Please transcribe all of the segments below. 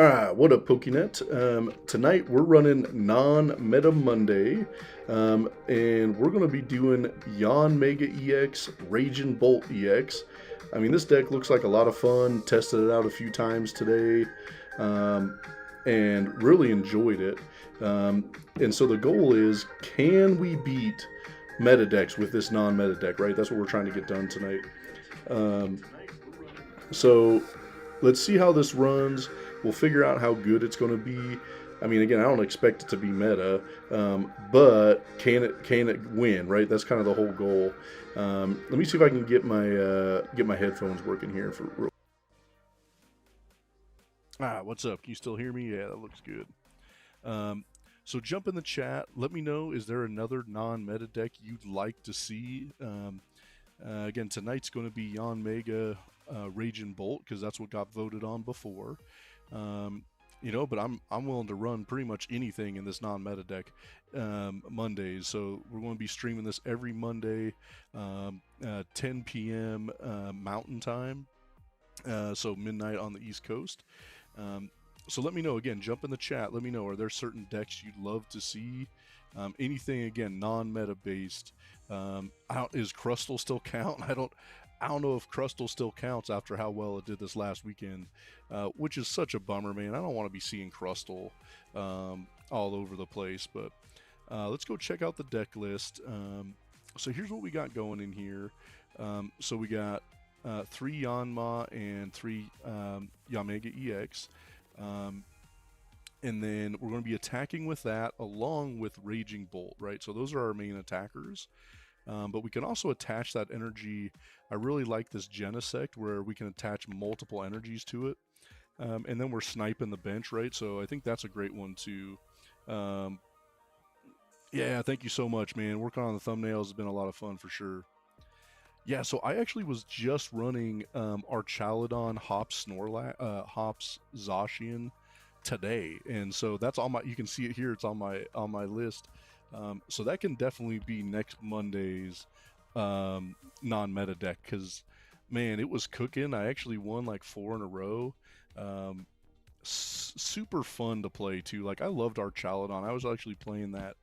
Alright, what up, Pokenet? Tonight we're running non-meta Monday, and we're going to be doing Yanmega EX, Raging Bolt EX. I mean, this deck looks like a lot of fun. Tested it out a few times today, um, and really enjoyed it. And so the goal is, can we beat meta decks with this non-meta deck, right? That's what we're trying to get done tonight. Um, so let's see how this runs. We'll figure out how good it's going to be. I mean, again, I don't expect it to be meta, but can it win? Right, that's kind of the whole goal. Let me see if I can get my headphones working here for real. What's up? Can you still hear me? Yeah, that looks good. Um, so jump in the chat. Let me know, is there another non-meta deck you'd like to see? Again, tonight's going to be Yanmega Raging Bolt because that's what got voted on before. But I'm willing to run pretty much anything in this non-meta deck Mondays. So we're going to be streaming this every Monday, 10 p.m. Mountain Time, so midnight on the East Coast. So let me know, again, jump in the chat. Let me know, are there certain decks you'd love to see? Anything, again, non-meta based. Is Crustle still count? I don't know if Crustle still counts after how well it did this last weekend, which is such a bummer, man. I don't want to be seeing Crustle all over the place, but let's go check out the deck list. So here's what we got going in here. So we got 3 Yanma and 3 Yamega EX. And then we're going to be attacking with that along with Raging Bolt, right? So those are our main attackers. But we can also attach that energy. I really like this Genesect where we can attach multiple energies to it. And then we're sniping the bench, right? So I think that's a great one too. Yeah, thank you so much, man. Working on the thumbnails has been a lot of fun for sure. Yeah, so I actually was just running Archaludon, Hops Snorlax, Hops Zacian today, and so that's on my. You can see it here. It's on my list. So that can definitely be next Monday's non-meta deck because, man, it was cooking. I actually won like 4 in a row. Super fun to play too. Like I loved Archaludon. I was actually playing that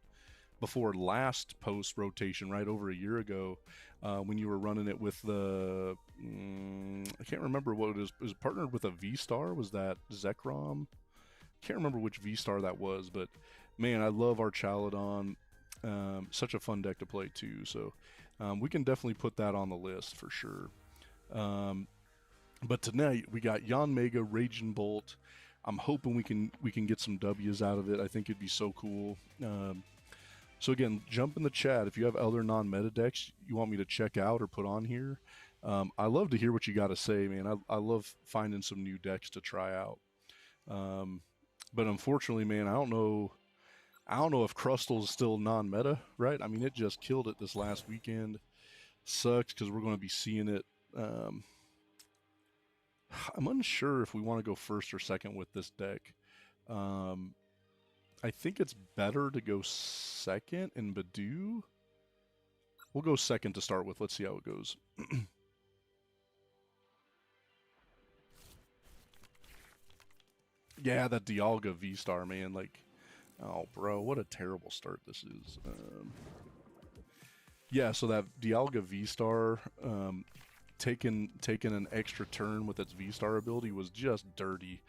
before last post rotation, right over a year ago, when you were running it with the I can't remember what it is. It was partnered with a V Star. Was that Zekrom? Can't remember which V Star that was, but man, I love Archaludon. Such a fun deck to play too. So we can definitely put that on the list for sure. But tonight we got Yanmega Raging Bolt. I'm hoping we can get some W's out of it. I think it'd be so cool. So again, jump in the chat if you have other non-meta decks you want me to check out or put on here. I love to hear what you got to say, man. I love finding some new decks to try out. But unfortunately, man, I don't know if Crustle is still non-meta, right? I mean, it just killed it this last weekend. Sucks because we're going to be seeing it. I'm unsure if we want to go first or second with this deck. I think it's better to go second in Badoo. We'll go second to start with. Let's see how it goes. Yeah, that Dialga V-Star, man. Like, oh, bro, what a terrible start this is. Yeah, so that Dialga V-Star, taking an extra turn with its V-Star ability was just dirty.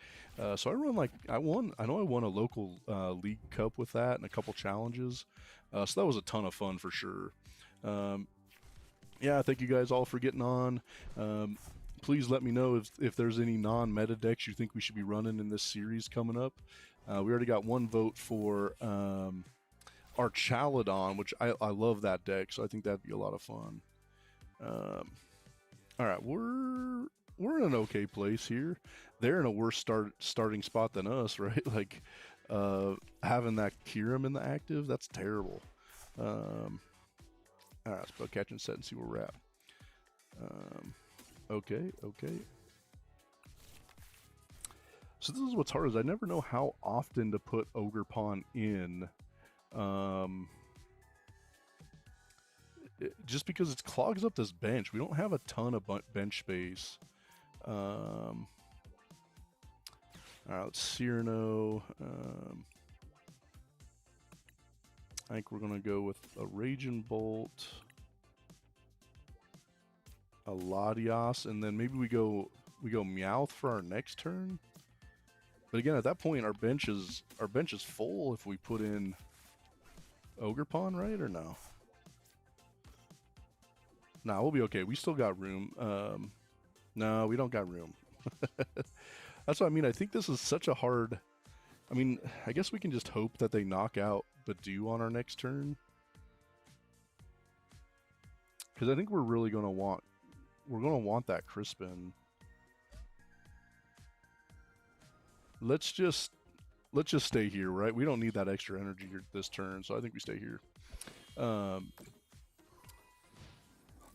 So I won a local league cup with that and a couple challenges. So that was a ton of fun for sure. Yeah, thank you guys all for getting on. Please let me know if there's any non-meta decks you think we should be running in this series coming up. We already got one vote for Archaludon, which I love that deck, so I think that'd be a lot of fun. All right, we're in an okay place here. They're in a worse starting spot than us, right? Like having that Kirim in the active, that's terrible. All right, let's put catch and set and see where we're at. Okay. So this is what's hard is I never know how often to put Ogerpon in. Just because it clogs up this bench. We don't have a ton of bench space. All right, let's Cyrano. I think we're gonna go with a Raging Bolt, a Latias, and then maybe we go Meowth for our next turn. But again, at that point, our bench is full if we put in Ogerpon, right, or no? Nah, we'll be okay. We still got room. No, we don't got room. That's what I mean. I think this is such a hard... I mean, I guess we can just hope that they knock out Badoo on our next turn. Because I think we're really going to want... We're going to want that Crispin. Let's just stay here, right? We don't need that extra energy here this turn, so I think we stay here.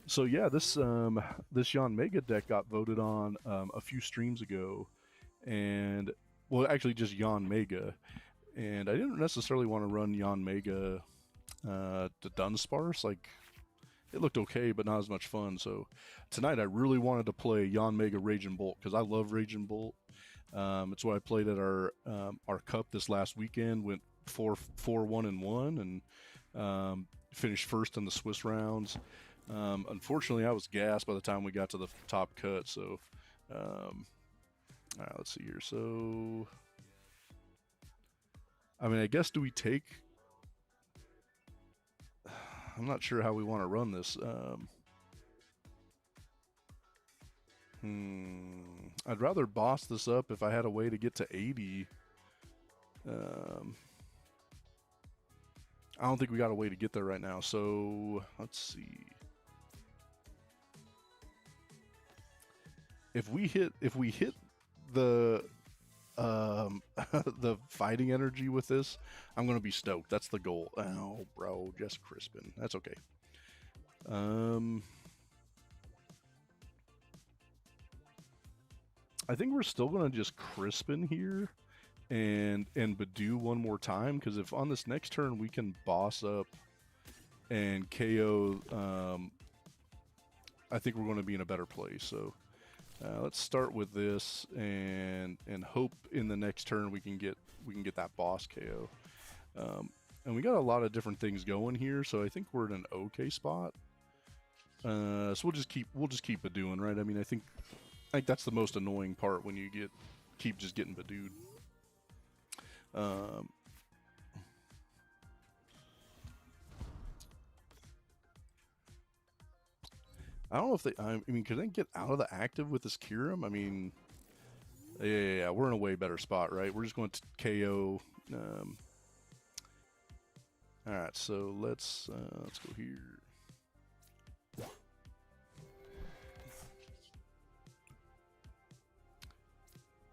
So yeah, this Yanmega deck got voted on a few streams ago, and well, actually just Yanmega, and I didn't necessarily want to run Yanmega to Dunsparce. Like, it looked okay, but not as much fun. So tonight I really wanted to play Yanmega Raging Bolt because I love Raging Bolt. It's what I played at our cup this last weekend. Went 4-1-1 and finished first in the Swiss rounds. Unfortunately, I was gassed by the time we got to the top cut. So, all right, let's see here. So, I mean, I guess do we take? I'm not sure how we want to run this. I'd rather boss this up if I had a way to get to 80. I don't think we got a way to get there right now. So let's see. If we hit the the fighting energy with this, I'm gonna be stoked. That's the goal. Oh, bro, just Crispin. That's okay. I think we're still gonna just Crispin here and Badoo one more time, because if on this next turn we can boss up and KO, I think we're going to be in a better place. So let's start with this and hope in the next turn we can get that boss KO. And we got a lot of different things going here, so I think we're in an okay spot. So we'll just keep Badooing, right? I mean, I think that's the most annoying part when you keep just getting Badooed. I don't know if I mean, could they get out of the active with this Kyurem? I mean, yeah, we're in a way better spot, right? We're just going to KO. All right, so let's go here.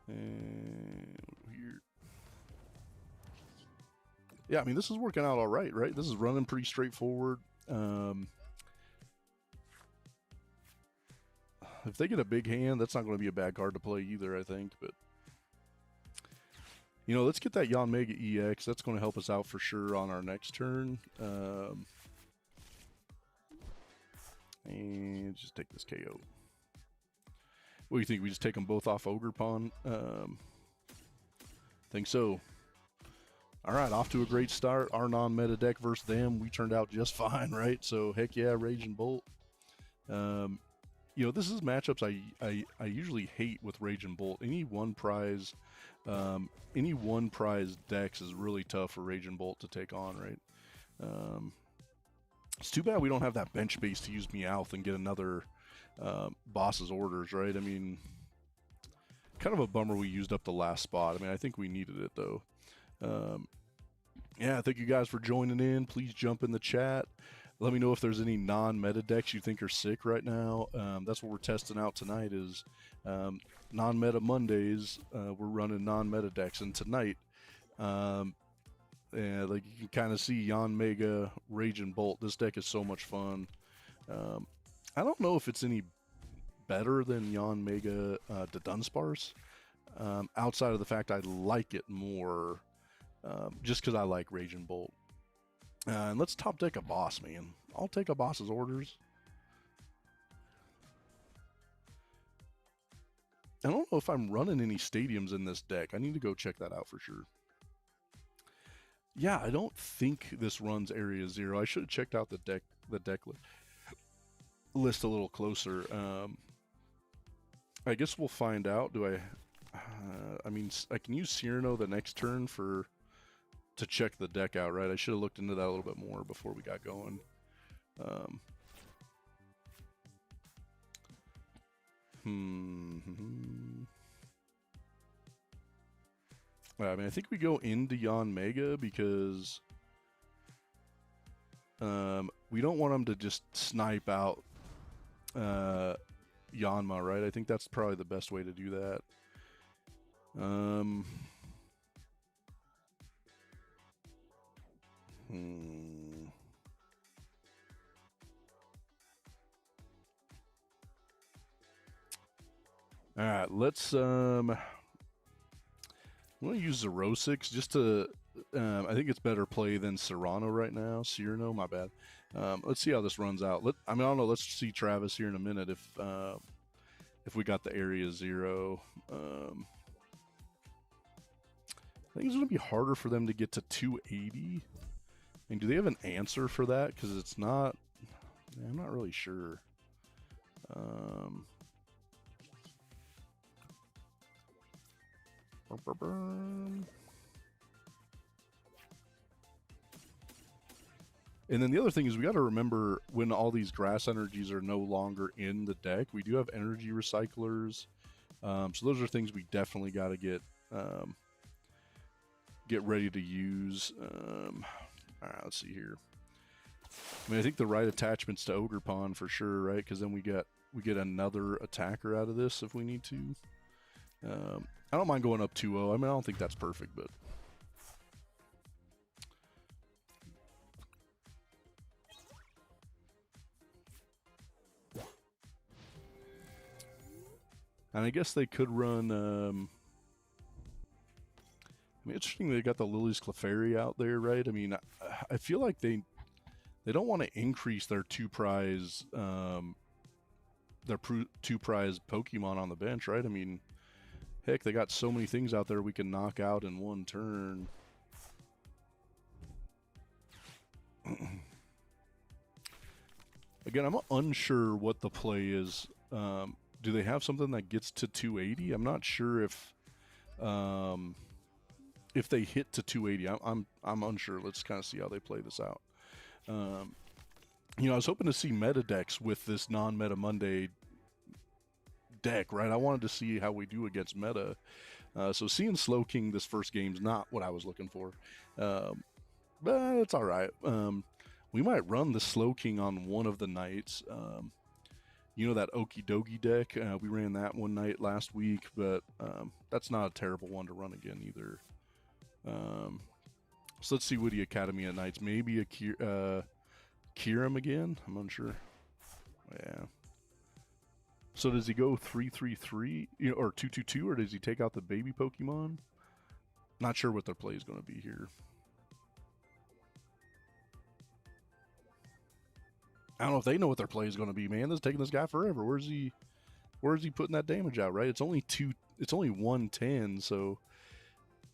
And here. Yeah, I mean, this is working out all right, right? This is running pretty straightforward. If they get a big hand, that's not going to be a bad card to play either, I think. But, you know, let's get that Yanmega EX. That's going to help us out for sure on our next turn. And just take this KO. What do you think? We just take them both off Ogerpon? Think so. All right, off to a great start. Our non-meta deck versus them. We turned out just fine, right? So, heck yeah, Raging Bolt. You know, this is matchups I usually hate with Raging Bolt. Any one prize decks is really tough for Raging Bolt to take on, right? It's too bad we don't have that bench base to use Meowth and get another boss's orders, right? I mean, kind of a bummer we used up the last spot. I mean, I think we needed it though. Yeah, thank you guys for joining in. Please jump in the chat. Let me know if there's any non-meta decks you think are sick right now. That's what we're testing out tonight is non-meta Mondays. We're running non-meta decks. And tonight, like you can kind of see Yanmega Raging Bolt. This deck is so much fun. I don't know if it's any better than Yanmega to Dunsparce. Outside of the fact I like it more just because I like Raging Bolt. And let's top deck a boss, man. I'll take a boss's orders. I don't know if I'm running any stadiums in this deck. I need to go check that out for sure. Yeah, I don't think this runs Area 0. I should have checked out the deck list a little closer. I guess we'll find out. Do I? I mean, I can use Cyrano the next turn to check the deck out, right? I should have looked into that a little bit more before we got going. I mean, I think we go into Yanmega because we don't want them to just snipe out Yanma, right? I think that's probably the best way to do that. All right, let's I'm gonna use Zerosix just to I think it's better play than Cyrano right now. Cyrano, my bad. Let's see how this runs out. I don't know. Let's see Travis here in a minute if we got the Area 0. I think it's gonna be harder for them to get to 280. I mean, do they have an answer for that? Because it's not. I'm not really sure. And then the other thing is we got to remember when all these grass energies are no longer in the deck, we do have energy recyclers. So those are things we definitely got to get ready to use. All right, let's see here. I mean, I think the right attachment's to Ogre Pawn for sure, right? Because then we get another attacker out of this if we need to. I don't mind going up 2-0. I mean, I don't think that's perfect, but and I guess they could run. I mean, interesting they got the Lily's Clefairy out there, right? I mean, I feel like they don't want to increase their two prize Pokemon on the bench, right? I mean, heck, they got so many things out there we can knock out in one turn. Again, I'm unsure what the play is. Do they have something that gets to 280? I'm not sure if they hit to 280. I'm unsure. Let's kind of see how they play this out. You know, I was hoping to see meta decks with this non-meta Monday deck, right? I wanted to see how we do against meta. So seeing Slowking this first game is not what I was looking for. But it's all right. We might run the Slowking on one of the nights. You know that Okie Dokie deck? We ran that one night last week, but that's not a terrible one to run again either. So let's see Woody Academy at nights. Maybe a Kiram again? I'm unsure. Yeah. So does he go 3-3-3 or 2-2-2, or does he take out the baby Pokemon? Not sure what their play is going to be here. I don't know if they know what their play is going to be, man. This is taking this guy forever. Where's he putting that damage out, right? It's only 110, so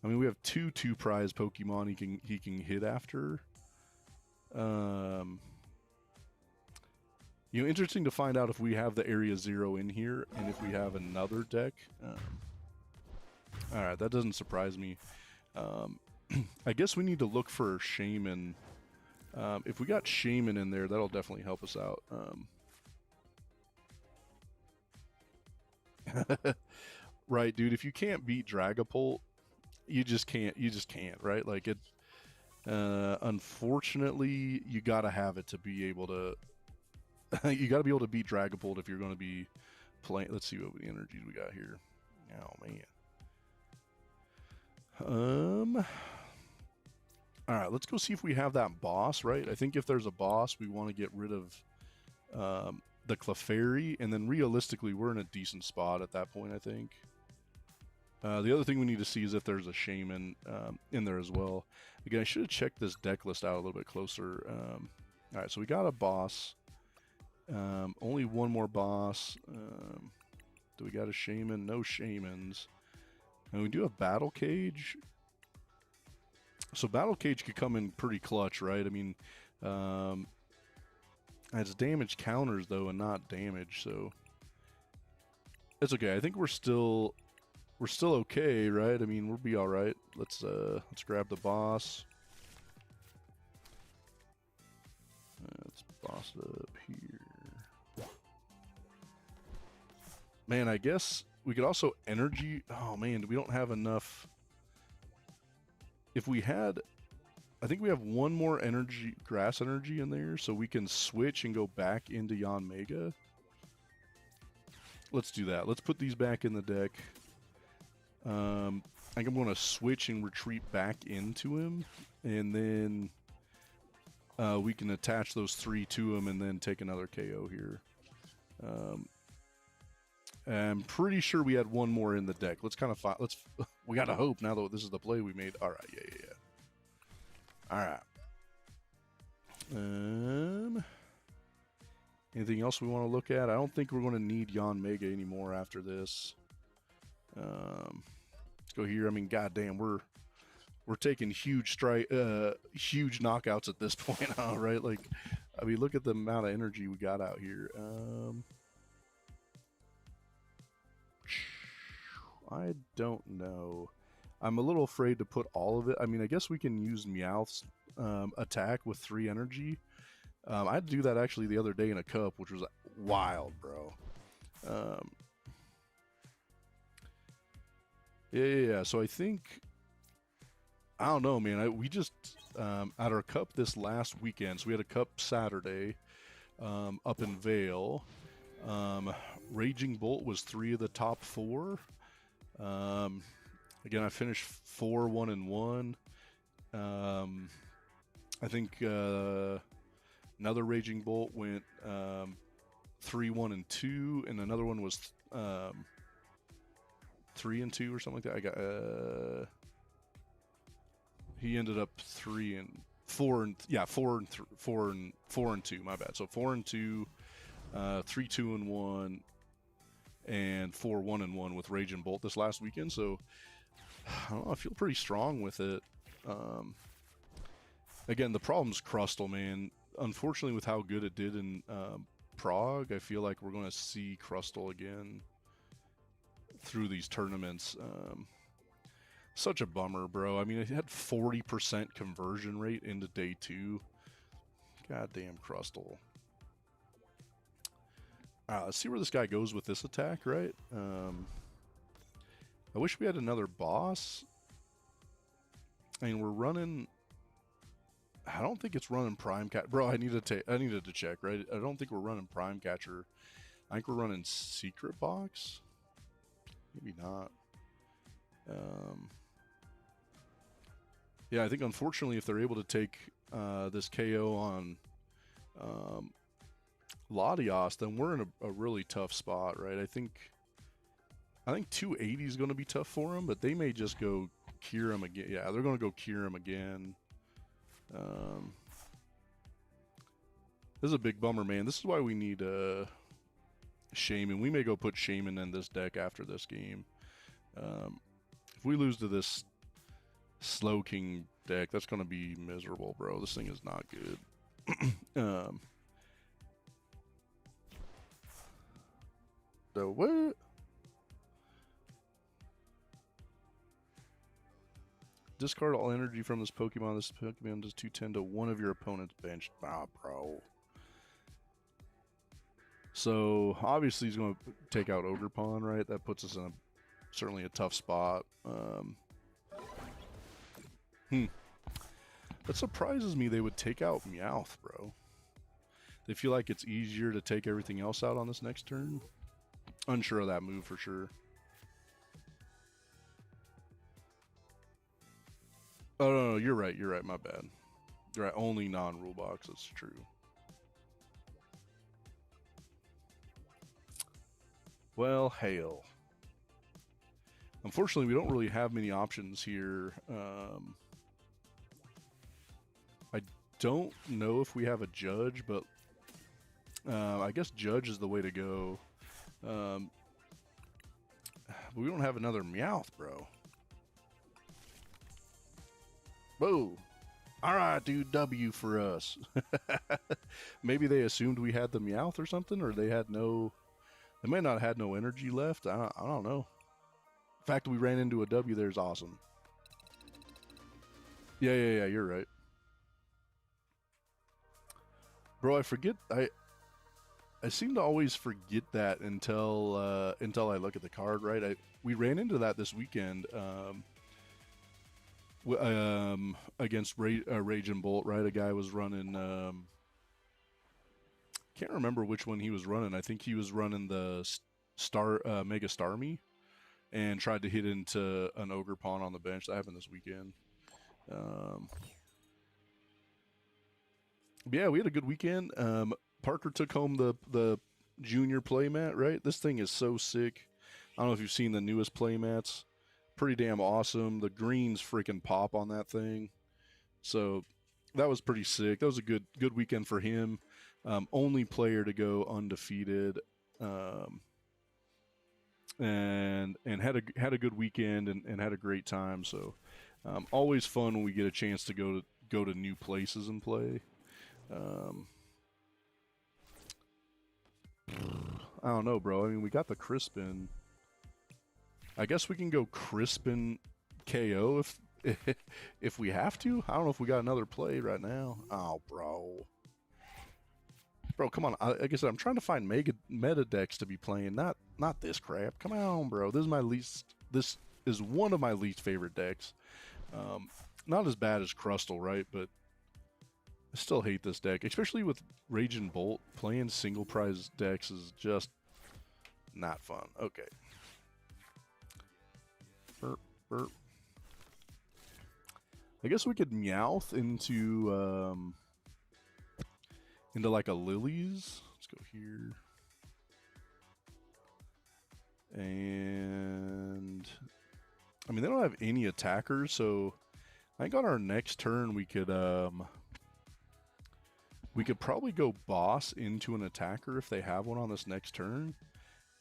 I mean we have two prize Pokemon he can hit after. You know, interesting to find out if we have the Area 0 in here and if we have another deck. All right, that doesn't surprise me. I guess we need to look for Shaman. If we got Shaman in there, that'll definitely help us out. Right, dude. If you can't beat Dragapult, you just can't, right? Like it. Unfortunately, you gotta have it to be able to. You gotta be able to beat Dragapult if you're going to be playing. Let's see what energies we got here. Oh man. All right, let's go see if we have that boss, right? I think if there's a boss, we want to get rid of the Clefairy, and then realistically, we're in a decent spot at that point, I think. The other thing we need to see is if there's a Shaman in there as well. Again, I should have checked this deck list out a little bit closer. All right, so we got a boss. Only one more boss. Do we got a shaman? No shamans. And we do have battle cage. So battle cage could come in pretty clutch, right? I mean, it's damage counters though, and not damage, so it's okay. I think we're still okay, right? I mean, we'll be all right. Let's grab the boss. Let's boss it up here. Man, I guess we could also energy. Oh man, we don't have enough. If we had, I think we have one more energy, grass energy in there, so we can switch and go back into Yanmega. Let's do that. Let's put these back in the deck. I think I'm going to switch and retreat back into him, and then we can attach those 3 to him and then take another KO here. I'm pretty sure we had one more in the deck. Let's kind of find. We gotta hope now that this is the play we made. All right, yeah. All right. Anything else we want to look at? I don't think we're going to need Yanmega anymore after this. Let's go here. I mean, goddamn, we're taking huge knockouts at this point, huh, right? Like, I mean, look at the amount of energy we got out here. I don't know. I'm a little afraid to put all of it. I mean, I guess we can use Meowth's attack with 3 energy. I had to do that actually the other day in a cup, which was wild, bro. Yeah. So I think, I don't know, man. We just at our cup this last weekend. So we had a cup Saturday up in Vale. Raging Bolt was 3 of the top 4. Again, I finished 4, 1, and 1. I think another Raging Bolt went 3, 1, and 2, and another one was 3 and 2 or something like that. I got he ended up 3 and 4 and 4 and 2. My bad. So 4 and 2, 3, 2 and 1, and 4, 1 and 1 with Rage and Bolt this last weekend. So I don't know, I feel pretty strong with it. Again, the problem's Crustle, man. Unfortunately, with how good it did in Prague, I feel like we're going to see Crustle again through these tournaments. Such a bummer, bro. I mean, it had 40% conversion rate into day 2. Goddamn Crustle. Let's see where this guy goes with this attack, right? I wish we had another boss. I mean, we're running... I don't think it's running Prime Catcher. Bro, I needed to check, right? I don't think we're running Prime Catcher. I think we're running Secret Box. Maybe not. Yeah, I think unfortunately if they're able to take this KO on Latios, then we're in a really tough spot, right? I think 280 is going to be tough for them, but they may just go cure him again. Yeah, they're going to go cure him again. This is a big bummer, man. This is why we need Shaman. We may go put Shaman in this deck after this game. If we lose to this Slow King deck, that's going to be miserable, bro. This thing is not good. So what? Discard all energy from this Pokemon. This Pokemon does 210 to one of your opponent's bench. Ah, bro. So obviously he's going to take out Ogerpon, right? That puts us in certainly a tough spot. That surprises me they would take out Meowth, bro. They feel like it's easier to take everything else out on this next turn. Unsure of that move for sure. Oh, no, you're right, my bad. You're right, only non-rule box, that's true. Well, hail. Unfortunately, we don't really have many options here. I don't know if we have a Judge, but I guess Judge is the way to go. We don't have another Meowth, bro. Whoa. All right, dude, W for us. Maybe they assumed we had the Meowth or something, or they had no... They may not have had no energy left. I don't know. The fact that we ran into a W there is awesome. Yeah, you're right. Bro, I forget... I seem to always forget that until I look at the card, right? We ran into that this weekend against Rage and Bolt, right? A guy was running... can't remember which one he was running. I think he was running the Mega Starmie and tried to hit into an Ogre Pawn on the bench. That happened this weekend. Yeah, we had a good weekend. Parker took home the junior playmat, right? This thing is so sick. I don't know if you've seen the newest playmats. Pretty damn awesome. The greens freaking pop on that thing. So that was pretty sick. That was a good weekend for him. Only player to go undefeated. And had a good weekend and had a great time. So always fun when we get a chance to go to new places and play. I don't know, bro. I mean, we got the Crispin. I guess we can go Crispin KO if we have to. I don't know if we got another play right now. Oh, bro. Bro, come on. Like I said, I'm trying to find meta decks to be playing, not this crap. Come on, bro. This is one of my least favorite decks. Not as bad as Crustle, right? But I still hate this deck, especially with Rage and Bolt. Playing single prize decks is just not fun. Okay. Burp, burp. I guess we could Meowth into like a Lilies. Let's go here. And I mean, they don't have any attackers, so I think on our next turn we could probably go boss into an attacker if they have one on this next turn.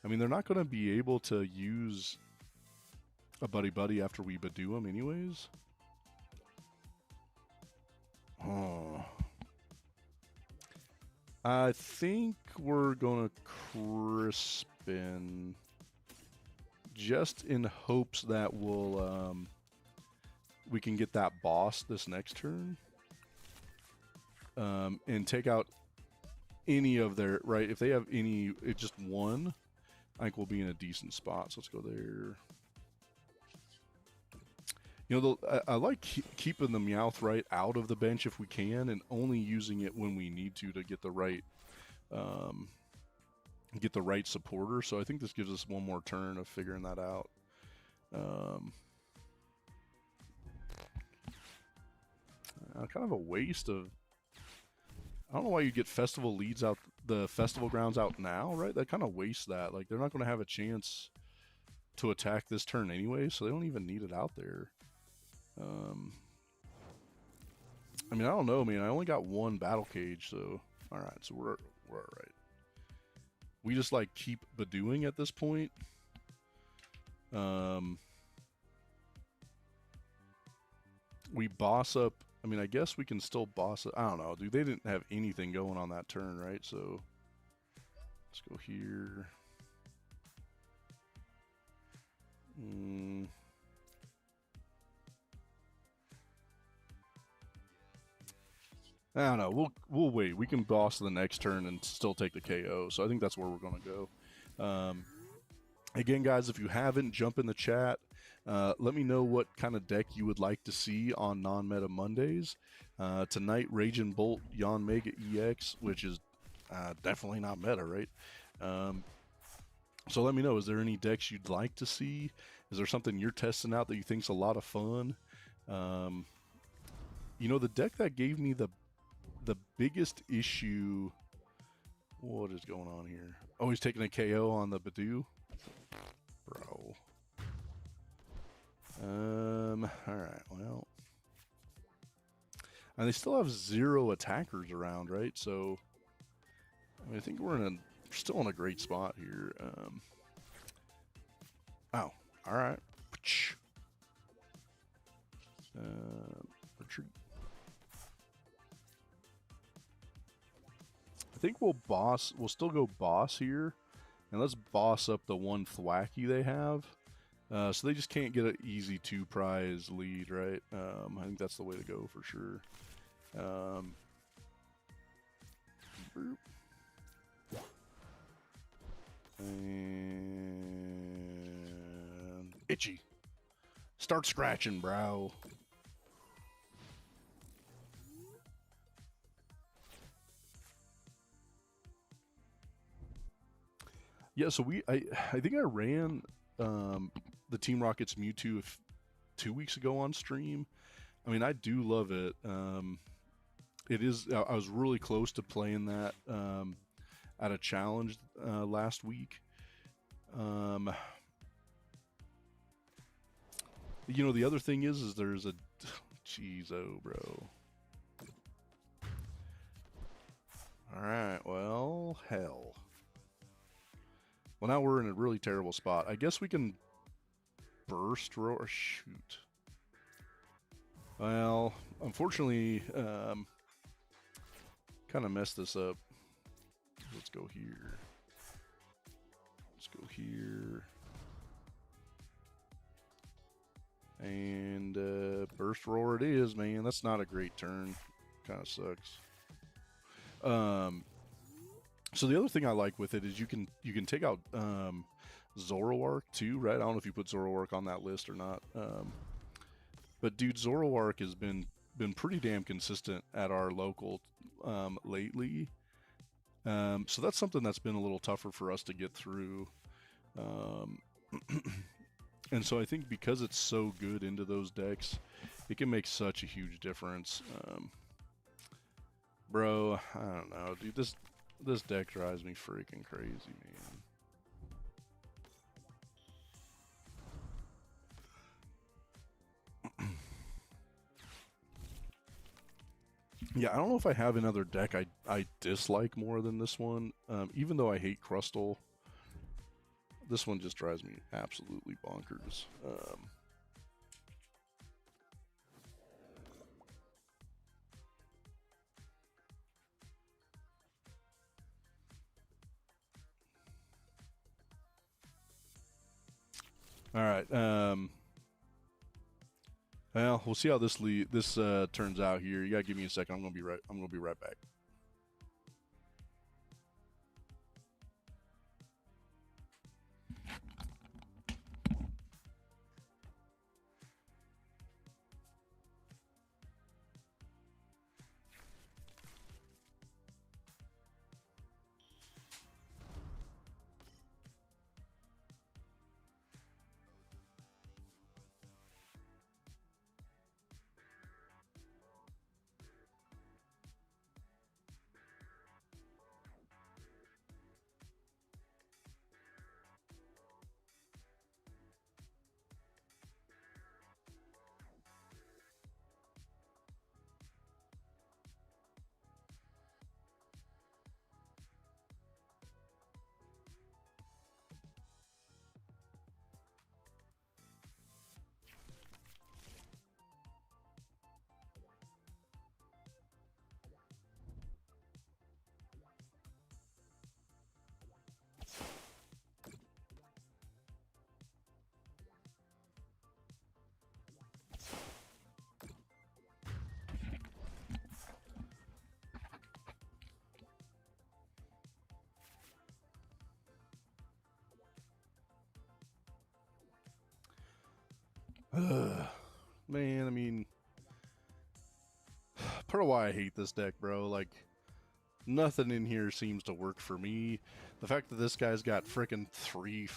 I mean, they're not going to be able to use a buddy after we Badoo them anyways. Oh. I think we're going to Crispin just in hopes that we can get that boss this next turn. And take out any of their, right, if they have any, just one, I think we'll be in a decent spot. So let's go there. You know, I like keeping the Meowth right out of the bench if we can, and only using it when we need to get the right supporter. So I think this gives us one more turn of figuring that out. Kind of a waste of... I don't know why you get festival leads out, the festival grounds out now, right? That kind of wastes that. Like, they're not going to have a chance to attack this turn anyway, so they don't even need it out there. I mean, I don't know, man. I only got one battle cage, so all right. So we're all right. We just like keep Badooing at this point. We boss up. I mean, I guess we can still boss it. I don't know, dude. They didn't have anything going on that turn, right? So let's go here. I don't know. We'll wait. We can boss the next turn and still take the KO. So I think that's where we're going to go. Again, guys, if you haven't, jump in the chat. Let me know what kind of deck you would like to see on non-meta Mondays. Tonight, Rage and Bolt Yanmega EX, which is definitely not meta, right? So let me know. Is there any decks you'd like to see? Is there something you're testing out that you think's a lot of fun? You know, the deck that gave me the biggest issue... What is going on here? Oh, he's taking a KO on the Badoo? Bro. Alright, well. And they still have 0 attackers around, right? So, I mean, I think we're still in a great spot here. Oh, All right. Retreat. I think we'll still go boss here. And let's boss up the one Thwacky they have. So they just can't get an easy 2-prize lead, right? I think that's the way to go for sure. And itchy. Start scratching, bro. Yeah, so I think I ran the Team Rocket's Mewtwo 2 weeks ago on stream. I mean, I do love it. It is. I was really close to playing that at a challenge last week. You know, the other thing is there's a jeez, oh, bro. All right, well, hell. Well, now we're in a really terrible spot. I guess we can burst roar. Shoot. Well, unfortunately, kind of messed this up. Let's go here. Let's go here. And burst roar it is, man. That's not a great turn. Kind of sucks. So the other thing I like with it is you can take out Zoroark too, right? I don't know if you put Zoroark on that list or not. But dude, Zoroark has been pretty damn consistent at our local lately. So that's something that's been a little tougher for us to get through. And so I think because it's so good into those decks, it can make such a huge difference. Bro, I don't know, dude. This deck drives me freaking crazy, man. Yeah, I don't know if I have another deck I dislike more than this one. Even though I hate Crustle, this one just drives me absolutely bonkers. All right. Well, we'll see how this turns out here. You gotta give me a second. I'm gonna be right back. Man, I mean, part of why I hate this deck, bro. Like, nothing in here seems to work for me. The fact that this guy's got frickin' 3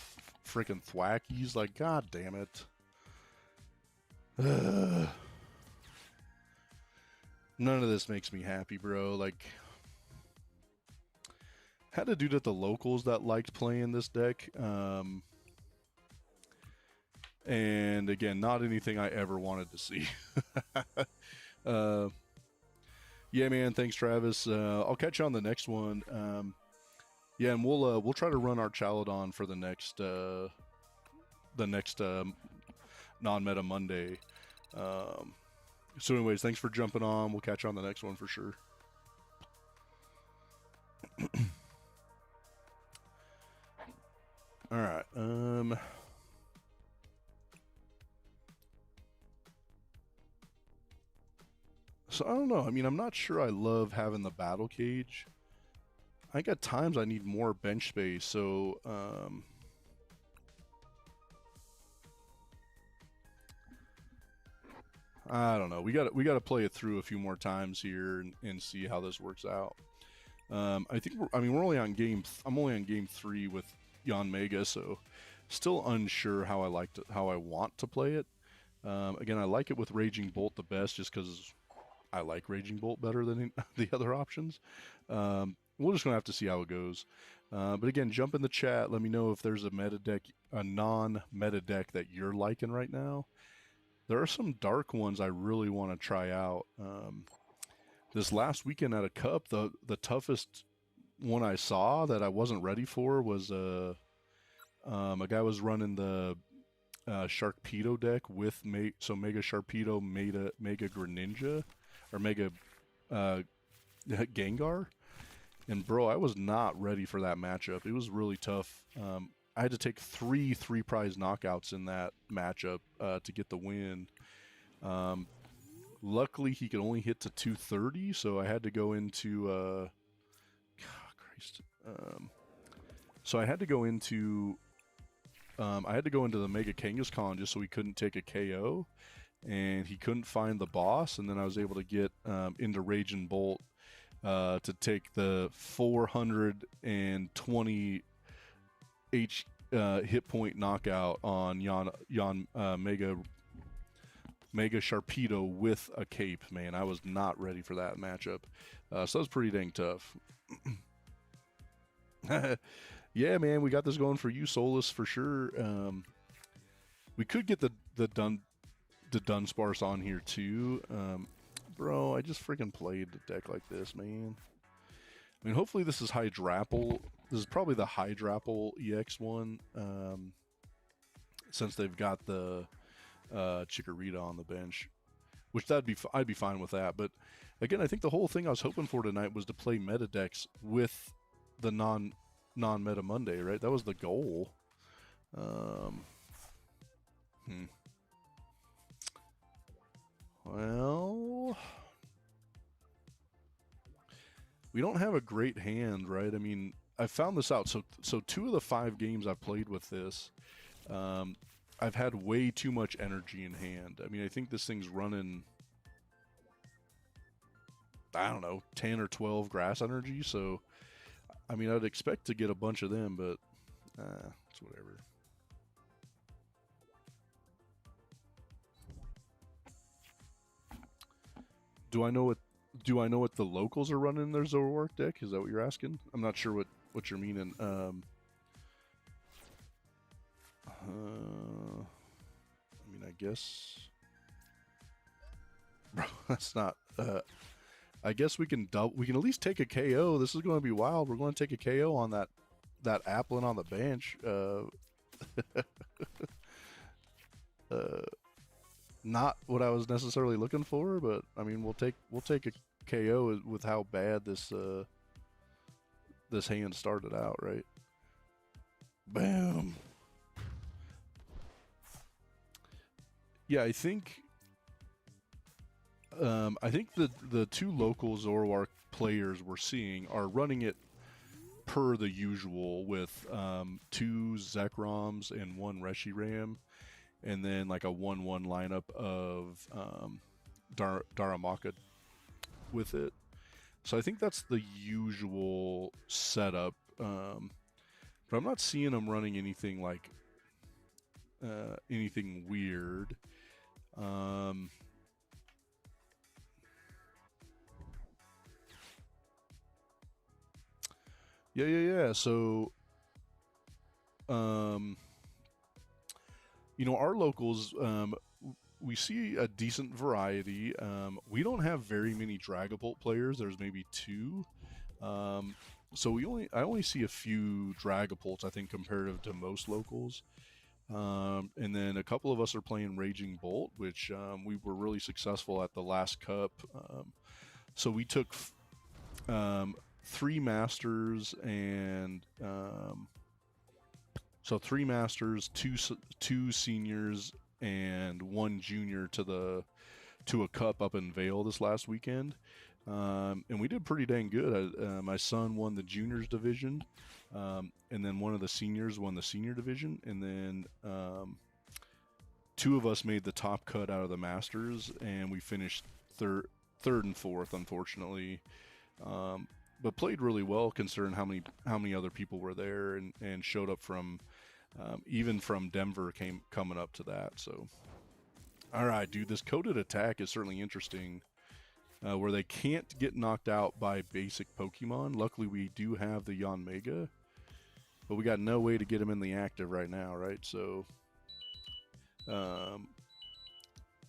frickin' Thwackies, like, god damn it. None of this makes me happy, bro. Like, had a dude at the locals that liked playing this deck. And again, not anything I ever wanted to see. Yeah, man. Thanks, Travis. I'll catch you on the next one. Yeah, and we'll try to run our Chaladon for the next non-meta Monday. So anyways, thanks for jumping on. We'll catch you on the next one for sure. All right. So I don't know. I mean, I'm not sure I love having the battle cage. I got times I need more bench space, so I don't know. We got to play it through a few more times here and see how this works out. I think we're only on I'm only on game 3 with Yanmega, so still unsure how I want to play it. Again, I like it with Raging Bolt the best, just because I like Raging Bolt better than the other options. We're just gonna have to see how it goes. But again, jump in the chat. Let me know if there's a non-meta deck that you're liking right now. There are some dark ones I really want to try out. This last weekend at a cup, the toughest one I saw that I wasn't ready for was a guy was running the Sharpedo deck with Mega Sharpedo, Mega Greninja, or Mega Gengar. And bro, I was not ready for that matchup. It was really tough. I had to take 3 prize knockouts in that matchup to get the win. Luckily, he could only hit to 230, so I had to go into so I had to go into the Mega Kangaskhan just so he couldn't take a KO, and he couldn't find the boss. And then I was able to get into Raging Bolt to take the 420 hit point knockout on Mega Sharpedo with a cape. Man, I was not ready for that matchup. So that was pretty dang tough. Yeah, man, we got this going for you, Solus, for sure. We could get the Dunsparce on here too. Bro, I just freaking played a deck like this, man. I mean, hopefully this is Hydrapple. This is probably the Hydrapple EX one, since they've got the Chikorita on the bench, which I'd be fine with that. But again, I think the whole thing I was hoping for tonight was to play meta decks with the non-meta Monday, right? That was the goal. Well, we don't have a great hand, right? I mean, I found this out. So 2 of the 5 games I've played with this, I've had way too much energy in hand. I mean, I think this thing's running, I don't know, 10 or 12 grass energy. So, I mean, I'd expect to get a bunch of them, but it's whatever. Do I know what the locals are running in their Zoroark deck? Is that what you're asking? I'm not sure what you're meaning. I mean, I guess, bro, that's not. I guess we can at least take a KO. This is going to be wild. We're going to take a KO on that Applin on the bench. Not what I was necessarily looking for, but I mean, we'll take a KO with how bad this hand started out, right? Bam. Yeah, I think the 2 local Zoroark players we're seeing are running it per the usual with 2 Zekroms and 1 Reshiram, and then like a 1/1 lineup of Darumaka with it. So I think that's the usual setup, but I'm not seeing them running anything like anything weird. Yeah. So, you know, our locals, we see a decent variety. We don't have very many Dragapult players. There's maybe 2. So I only see a few Dragapults, I think, comparative to most locals. And then a couple of us are playing Raging Bolt, which we were really successful at the last cup. So we took 3 masters and so 3 masters, two seniors, and 1 junior to a cup up in Vale this last weekend. And we did pretty dang good. My son won the juniors division, and then one of the seniors won the senior division, and then 2 of us made the top cut out of the masters, and we finished third and fourth, unfortunately. But played really well considering how many other people were there and showed up from even from Denver coming up to that. So, all right, dude, this coded attack is certainly interesting. Where they can't get knocked out by basic Pokemon. Luckily, we do have the Yanmega, but we got no way to get him in the active right now, right? So, I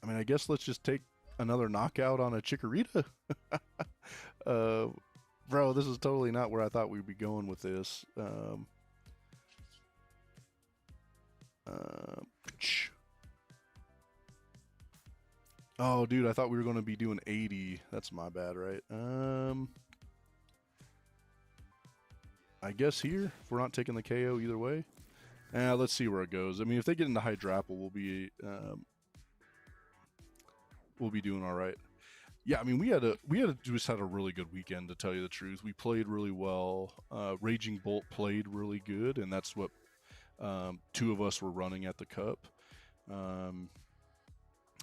mean, I guess let's just take another knockout on a Chikorita. Bro, this is totally not where I thought we'd be going with this. Oh, dude, I thought we were going to be doing 80. That's my bad, right? I guess here, if we're not taking the KO either way. Let's see where it goes. I mean, if they get into Hydrapple, we'll be doing all right. Yeah, I mean, we just had a really good weekend, to tell you the truth. We played really well. Raging Bolt played really good, and that's what 2 of us were running at the cup.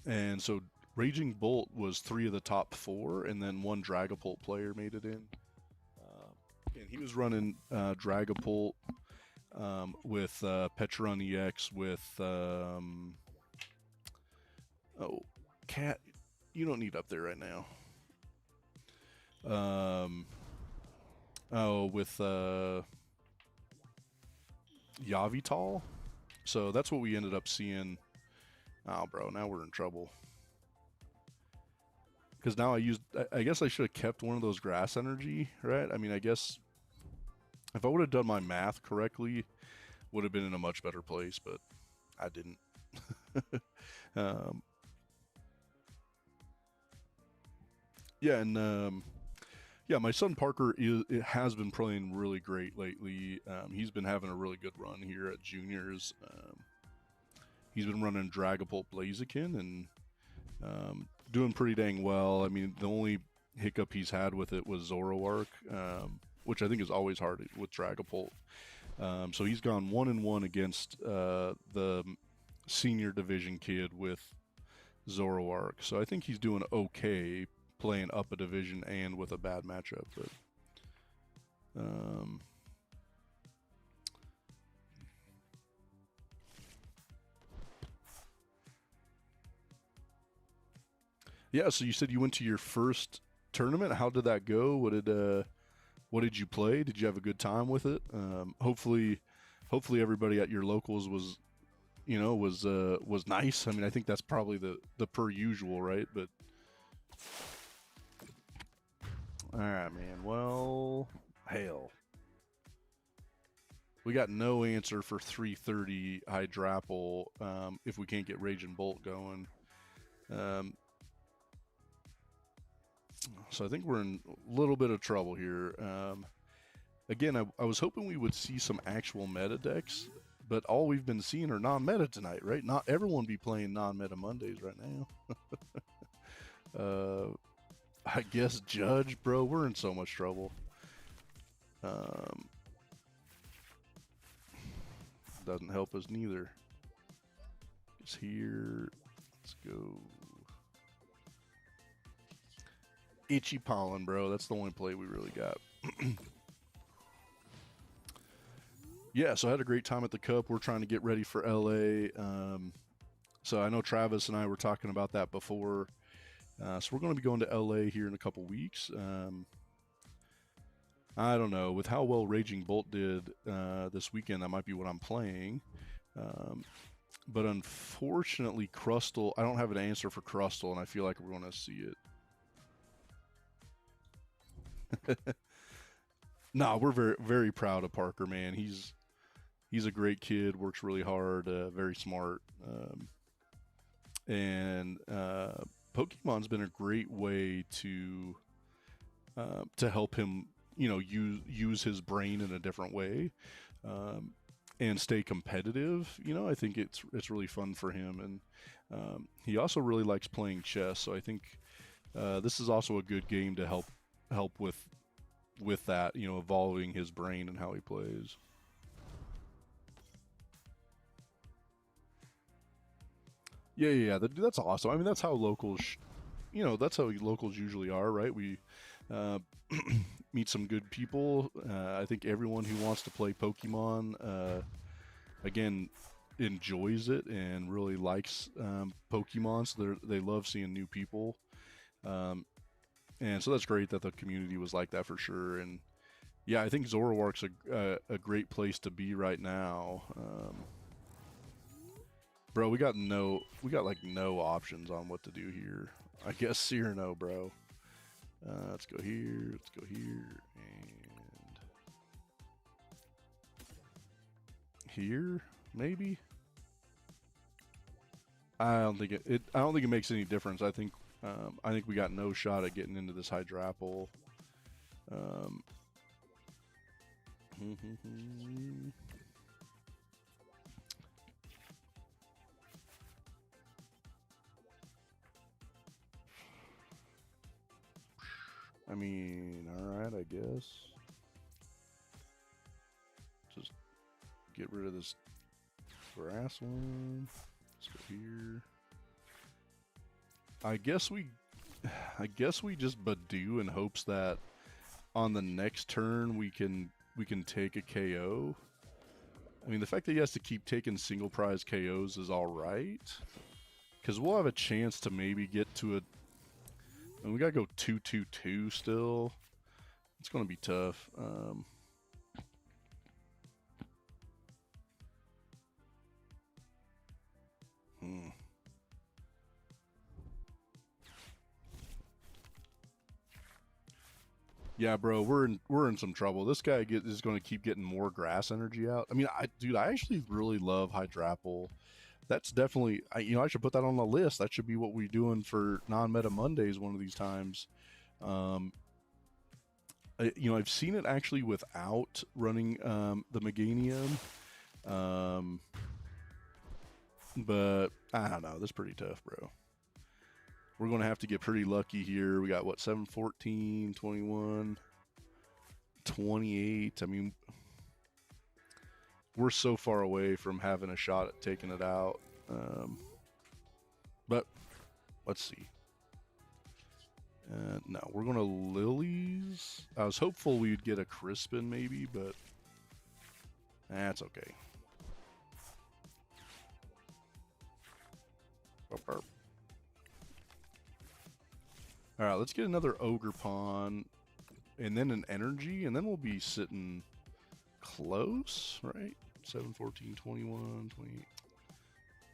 And so Raging Bolt was 3 of the top 4, and then 1 Dragapult player made it in. And he was running Dragapult with Petron EX with oh, Cat, you don't need up there right now. With Yveltal. So that's what we ended up seeing. Oh, bro, now we're in trouble. Because now I guess I should have kept one of those grass energy, right? I mean, I guess if I would have done my math correctly, would have been in a much better place, but I didn't. Yeah, and yeah, my son Parker has been playing really great lately. He's been having a really good run here at juniors. He's been running Dragapult Blaziken and doing pretty dang well. I mean, the only hiccup he's had with it was Zoroark, which I think is always hard with Dragapult. So he's gone 1-1 against the senior division kid with Zoroark. So I think he's doing okay playing up a division and with a bad matchup. But yeah, so you said you went to your first tournament. How did that go? What did you play? Did you have a good time with it? Hopefully everybody at your locals was nice. I mean, I think that's probably the per usual, right? But all right, man. Well, hell, we got no answer for 330 Hydrapple if we can't get Raging Bolt going. So I think we're in a little bit of trouble here. Again, I was hoping we would see some actual meta decks, but all we've been seeing are non-meta tonight, right? Not everyone be playing non-meta Mondays right now. I guess Judge, bro, we're in so much trouble. Doesn't help us neither. It's here. Let's go. Itchy Pollen, bro. That's the only play we really got. Yeah, so I had a great time at the Cup. We're trying to get ready for LA. So I know Travis and I were talking about that before. So we're going to be going to LA here in a couple weeks. I don't know. With how well Raging Bolt did this weekend, that might be what I'm playing. But unfortunately, Crustle, I don't have an answer for Crustle, and I feel like we're going to see it. No, we're very, very proud of Parker, man. He's he's a great kid, works really hard, very smart, and Pokemon's been a great way to help him, you know, use his brain in a different way, um, and stay competitive. You know, I think it's really fun for him, and he also really likes playing chess. So I think this is also a good game to help with that. You know, evolving his brain and how he plays. Yeah, yeah, yeah. That's awesome. I mean, that's how locals, you know, that's how locals usually are, right? We uh, meet some good people. I think everyone who wants to play Pokemon, again, enjoys it and really likes Pokemon. So they love seeing new people, um, and so that's great that the community was like that for sure. And yeah, I think Zoroark's a great place to be right now. Bro, we got like no options on what to do here. I guess Cyrano, bro. Let's go here, let's go here, and here, maybe? I don't think it makes any difference. I think we got no shot at getting into this Hydrapple. Um, I mean, alright, I guess. Just get rid of this grass one. Let's go here. I guess we just Badoo in hopes that on the next turn we can take a KO. I mean, the fact that he has to keep taking single prize KOs is alright. Because we'll have a chance to maybe get to a... And we gotta go 2-2-2 still. It's gonna be tough. Yeah, bro, we're in some trouble. This guy is going to keep getting more grass energy out. I mean, dude, I actually really love Hydrapple. That's definitely, you know, I should put that on the list. That should be what we're doing for non-meta Mondays one of these times. You know, I've seen it actually without running the Meganium, but I don't know. That's pretty tough, bro. We're going to have to get pretty lucky here. We got, what, 7, 14, 21, 28. I mean, we're so far away from having a shot at taking it out. But let's see. No, we're going to Lilies. I was hopeful we'd get a Crispin maybe, but that's okay. All right, let's get another Ogre Pawn and then an Energy, and then we'll be sitting close, right? 7, 14, 21, 28.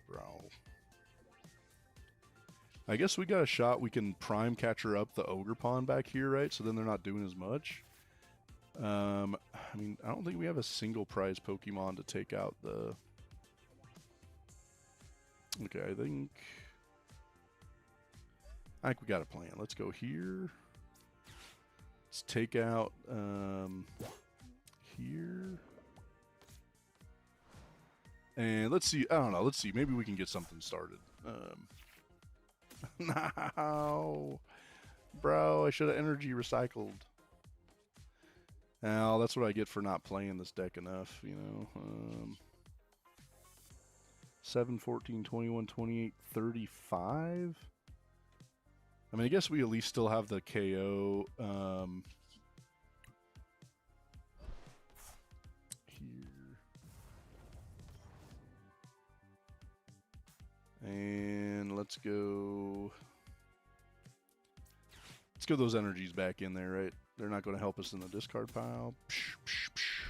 Bro. I guess we got a shot. We can prime catcher up the Ogre Pawn back here, right? So then they're not doing as much. I mean, I don't think we have a single prize Pokemon to take out the... Okay, I think we got a plan. Let's go here. Let's take out here. And let's see. I don't know. Let's see. Maybe we can get something started. No. Bro, I should have energy recycled. Now, that's what I get for not playing this deck enough, you know. 7, 14, 21, 28, 35. I mean, I guess we at least still have the KO. Here. And let's go those energies back in there, right? They're not going to help us in the discard pile. Psh, psh, psh.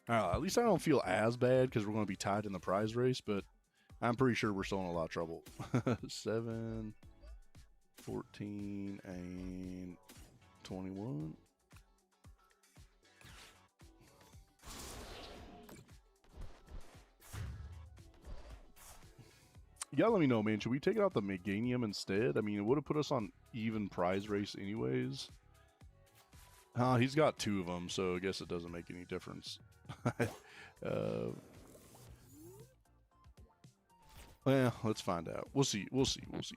At least I don't feel as bad because we're going to be tied in the prize race, but I'm pretty sure we're still in a lot of trouble. 7, 14, and 21. Yeah, let me know, man. Should we take out the Meganium instead? I mean, it would have put us on even prize race anyways. He's got 2 of them, so I guess it doesn't make any difference. Well, let's find out. We'll see. We'll see. We'll see.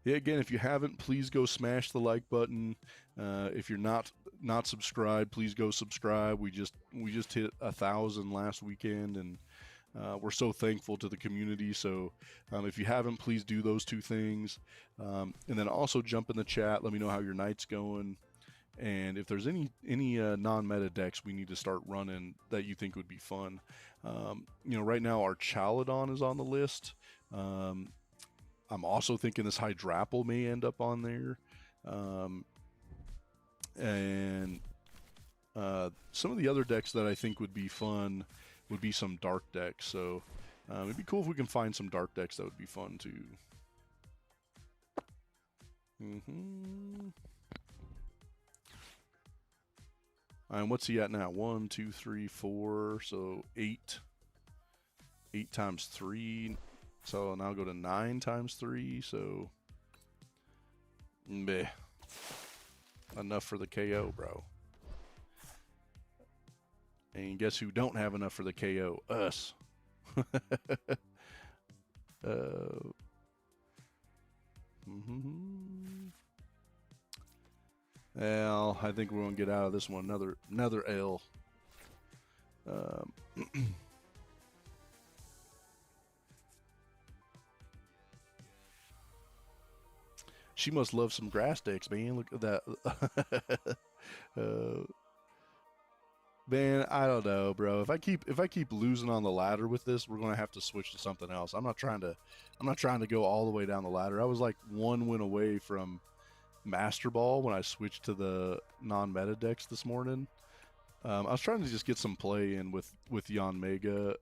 Yeah, again, if you haven't, please go smash the like button. If you're not subscribed, please go subscribe. We just hit 1,000 last weekend, and we're so thankful to the community. So if you haven't, please do those 2 things, and then also jump in the chat. Let me know how your night's going, and if there's any non-meta decks we need to start running that you think would be fun. You know, right now our Chaladon is on the list. I'm also thinking this Hydrapple may end up on there. And some of the other decks that I think would be fun would be some dark decks. So it'd be cool if we can find some dark decks that would be fun too. And what's he at now? 1, 2, 3, 4. So 8. 8 times 3. So now I'll go to 9 times 3. So meh. Enough for the KO, bro. And guess who don't have enough for the KO? Us. Well, I think we're gonna get out of this one another L. She must love some grass decks, man. Look at that. Man, I don't know, bro. If I keep losing on the ladder with this, we're gonna have to switch to something else. I'm not trying to go all the way down the ladder. I was like 1 win away from Master Ball when I switched to the non-meta decks this morning. I was trying to just get some play in with Yanmega,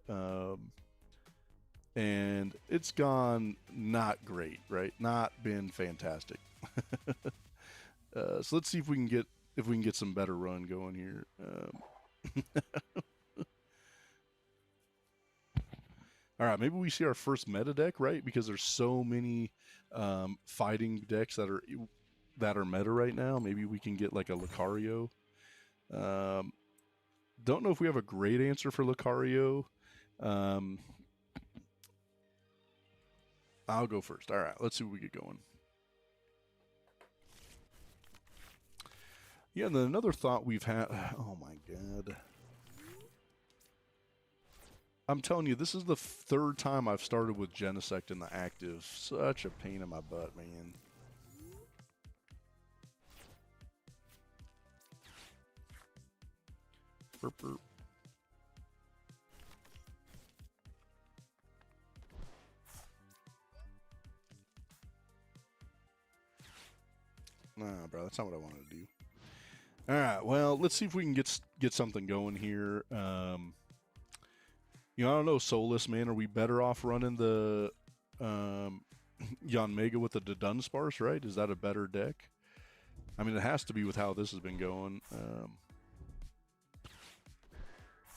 and it's gone not great, right? Not been fantastic. So let's see if we can get some better run going here. All right, maybe we see our first meta deck, right? Because there's so many fighting decks that are meta right now. Maybe we can get like a Lucario. Don't know if we have a great answer for Lucario. I'll go first. All right, let's see what we get going. Yeah, and then another thought we've had. Oh my god. I'm telling you, this is the 3rd time I've started with Genesect in the active. Such a pain in my butt, man. Burp, burp. Nah, bro, that's not what I wanted to do. All right, well, let's see if we can get something going here. You know, I don't know, Soulless, man. Are we better off running the Yanmega with the Dunsparce, right? Is that a better deck? I mean, it has to be with how this has been going.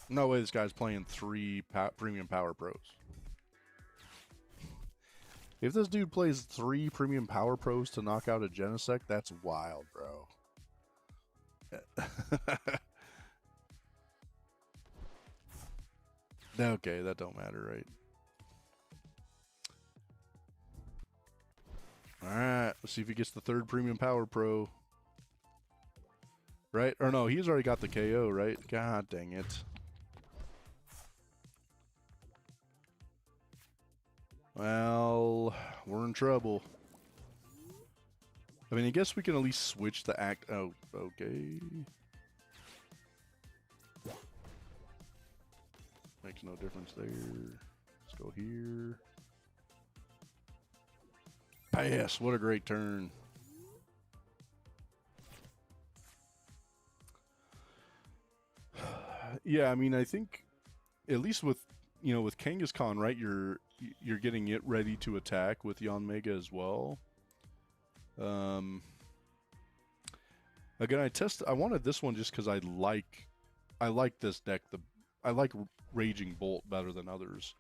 No way this guy's playing 3 Premium Power Pros. If this dude plays 3 Premium Power Pros to knock out a Genesect, that's wild, bro. Okay, that don't matter, right? Alright, let's see if he gets the 3rd Premium Power Pro. Right? Or no, he's already got the KO, right? God dang it. Well, we're in trouble. I mean, I guess we can at least switch the act. Oh, okay. Makes no difference there. Let's go here. Pass. What a great turn. Yeah, I mean, I think at least with Kangaskhan, right? You're getting it ready to attack with Yanmega as well. Again, I wanted this one just because I like this deck. I like Raging Bolt better than others.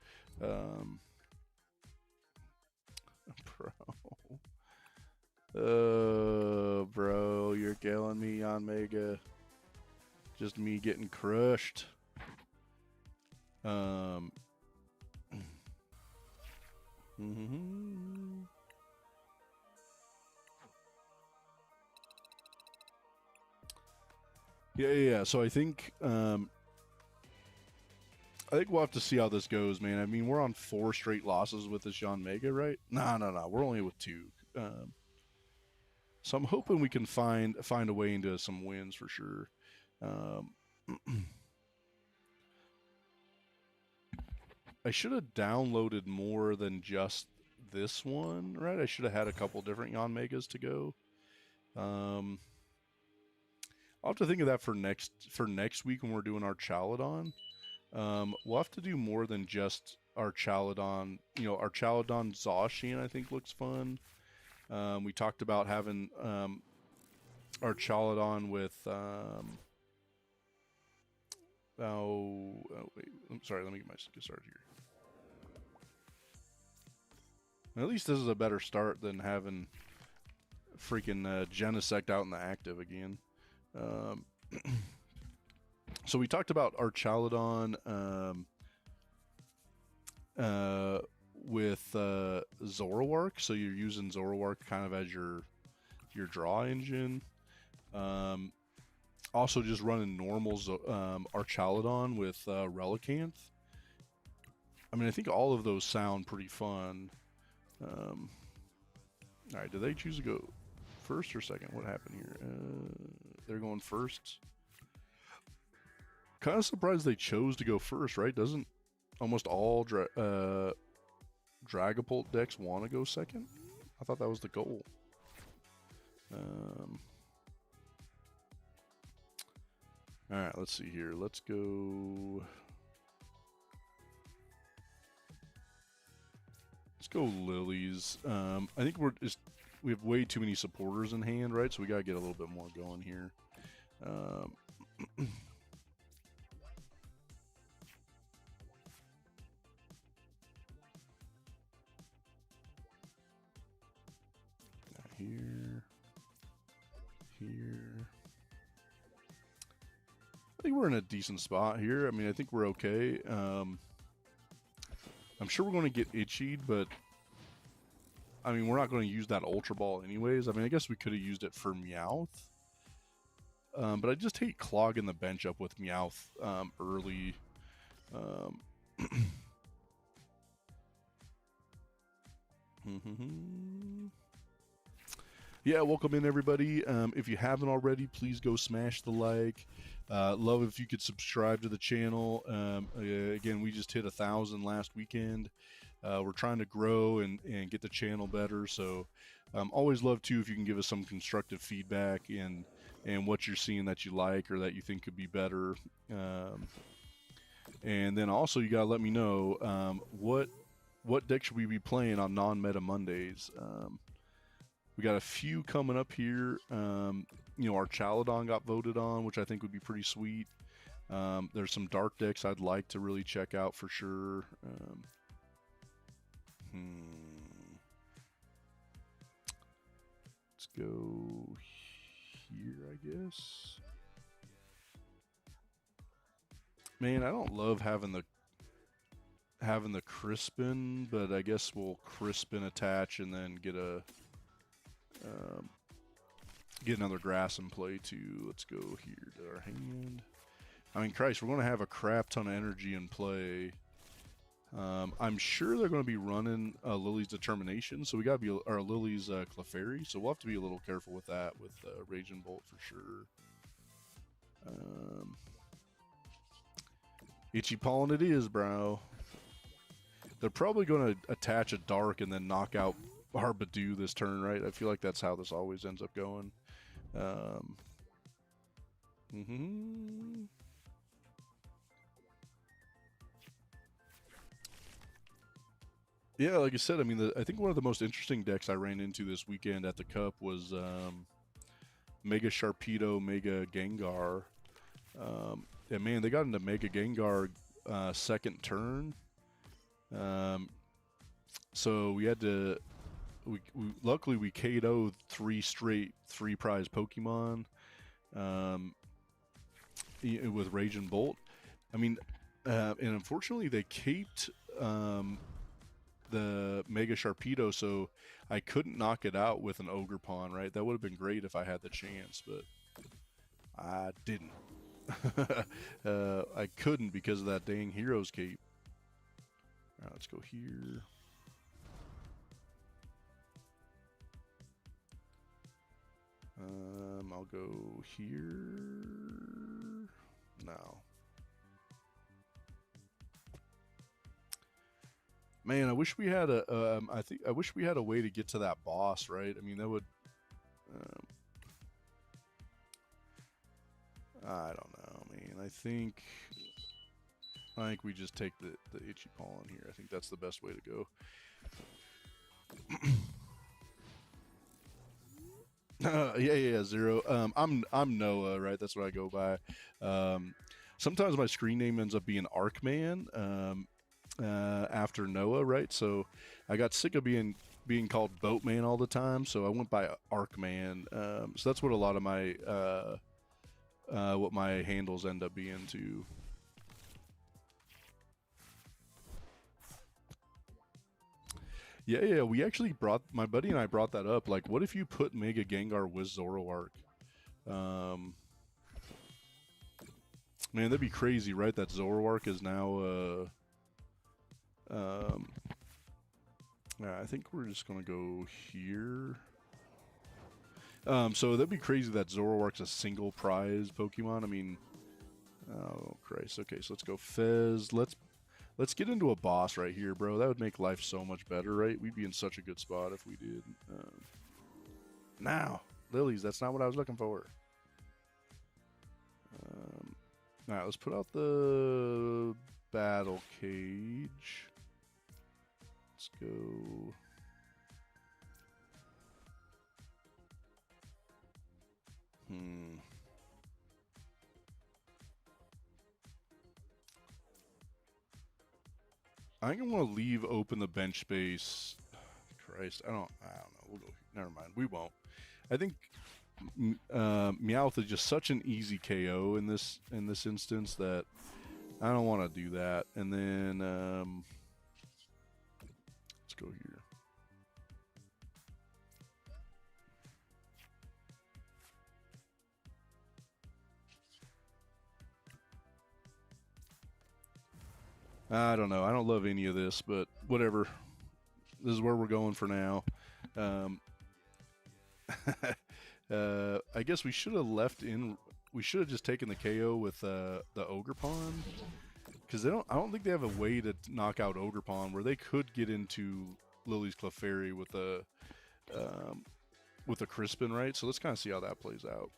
Bro, you're killing me on Mega. Just me getting crushed. Yeah. So I think we'll have to see how this goes, man. I mean, we're on 4 straight losses with this Yanmega, right? No. We're only with 2. So I'm hoping we can find a way into some wins for sure. I should have downloaded more than just this one, right? I should have had a couple different Yanmegas to go. I'll have to think of that for next week when we're doing our Chaladon. We'll have to do more than just our Chaladon. You know, our Chaladon Zacian I think looks fun. We talked about having our Chaladon with wait, I'm sorry, let me get started here. At least this is a better start than having freaking Genesect out in the active again. So we talked about our Chaladon with Zoroark, so you're using Zoroark kind of as your draw engine. Also just running normal Archaladon with Relicanth. I mean, I think all of those sound pretty fun. Alright, did they choose to go first or second? What happened here? They're going first. Kind of surprised they chose to go first, right? Doesn't almost all Dragapult decks want to go second? I thought that was the goal. Alright, let's see here. Let's go... Let's go Lilies. I think we have way too many supporters in hand, right? So we gotta get a little bit more going here. Here. I think we're in a decent spot here. I mean, I think we're okay. I'm sure we're going to get itchied, but I mean, we're not going to use that Ultra Ball anyways. I mean, I guess we could have used it for Meowth. But I just hate clogging the bench up with Meowth early. Yeah, welcome in everybody. If you haven't already, please go smash the like. Love if you could subscribe to the channel. Again, we just hit 1,000 last weekend. We're trying to grow and get the channel better. So always love too if you can give us some constructive feedback and what you're seeing that you like or that you think could be better. And then also you gotta let me know what deck should we be playing on non-meta Mondays. We got a few coming up here. You know, our Chaladon got voted on, which I think would be pretty sweet. There's some dark decks I'd like to really check out for sure. Let's go here, I guess. Man, I don't love having the Crispin, but I guess we'll Crispin attach and then get another grass in play too. Let's go here to our hand. I mean, Christ, we're going to have a crap ton of energy in play. I'm sure they're going to be running Lily's Determination, so we got to be our Lily's Clefairy, so we'll have to be a little careful with that with Raging Bolt for sure. Itchy Pollen it is, bro. They're probably going to attach a Dark and then knock out our Badoo this turn, right? I feel like that's how this always ends up going. Yeah, like I said, I mean, I think one of the most interesting decks I ran into this weekend at the Cup was Mega Sharpedo, Mega Gengar. And man, they got into Mega Gengar second turn. So we had to. Luckily we KO'd 3 straight 3-prize Pokemon with Rage and Bolt. I mean, and unfortunately they caped the Mega Sharpedo, so I couldn't knock it out with an Ogerpon, right? That would have been great if I had the chance, but I didn't. I couldn't because of that dang Hero's Cape. All right, let's go here. I'll go here. No. Man, I wish we had a. I wish we had a way to get to that boss, right? I mean, that would. I don't know, man. I think we just take the Itchy Pollen here. I think that's the best way to go. Yeah, Zero. I'm Noah, right? That's what I go by. Sometimes my screen name ends up being Arkman after Noah, right? So I got sick of being called Boatman all the time, so I went by Arkman. So that's what a lot of my what my handles end up being too. Yeah, we actually my buddy and I brought that up. Like, what if you put Mega Gengar with Zoroark? Man, that'd be crazy, right? That Zoroark is now, I think we're just gonna go here. So that'd be crazy that Zoroark's a single prize Pokemon. I mean, oh Christ. Okay, so let's go Fez. Let's get into a boss right here, bro. That would make life so much better, right? We'd be in such a good spot if we did. Now, Lilies, that's not what I was looking for. All right, let's put out the battle cage. Let's go. I think I'm gonna leave open the bench space. Christ, I don't know. We'll go. Never mind. We won't. I think Meowth is just such an easy KO in this instance that I don't want to do that. And then let's go here. I don't know. I don't love any of this, but whatever. This is where we're going for now. I guess we should have left in. We should have just taken the KO with the Ogerpon, because I don't think they have a way to knock out Ogerpon where they could get into Lily's Clefairy with a Crispin, right? So let's kind of see how that plays out.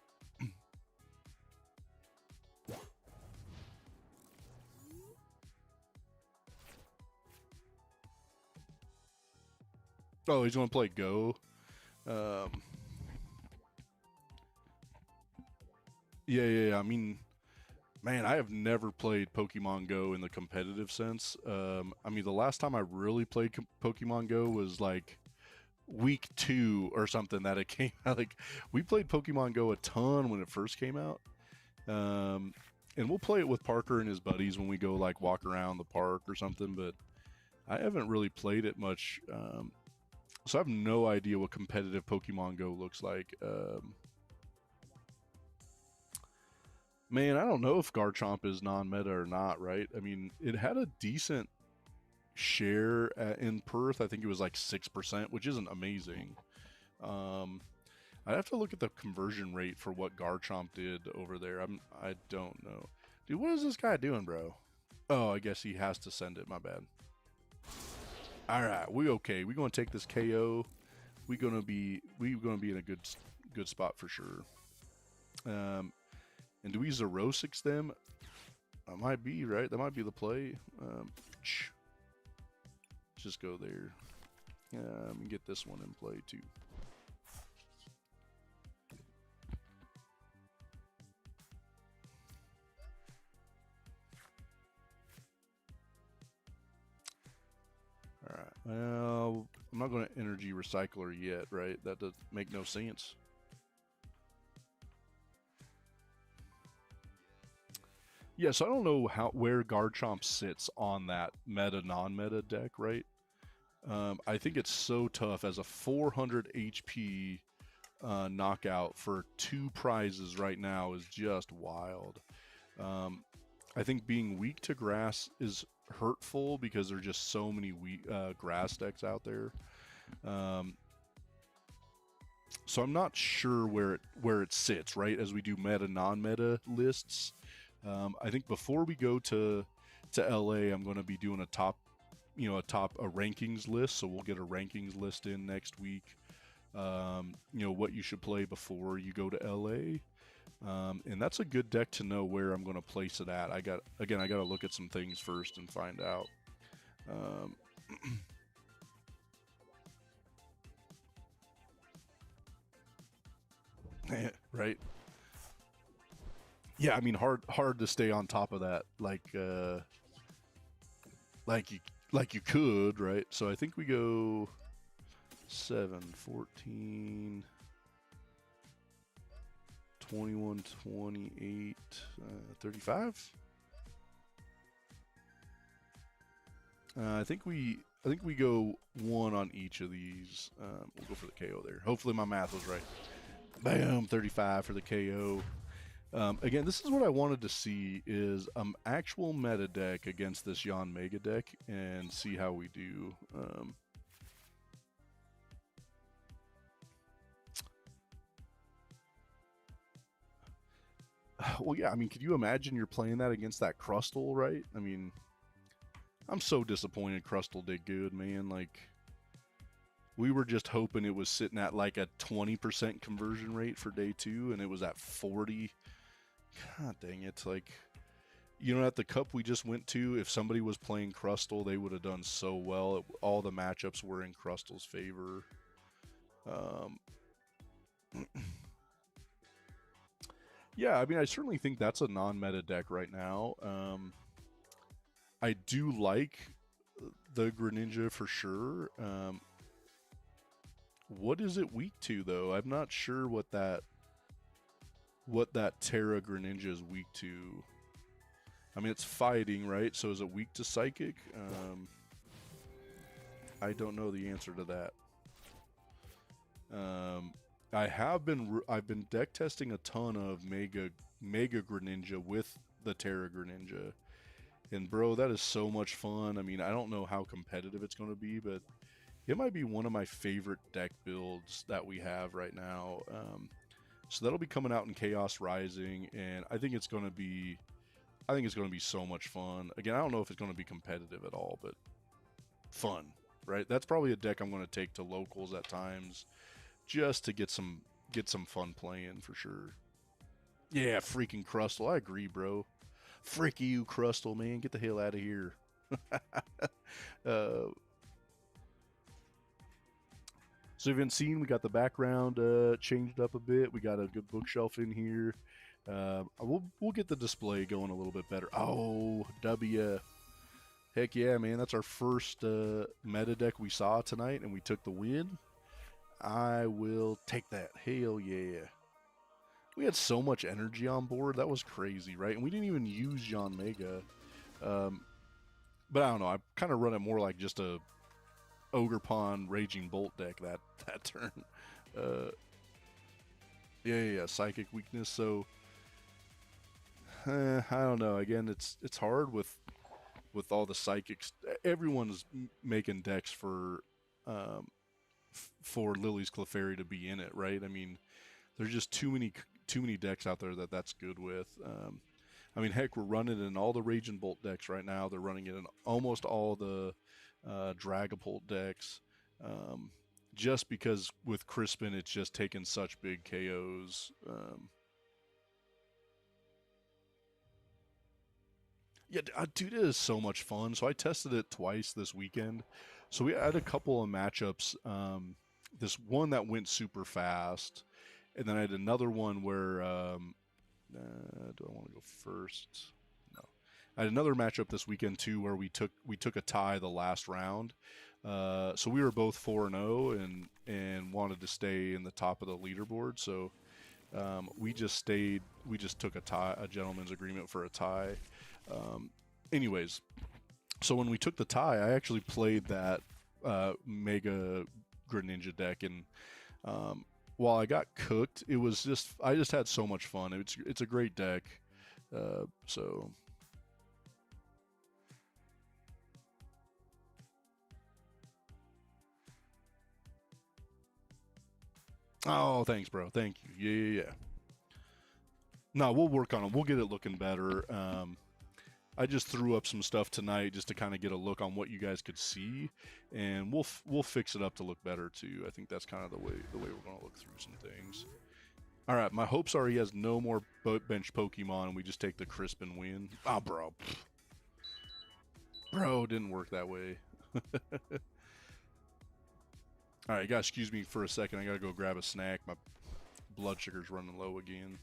Oh, he's going to play Go. Yeah. I mean, man, I have never played Pokemon Go in the competitive sense. I mean, the last time I really played Pokemon Go was like week 2 or something that it came out. Like, we played Pokemon Go a ton when it first came out. And we'll play it with Parker and his buddies when we go like walk around the park or something, but I haven't really played it much. So I have no idea what competitive Pokemon Go looks like. Man, I don't know if Garchomp is non-meta or not, right? I mean, it had a decent share in Perth. I think it was like 6%, which isn't amazing. I'd have to look at the conversion rate for what Garchomp did over there. I don't know. Dude, what is this guy doing, bro? Oh, I guess he has to send it. My bad. All right, we okay. We're gonna take this KO. We're gonna be in a good spot for sure. And do we Zerosix them? That might be right. That might be the play. Just go there. And get this one in play too. Well, I'm not going to energy recycler yet, right? That does make no sense. Yeah, so I don't know where Garchomp sits on that meta non-meta deck, right? I think it's so tough as a 400 HP knockout for 2 prizes right now is just wild. Um, I think being weak to grass is hurtful because there's just so many grass decks out there. Um, so I'm not sure where it sits, right? As we do meta non-meta lists, I think before we go to LA, I'm going to be doing a rankings list. So we'll get a rankings list in next week. What you should play before you go to LA. And that's a good deck to know where I'm going to place it at. I got to look at some things first and find out. Right. Yeah, I mean, hard to stay on top of that, like you could, right? So I think we go 7, 14, 21, 28, 35. I think we go 1 on each of these. We'll go for the KO there. Hopefully my math was right. Bam, 35 for the KO. Again, this is what I wanted to see is actual meta deck against this Yanmega deck and see how we do. Well, yeah, I mean, could you imagine you're playing that against that Crustle, right? I mean, I'm so disappointed Crustle did good, man. Like, we were just hoping it was sitting at like a 20% conversion rate for day 2, and it was at 40. God dang it. Like, at the cup we just went to, if somebody was playing Crustle, they would have done so well. All the matchups were in Crustle's favor. Yeah, I mean, I certainly think that's a non-meta deck right now. I do like the Greninja for sure. What is it weak to, though? I'm not sure what that Terra Greninja is weak to. I mean, it's fighting, right? So is it weak to Psychic? I don't know the answer to that. I've been deck testing a ton of Mega Greninja with the Terra Greninja, and bro, that is so much fun. I mean, I don't know how competitive it's going to be, but it might be one of my favorite deck builds that we have right now. So that'll be coming out in Chaos Rising, and I think it's going to be so much fun. Again, I don't know if it's going to be competitive at all, but fun, right? That's probably a deck I'm going to take to locals at times, just to get some fun playing for sure. Yeah, freaking Crustle. I agree, bro. Frick you, Crustle, man. Get the hell out of here. uh, So you've been seeing, we got the background changed up a bit. We got a good bookshelf in here. We'll get the display going a little bit better. Oh, W. Heck yeah, man. That's our first meta deck we saw tonight, and we took the win. I will take that. Hell yeah. We had so much energy on board. That was crazy, right? And we didn't even use Yanmega. But I don't know. I kind of run it more like just a Ogre Raging Bolt deck that turn. Yeah, Psychic weakness. So I don't know. Again, it's hard with all the psychics. Everyone's making decks for Lily's Clefairy to be in it, right? I mean, there's just too many decks out there that's good with. I mean, heck, we're running in all the Raging Bolt decks right now. They're running it in almost all the Dragapult decks. Just because with Crispin, it's just taken such big KOs. Yeah, dude, it is so much fun. So I tested it twice this weekend. So we had a couple of matchups. This one that went super fast, and then I had another one where do I want to go first? No. I had another matchup this weekend too where we took a tie the last round. So we were both 4-0 and wanted to stay in the top of the leaderboard. So we just took a gentleman's agreement for a tie. Anyways, so when we took the tie, I actually played that Mega Greninja deck, and while I got cooked, I just had so much fun. It's a great deck. So oh, thanks, bro. Thank you. Yeah. No, we'll work on it. We'll get it looking better. I just threw up some stuff tonight just to kind of get a look on what you guys could see, and we'll fix it up to look better too. I think that's kind of the way we're going to look through some things. All right, my hopes are he has no more bench Pokemon, and we just take the crisp and win. Ah, bro. Bro, it didn't work that way. All right, you guys, excuse me for a second. I gotta go grab a snack. My blood sugar's running low again.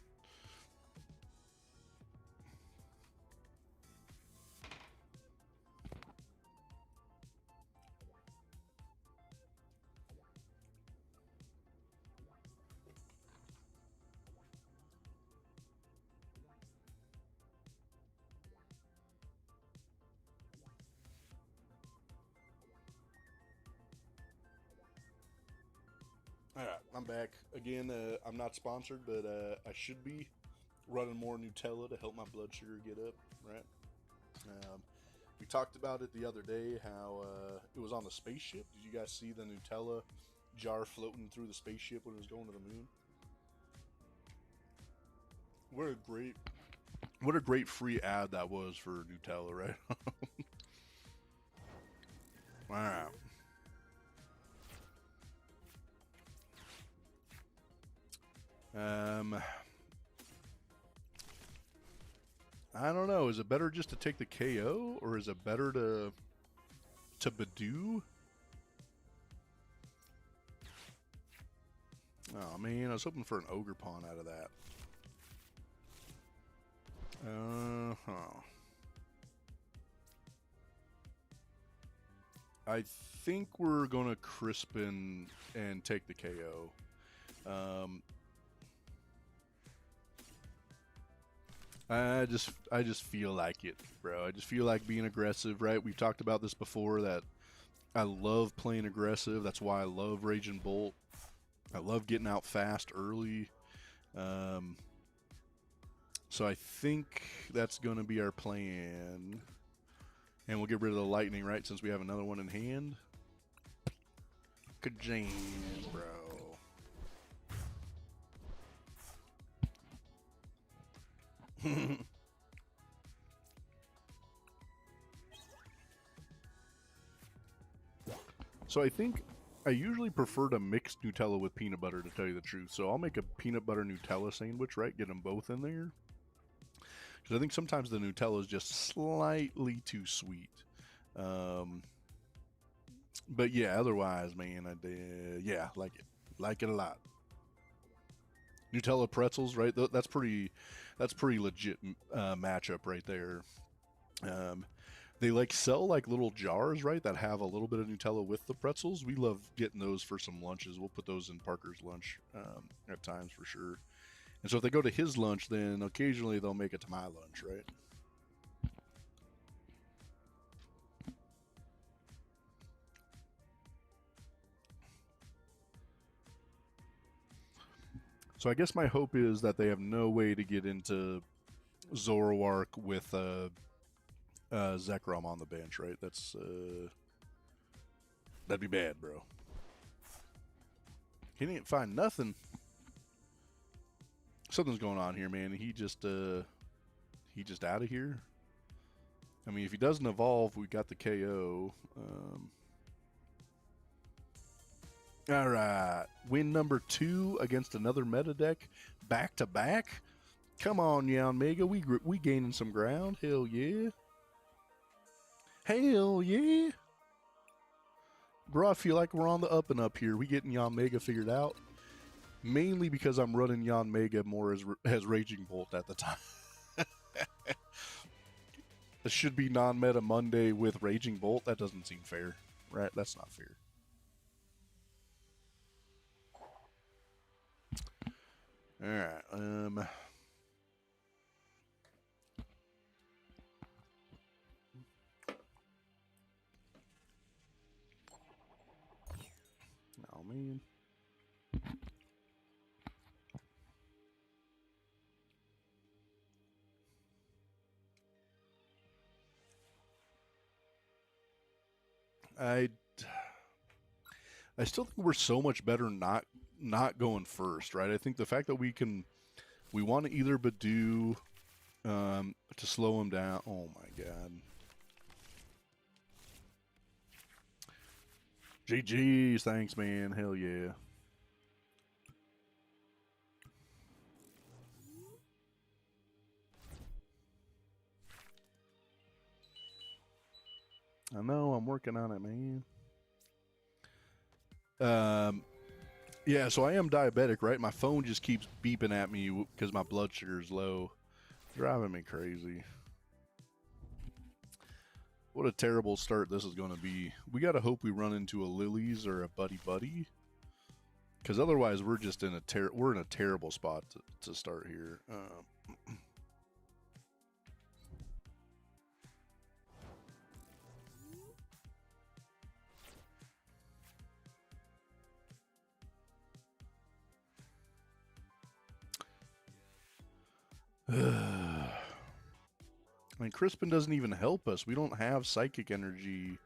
All right, I'm back again. I'm not sponsored, but I should be running more Nutella to help my blood sugar get up. Right? We talked about it the other day. How it was on the spaceship. Did you guys see the Nutella jar floating through the spaceship when it was going to the moon? What a great free ad that was for Nutella, right? Wow. I don't know. Is it better just to take the KO, or is it better to Badoo? Oh man, I was hoping for an Ogre Pawn out of that. I think we're gonna crisp and take the KO. I just feel like it, bro. I just feel like being aggressive, right? We've talked about this before, that I love playing aggressive. That's why I love Raging Bolt. I love getting out fast early. So I think that's going to be our plan. And we'll get rid of the lightning, right, since we have another one in hand. Kajam, bro. So I think I usually prefer to mix Nutella with peanut butter, to tell you the truth. So I'll make a peanut butter Nutella sandwich, right? Get them both in there. Because I think sometimes the Nutella is just slightly too sweet. But yeah, otherwise, man, yeah, like it. Like it a lot. Nutella pretzels, right? That's pretty legit matchup right there. They like sell like little jars, right, that have a little bit of Nutella with the pretzels. We love getting those for some lunches. We'll put those in Parker's lunch at times for sure. And so if they go to his lunch, then occasionally they'll make it to my lunch, right? So I guess my hope is that they have no way to get into Zoroark with Zekrom on the bench, right? That'd be bad, bro. He didn't find nothing. Something's going on here, man. He just out of here. I mean, if he doesn't evolve, we got the KO. All right, win number 2 against another meta deck, back to back. Come on, Yanmega, we gaining some ground. Hell yeah. Hell yeah. Bro, I feel like we're on the up and up here. We getting Yanmega figured out. Mainly because I'm running Yanmega more as Raging Bolt at the time. It should be non-meta Monday with Raging Bolt. That doesn't seem fair, right? That's not fair. All right. Oh man. I still think we're so much better not going first, right? I think the fact that we want to either Badoo to slow him down. Oh my god. GG's, thanks man, hell yeah. I know, I'm working on it, man. Yeah, so I am diabetic, right? My phone just keeps beeping at me because my blood sugar is low. Driving me crazy. What a terrible start this is going to be. We got to hope we run into a Lily's or a Buddy Buddy. Because otherwise we're just in a terrible spot to start here. I mean, Crispin doesn't even help us. We don't have Psychic Energy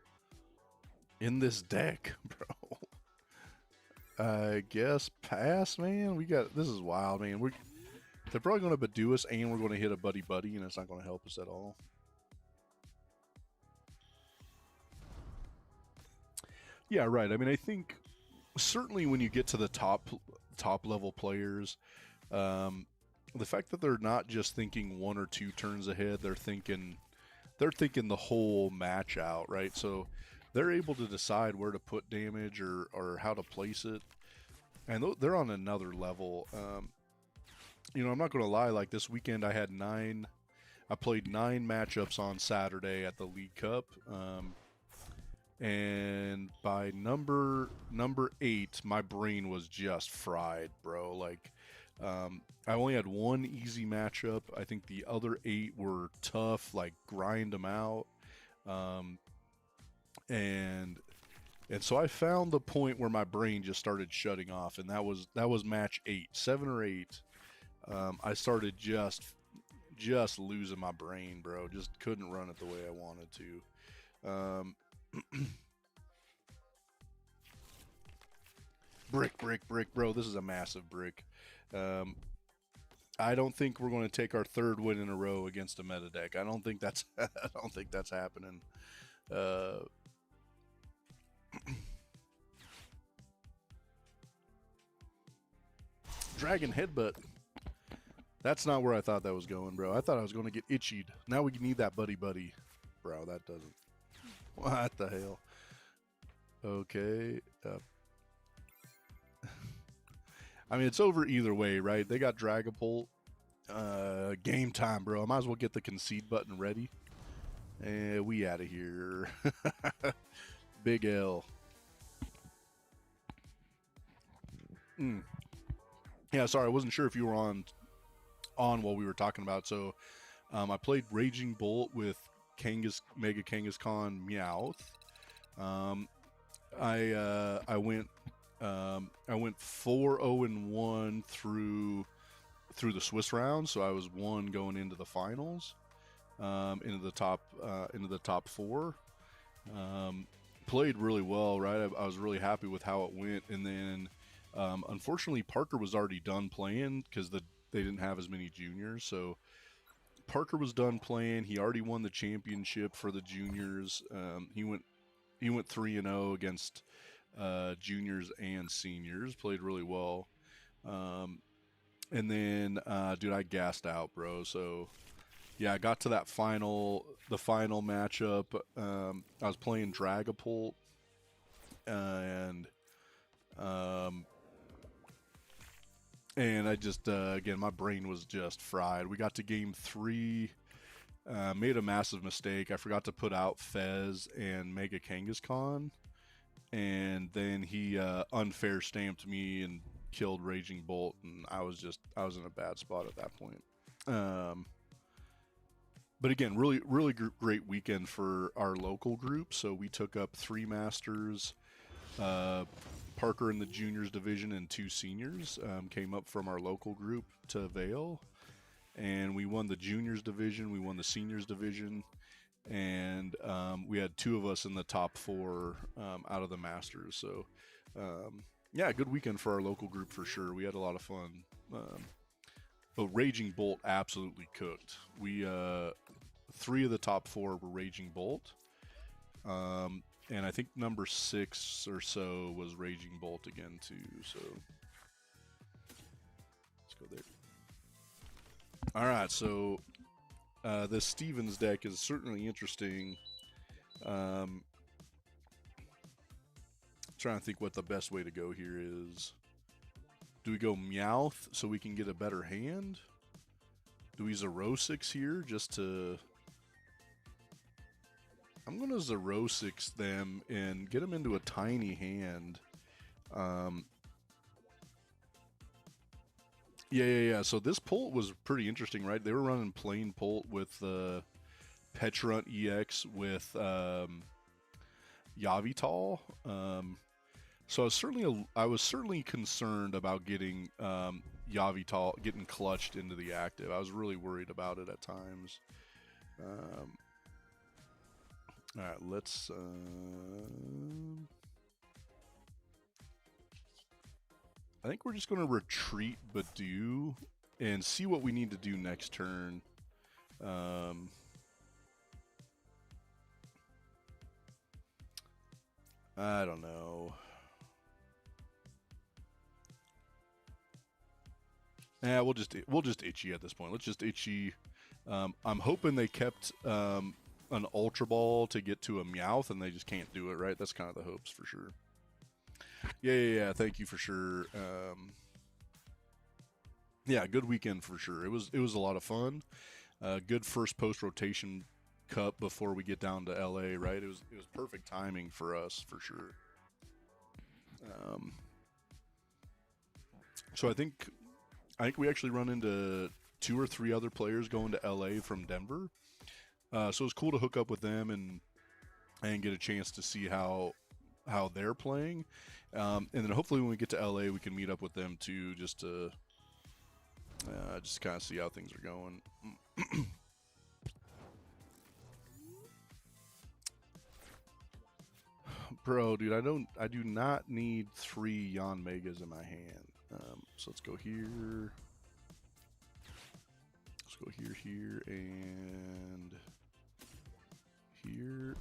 in this deck, bro. I guess pass, man. This is wild, man. They're probably going to Badoo us, and we're going to hit a Buddy Buddy, and it's not going to help us at all. Yeah, right. I mean, I think certainly when you get to the top level players, the fact that they're not just thinking 1 or 2 turns ahead, they're thinking the whole match out, right? So they're able to decide where to put damage or how to place it, and they're on another level. You know, I'm not going to lie. Like this weekend, I played 9 matchups on Saturday at the League Cup, and by number 8, my brain was just fried, bro. Like, I only had 1 easy matchup. I think the other 8 were tough, like grind them out. And so I found the point where my brain just started shutting off, and that was match 8, 7 or 8. I started just losing my brain, bro. Just couldn't run it the way I wanted to. Brick, bro. This is a massive brick. I don't think we're going to take our 3rd win in a row against a meta deck. I don't think that's happening. Dragon Headbutt. That's not where I thought that was going, bro. I thought I was going to get itchied. Now we need that Buddy Buddy. Bro, that doesn't. What the hell? Okay. I mean, it's over either way, right? They got Dragapult. Game time, bro. I might as well get the concede button ready. And we out of here. Big L. Yeah, sorry, I wasn't sure if you were on while we were talking about. So, I played Raging Bolt with Mega Kangaskhan Meowth. I went 4-0-1 through the Swiss round, so I was 1 going into the finals, into the top 4. Played really well, right? I was really happy with how it went, and then unfortunately Parker was already done playing because they didn't have as many juniors. So Parker was done playing. He already won the championship for the juniors. He went 3-0 against juniors and seniors. Played really well. And then, dude, I gassed out, bro. So, yeah, I got to the final matchup. I was playing Dragapult, and I just, again, my brain was just fried. We got to game 3. Made a massive mistake. I forgot to put out Fez and Mega Kangaskhan, and then he unfair stamped me and killed Raging Bolt, and I was in a bad spot at that point. But again, really great weekend for our local group. So we took up 3 masters, Parker in the juniors division and 2 seniors came up from our local group to Vale, and we won the juniors division, we won the seniors division, and we had 2 of us in the top 4 out of the masters. So yeah, good weekend for our local group for sure. We had a lot of fun. But Raging Bolt absolutely cooked. We 3 of the top 4 were Raging Bolt, and I think number 6 or so was Raging Bolt again too. So let's go there. All right, so the Stevens deck is certainly interesting. Trying to think what the best way to go here is. Do we go Meowth so we can get a better hand? Do we Zerosix here just to... I'm going to Zerosix them and get them into a tiny hand. Yeah. So this Pult was pretty interesting, right? They were running plain Pult with Petrunt EX with Yawgmoth. So I was certainly concerned about getting Yawgmoth getting clutched into the active. I was really worried about it at times. All right, let's. I think we're just going to retreat Badu and see what we need to do next turn. I don't know. Yeah, we'll just Itchy at this point. Let's just Itchy. I'm hoping they kept an Ultra Ball to get to a Meowth, and they just can't do it, right? That's kind of the hopes for sure. Yeah. Thank you for sure. Yeah, good weekend for sure. It was a lot of fun. Good first post rotation cup before we get down to LA, right? It was perfect timing for us for sure. So I think we actually run into 2 or 3 other players going to LA from Denver. So it's cool to hook up with them and get a chance to see how they're playing. And then hopefully when we get to LA, we can meet up with them too, just to kind of see how things are going. Bro, dude, I do not need 3 Yanmegas in my hand. So let's go here. Let's go here, and here.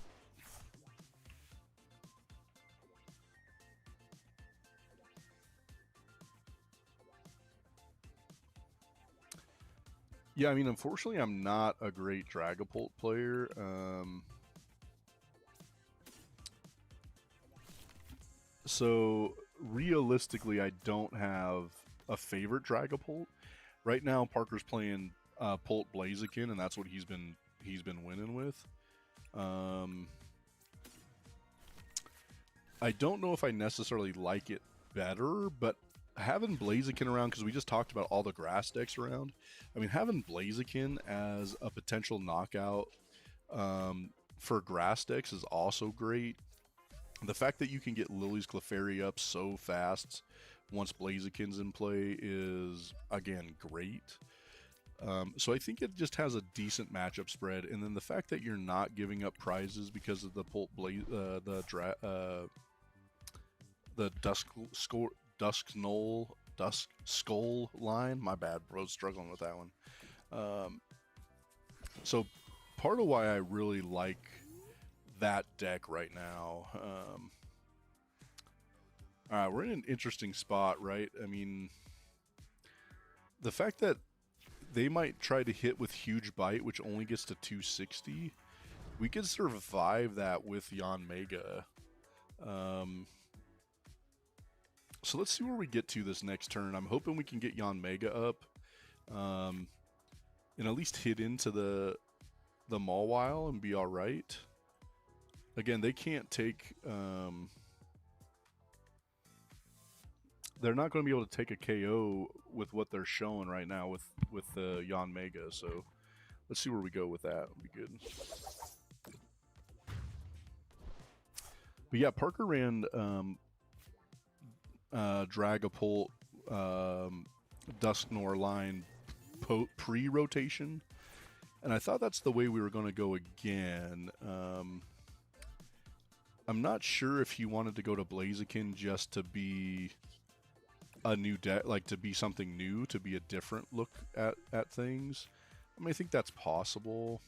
Yeah, I mean, unfortunately, I'm not a great Dragapult player. So realistically, I don't have a favorite Dragapult. Right now, Parker's playing Pult Blaziken, and that's what he's been winning with. I don't know if I necessarily like it better, but having Blaziken around, because we just talked about all the grass decks around, I mean, having Blaziken as a potential knockout for grass decks is also great. The fact that you can get Lily's Clefairy up so fast once Blaziken's in play is, again, great. So I think it just has a decent matchup spread, and then the fact that you're not giving up prizes because of the Pult the Dusk Skull line. My bad, bro. Struggling with that one. So part of why I really like that deck right now. All right, we're in an interesting spot, right? I mean, the fact that they might try to hit with Huge Bite, which only gets to 260. We could survive that with Yanmega. So let's see where we get to this next turn. I'm hoping we can get Yanmega up, and at least hit into the the Mawile and be all right. Again, they can't take. They're not going to be able to take a KO with what they're showing right now with the Yanmega. So let's see where we go with that. It'll be good. But yeah, Parker ran Dragapult, Dusknoir line pre-rotation, and I thought that's the way we were going to go again. I'm not sure if he wanted to go to Blaziken just to be a new deck, like to be something new, to be a different look at things. I mean, I think that's possible.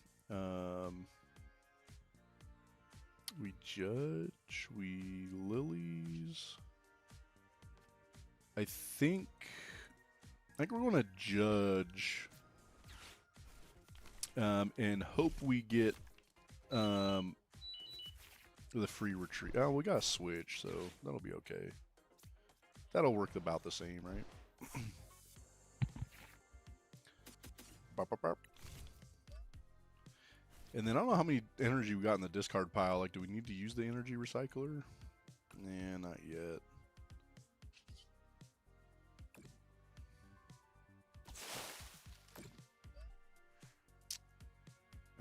We judge, we lilies. I think we're going to judge and hope we get the free retreat. Oh, we got a switch, so that'll be okay. That'll work about the same, right? Bop, bop, bop. And then I don't know how many energy we got in the discard pile. Like, do we need to use the energy recycler? Nah, not yet.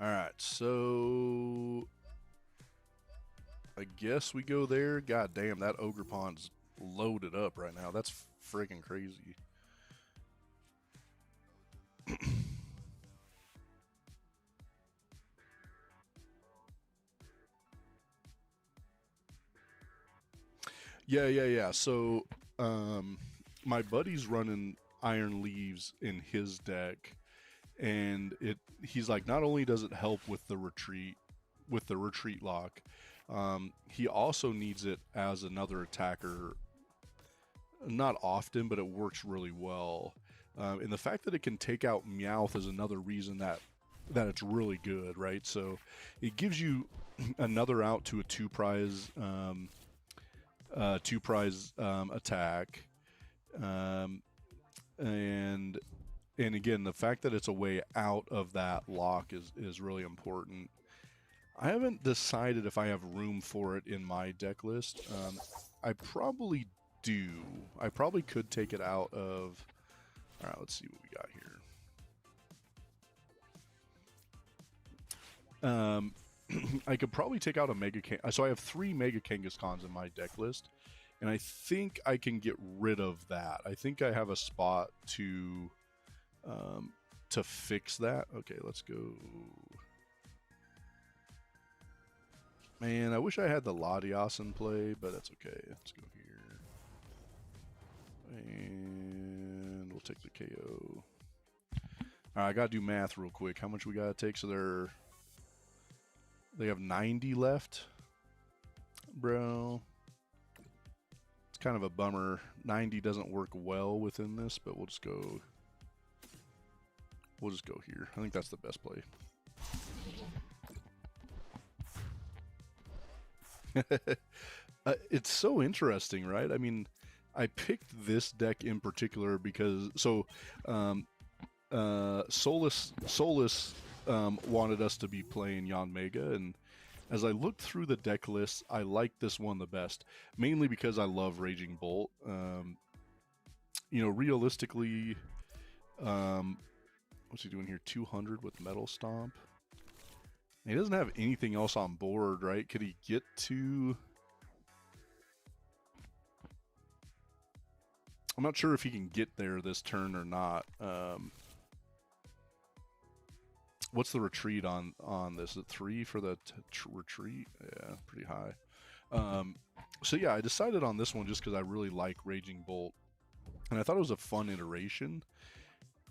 Alright, so I guess we go there. God damn, that Ogre Pond's loaded up right now. That's friggin' crazy. Yeah. So, my buddy's running Iron Leaves in his deck, and he's like, not only does it help with the retreat lock, he also needs it as another attacker. Not often, but it works really well. And the fact that it can take out Meowth is another reason that it's really good, right? So it gives you another out to a two prize attack, and again, the fact that it's a way out of that lock is really important. I haven't decided if I have room for it in my deck list. I probably do. I probably could take it out of. All right, let's see what we got here. I could probably take out a Mega Kang. So I have 3 Mega Kangaskhan's in my deck list, and I think I can get rid of that. I think I have a spot to fix that. Okay, let's go. Man, I wish I had the Latias in play, but that's okay. Let's go here. And we'll take the KO. Alright, I gotta do math real quick. How much we gotta take? So they have 90 left. Bro. It's kind of a bummer. 90 doesn't work well within this, but we'll just go here. I think that's the best play. It's so interesting, right? I mean, I picked this deck in particular because Solus wanted us to be playing Yanmega, and as I looked through the deck list, I liked this one the best, mainly because I love Raging Bolt. You know, realistically, what's he doing here? 200 with Metal Stomp. He doesn't have anything else on board, right? Could he get to... I'm not sure if he can get there this turn or not. What's the retreat on this? Is it 3 for the retreat? Yeah, pretty high. So yeah, I decided on this one just because I really like Raging Bolt. And I thought it was a fun iteration.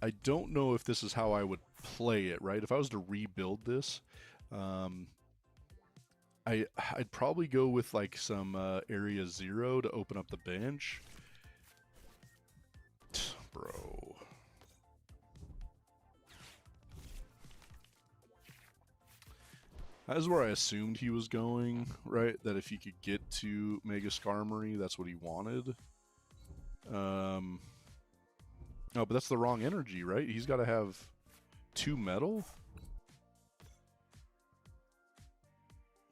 I don't know if this is how I would play it, right? If I was to rebuild this, I'd probably go with like some Area 0 to open up the bench. Bro. That is where I assumed he was going, right? That if he could get to Mega Skarmory, that's what he wanted. No, but that's the wrong energy, right? He's got to have 2 metal.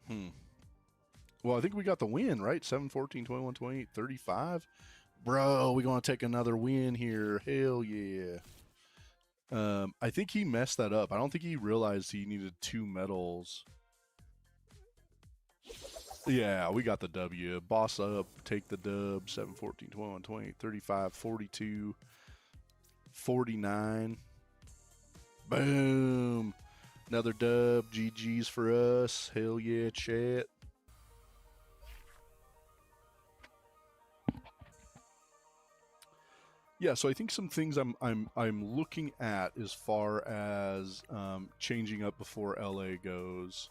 Hmm. Well, I think we got the win, right? 7, 14, 21, 28, 35. Bro, we going to take another win here. Hell yeah. I think he messed that up. I don't think he realized he needed 2 medals. Yeah, we got the W. Boss up, take the dub. 7, 14, 21, 28, 35, 42, 49. Boom. Another dub. GG's for us. Hell yeah, chat. Yeah, so I think some things I'm looking at as far as changing up before LA goes.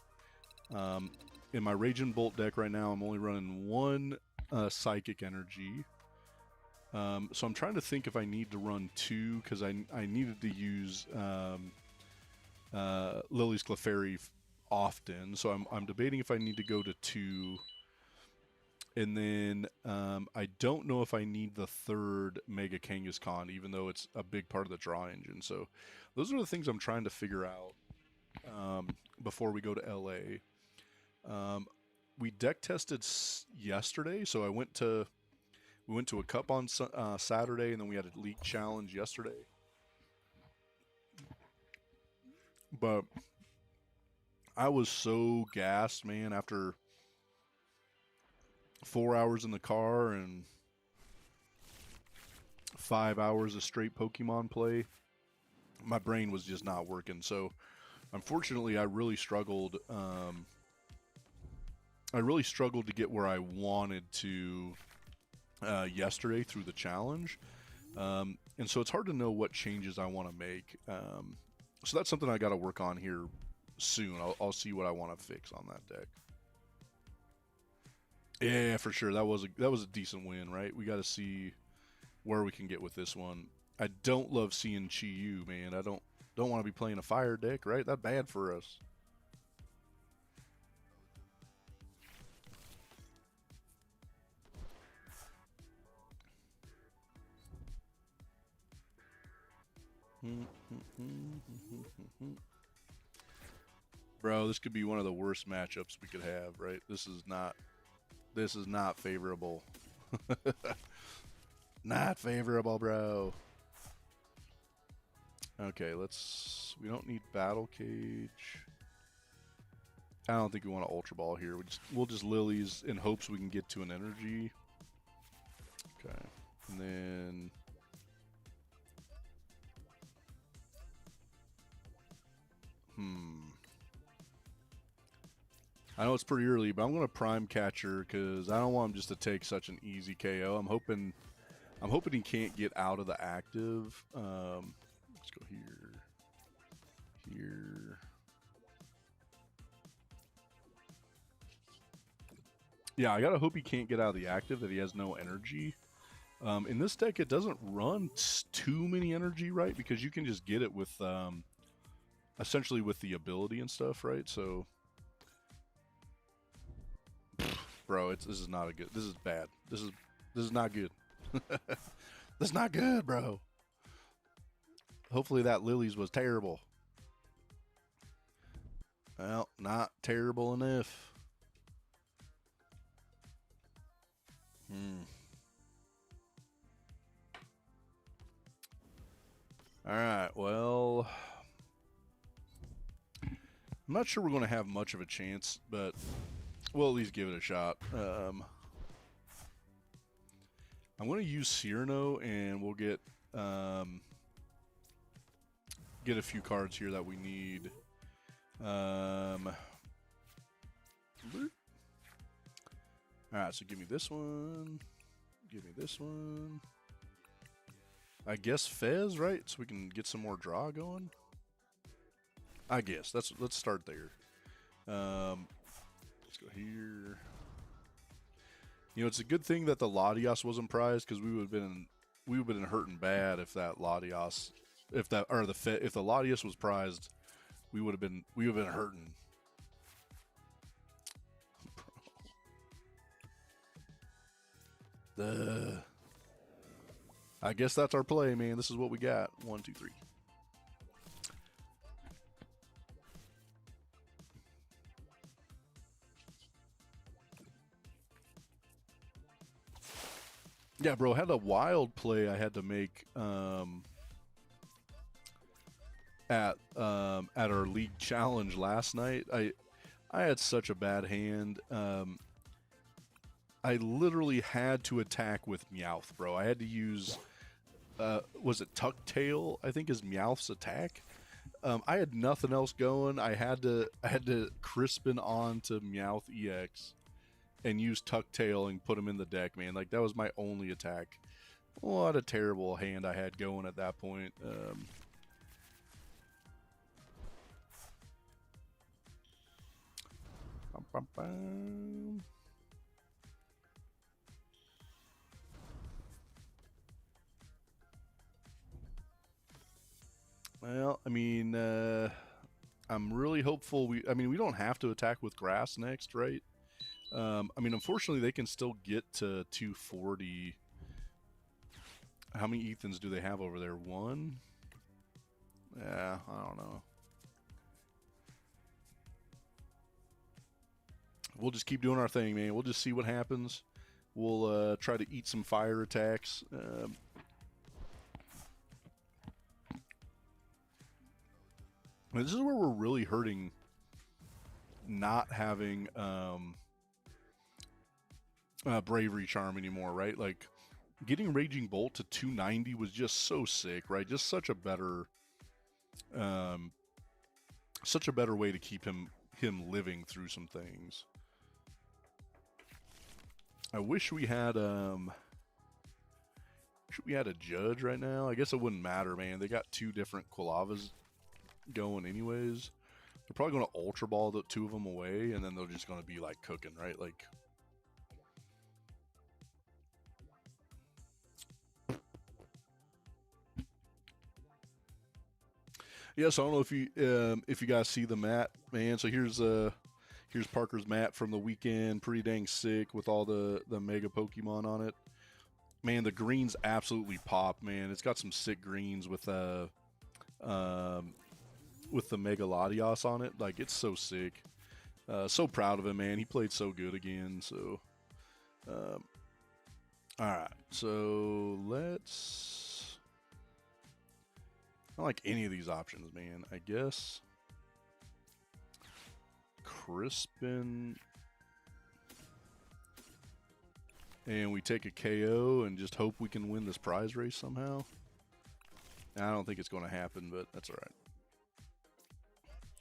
In my Raging Bolt deck right now, I'm only running 1 Psychic Energy. So I'm trying to think if I need to run 2 because I needed to use Lily's Clefairy often. So I'm debating if I need to go to 2. And then I don't know if I need the 3rd Mega Kangaskhan, even though it's a big part of the draw engine. So those are the things I'm trying to figure out before we go to LA. We deck tested yesterday, so we went to a cup on Saturday, and then we had a league challenge yesterday. But I was so gassed, man, after 4 hours in the car and 5 hours of straight Pokemon play. My brain was just not working. So, unfortunately, I really struggled. To get where I wanted to yesterday through the challenge. And so it's hard to know what changes I want to make. So that's something I got to work on here soon. I'll see what I want to fix on that deck. Yeah, for sure. That was a decent win, right? We got to see where we can get with this one. I don't love seeing Chi-Yu, man. I don't want to be playing a fire deck, right? That's bad for us. Bro, this could be one of the worst matchups we could have, right? This is not favorable. Not favorable, bro. Okay, we don't need Battle Cage. I don't think we want to Ultra Ball here. We'll just Lilies in hopes we can get to an energy. Okay, and then I know it's pretty early, but I'm gonna Prime Catcher because I don't want him just to take such an easy KO. I'm hoping he can't get out of the active. Let's go here. Yeah, I gotta hope he can't get out of the active, that he has no energy. In this deck, it doesn't run too many energy, right? Because you can just get it with, essentially with the ability and stuff, right? So, bro, this is not a good. This is bad. This is not good. That's not good, bro. Hopefully that Lily's was terrible. Well, not terrible enough. Alright, well, I'm not sure we're going to have much of a chance, but we'll at least give it a shot. I'm going to use Cyrano, and we'll get a few cards here that we need. Alright, so give me this one. Give me this one. I guess Fez, right? So we can get some more draw going. I guess let's start there. Let's go here. You know, it's a good thing that the Latias wasn't prized, because we would have been hurting bad if that Latias, if the Latias was prized, we would have been hurting. I guess that's our play, man. This is what we got. 1, 2, 3. Yeah, bro, had a wild play I had to make at our league challenge last night. I had such a bad hand. I literally had to attack with Meowth, bro. I had to use was it Tuck Tail? I think is Meowth's attack. I had nothing else going. I had to Crispin on to Meowth EX and use Tuck Tail and put him in the deck, man. Like that was my only attack. What a terrible hand I had going at that point. Bum, bum, bum. Well, I mean, I'm really hopeful. I mean, we don't have to attack with grass next, right? I mean, unfortunately, they can still get to 240. How many Ethans do they have over there? One? Yeah, I don't know. We'll just keep doing our thing, man. We'll just see what happens. We'll try to eat some fire attacks. This is where we're really hurting not having Bravery Charm anymore, right? Like, getting Raging Bolt to 290 was just so sick, right? Just such a better way to keep him living through some things. I wish we had a judge right now. I guess it wouldn't matter, man. They got two different Quilavas going anyways. They're probably going to Ultra Ball the two of them away, and then they're just going to be like cooking, right? Like, yeah. So I don't know if you guys see the mat, man. So here's Parker's mat from the weekend. Pretty dang sick with all the Mega Pokemon on it. Man, the greens absolutely pop, man. It's got some sick greens with the Mega Latios on it. Like, it's so sick. So proud of him, man. He played so good again. So, all right. So let's. I don't like any of these options, man. I guess Crispin, and we take a KO and just hope we can win this prize race somehow. I don't think it's going to happen, but that's all right.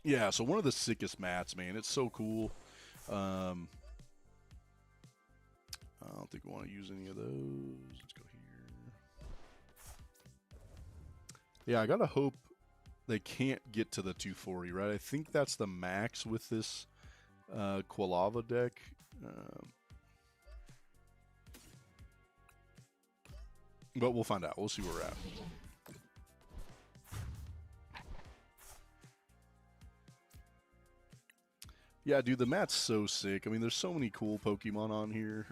Yeah, so one of the sickest mats, man. It's so cool. I don't think we want to use any of those. Let's go here. Yeah, I gotta hope they can't get to the 240, right? I think that's the max with this Quilava deck. But we'll find out. We'll see where we're at. Yeah, dude, the mat's so sick. I mean, there's so many cool Pokemon on here.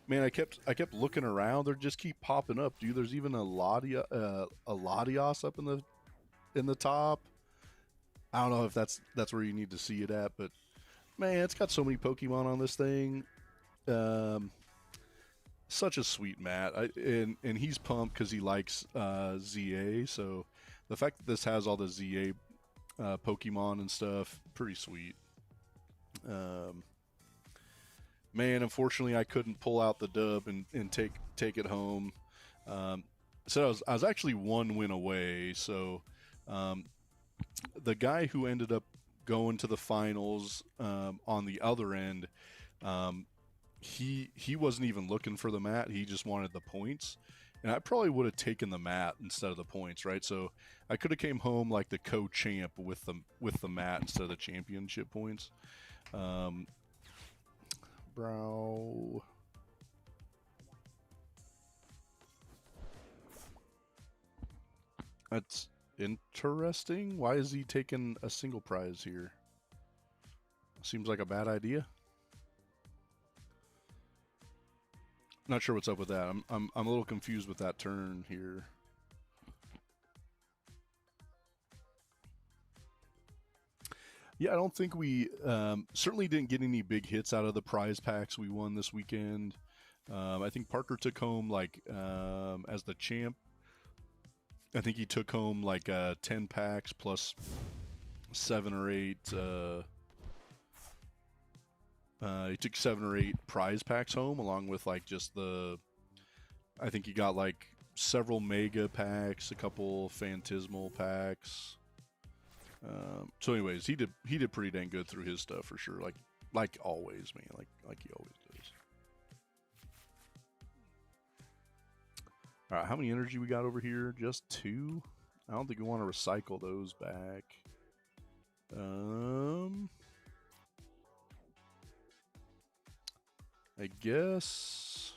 Man, I kept looking around. They just keep popping up, dude. There's even a Latios up in the top. I don't know if that's where you need to see it at, but man, it's got so many Pokemon on this thing. Such a sweet mat, and he's pumped because he likes ZA. So the fact that this has all the ZA Pokemon and stuff, pretty sweet. Man, unfortunately, I couldn't pull out the dub and take it home. So I was actually one win away. So the guy who ended up going to the finals on the other end, he wasn't even looking for the mat. He just wanted the points. And I probably would have taken the mat instead of the points, right? So I could have came home like the co-champ with the mat instead of the championship points. Bro. That's interesting. Why is he taking a single prize here? Seems like a bad idea. Not sure what's up with that. I'm a little confused with that turn here. Yeah, I don't think we certainly didn't get any big hits out of the prize packs we won this weekend. I think Parker took home like as the champ. I think he took home like 10 packs plus 7 or 8. He took 7 or 8 prize packs home, along with like just the. I think he got like several mega packs, a couple phantasmal packs. So, anyways, he did pretty dang good through his stuff for sure. Like always, man. Like he always does. All right, how many energy we got over here? Just 2. I don't think we want to recycle those back. I guess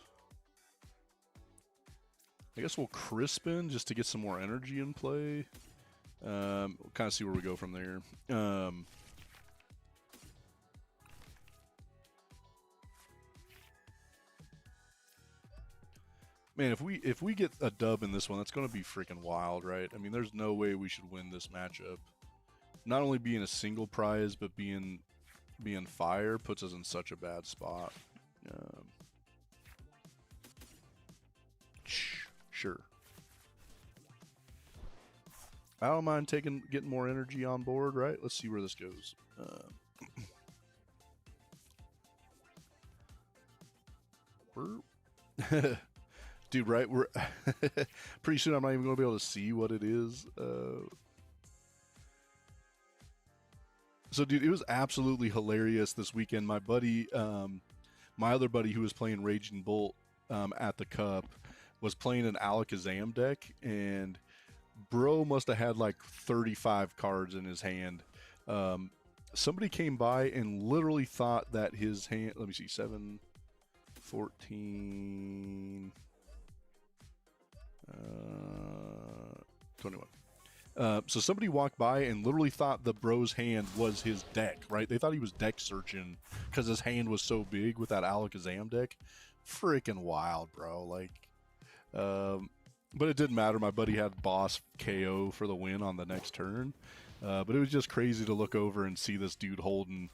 we'll Crispin just to get some more energy in play. We'll kind of see where we go from there. Man, if we get a dub in this one, that's going to be freaking wild, right? I mean, there's no way we should win this matchup. Not only being a single prize, but being fire puts us in such a bad spot. Sure. I don't mind getting more energy on board, right? Let's see where this goes. Dude, right? We're pretty soon. I'm not even going to be able to see what it is. So, dude, it was absolutely hilarious this weekend. My buddy, my other buddy who was playing Raging Bolt at the Cup, was playing an Alakazam deck, and bro must have had like 35 cards in his hand. Somebody came by and literally thought that his hand, let me see, 7, 14, 21. So somebody walked by and literally thought the bro's hand was his deck, right? They thought he was deck searching because his hand was so big with that Alakazam deck. Freaking wild, bro. Like, but it didn't matter. My buddy had boss KO for the win on the next turn. But it was just crazy to look over and see this dude holding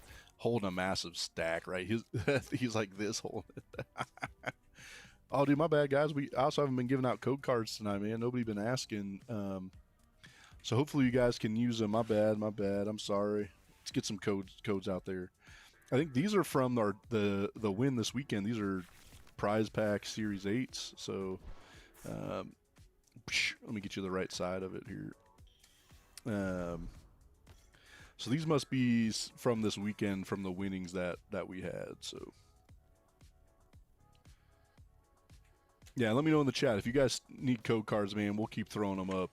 a massive stack, right? He's like this holding it. Oh, dude, my bad, guys. We also haven't been giving out code cards tonight, man. Nobody been asking. So hopefully you guys can use them. My bad. I'm sorry. Let's get some codes out there. I think these are from the win this weekend. These are prize pack series 8s. So let me get you the right side of it here. So these must be from this weekend, from the winnings that we had. So yeah, let me know in the chat if you guys need code cards, man. We'll keep throwing them up.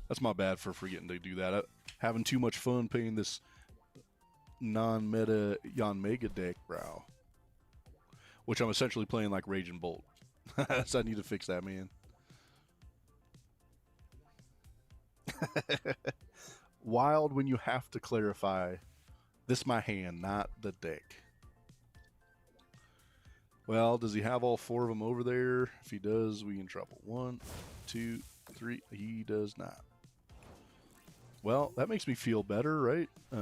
That's my bad for forgetting to do that. Having too much fun playing this non-meta Yanmega deck, bro. Which I'm essentially playing like Raging Bolt. So I need to fix that, man. Wild when you have to clarify. This my hand, not the deck. Well, does he have all 4 of them over there? If he does, we in trouble. 1, 2, 3. He does not. Well, that makes me feel better, right? I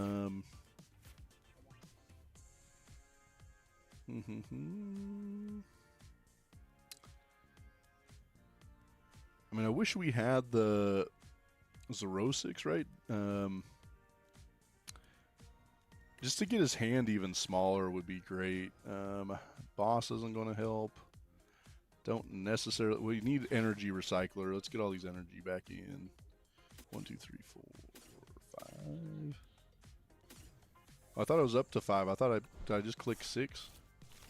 mean, I wish we had the Zerosix, right? Just to get his hand even smaller would be great. Boss isn't going to help. Don't necessarily. We need energy recycler. Let's get all these energy back in. 1, 2, 3, 4, 5. I thought I was up to 5. Did I just click 6?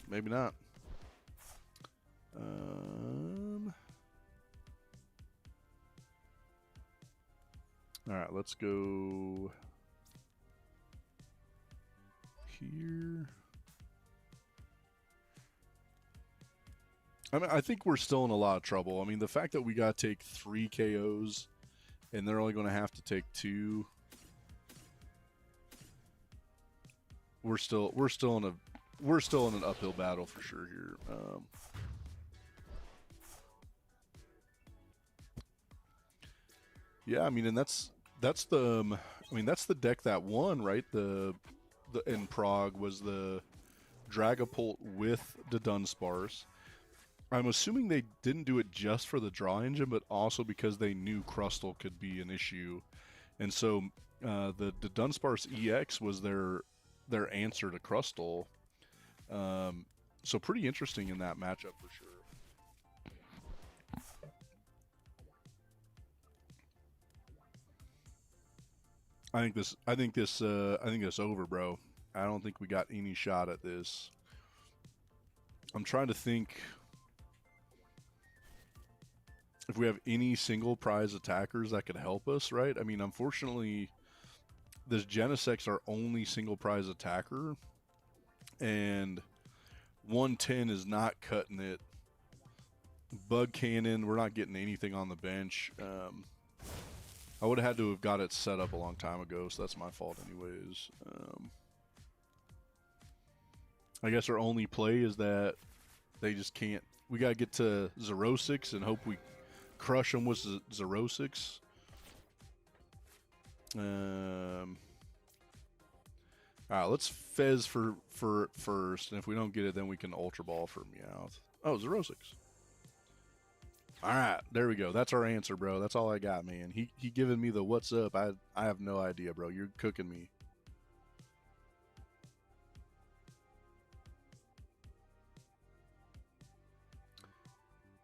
Maybe not. All right, let's go here. I mean, I think we're still in a lot of trouble. I mean, the fact that we got to take 3 KOs and they're only going to have to take 2. We're still in an uphill battle for sure here. Yeah, I mean, and that's the deck that won, right? The in Prague was the Dragapult with the Dunsparce. I'm assuming they didn't do it just for the draw engine, but also because they knew Crustle could be an issue. And so the Dunsparce EX was their answer to Crustle. So pretty interesting in that matchup for sure. I think this over, bro. I don't think we got any shot at this. I'm trying to think if we have any single prize attackers that could help us, right? I mean, unfortunately, this Genesec's our only single prize attacker, and 110 is not cutting it. Bug Cannon, we're not getting anything on the bench. I would have had to have got it set up a long time ago, so that's my fault anyways. I guess our only play is that they just can't. We got to get to Xerosics and hope we crush them with Xerosics. Alright, let's Fez for first, and if we don't get it, then we can Ultra Ball for Meowth. Oh, Xerosics. Alright, there we go. That's our answer, bro. That's all I got, man. He giving me the what's up. I have no idea, bro. You're cooking me.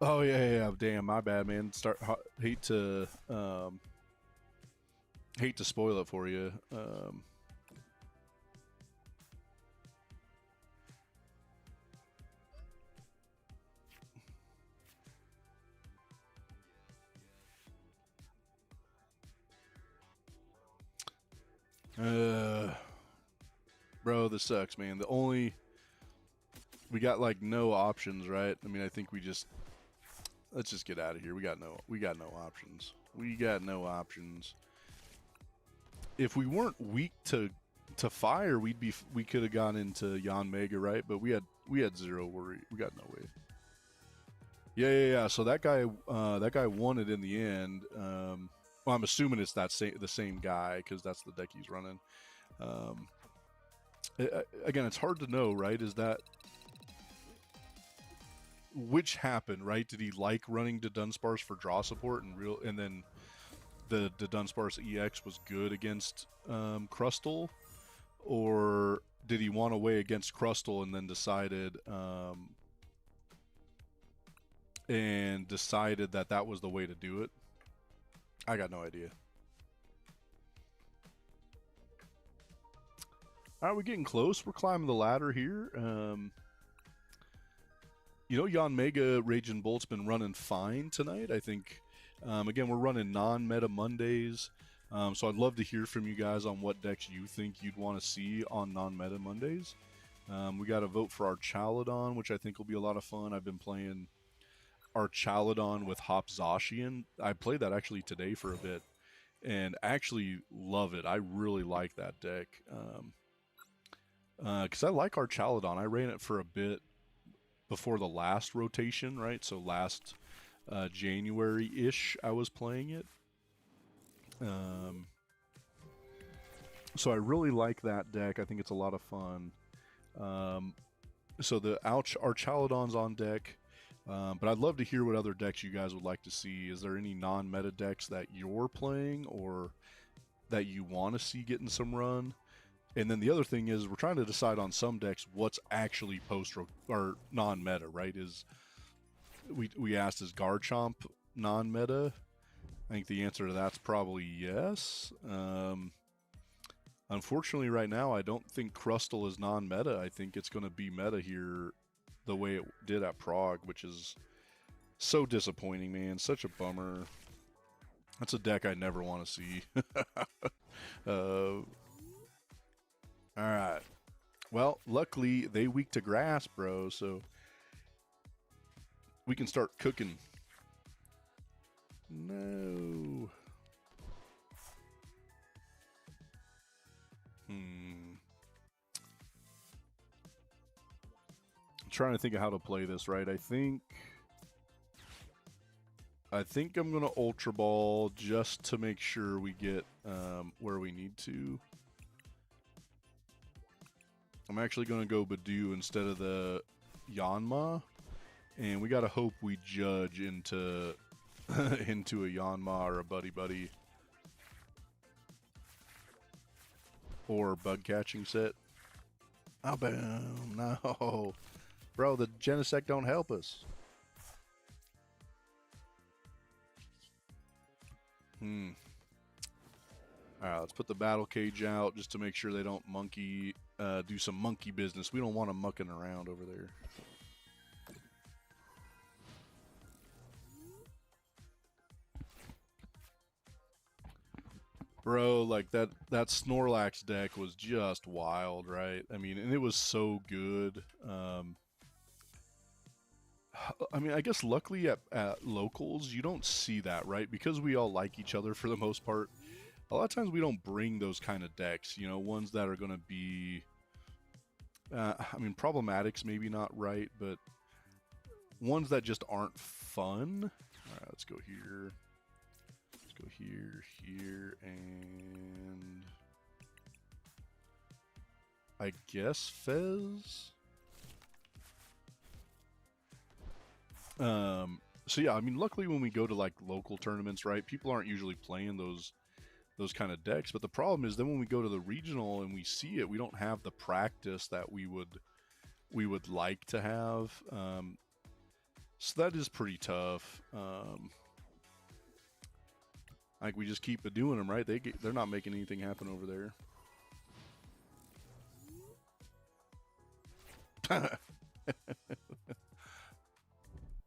Oh yeah. Damn, my bad, man. Hate to spoil it for you. Bro, this sucks, man. We got like no options, right? I mean, I think let's just get out of here. We got no options. We got no options. If we weren't weak to fire, we could have gone into Yanmega, right? But we had zero worry. We got no way. Yeah. So that guy won it in the end. Well, I'm assuming it's the same guy because that's the deck he's running. Again, it's hard to know, right? Is that which happened, right? Did he like running the Dunsparce for draw support and then the Dunsparce EX was good against Crustle, or did he want to weigh against Crustle and then decided that was the way to do it? I got no idea. All right, we're getting close. We're climbing the ladder here. Yanmega Raging Bolt's been running fine tonight. I think, again, we're running non-meta Mondays. So I'd love to hear from you guys on what decks you think you'd want to see on non-meta Mondays. We got a vote for our Chaladon, which I think will be a lot of fun. I've been playing our Chaladon with Hopzachian. I played that actually today for a bit and actually love it. I really like that deck. Because I like our Chaladon. I ran it for a bit before the last rotation, right? So last January-ish I was playing it. So I really like that deck. I think it's a lot of fun. So our Chaladon's on deck. But I'd love to hear what other decks you guys would like to see. Is there any non-meta decks that you're playing or that you want to see getting some run? And then the other thing is we're trying to decide on some decks what's actually or non-meta, right? We asked, is Garchomp non-meta? I think the answer to that's probably yes. Unfortunately, right now, I don't think Crustle is non-meta. I think it's going to be meta here the way it did at Prague, which is so disappointing, man. Such a bummer. That's a deck I never want to see. Alright. Well, luckily, they weak to grass, bro, so we can start cooking. No. I'm trying to think of how to play this, right? I think I'm going to Ultra Ball just to make sure we get where we need to. I'm actually going to go Badoo instead of the Yanma. And we got to hope we judge into into a Yanma or a Buddy Buddy. Or bug catching set. Oh, boom. No. Bro, the Genesect don't help us. Alright, let's put the battle cage out just to make sure they don't monkey, do some monkey business. We don't want them mucking around over there. Bro, like that Snorlax deck was just wild, right? I mean, and it was so good. I mean, I guess luckily at locals, you don't see that, right? Because we all like each other for the most part. A lot of times we don't bring those kind of decks, you know, ones that are going to be, I mean, problematic's maybe not right, but ones that just aren't fun. All right, let's go here. Let's go here, here, and I guess Fez. So yeah, I mean, luckily when we go to like local tournaments, right, people aren't usually playing those kind of decks. But the problem is then when we go to the regional and we see it, we don't have the practice that we would like to have. So that is pretty tough. Like we just keep doing them, right? They're not making anything happen over there.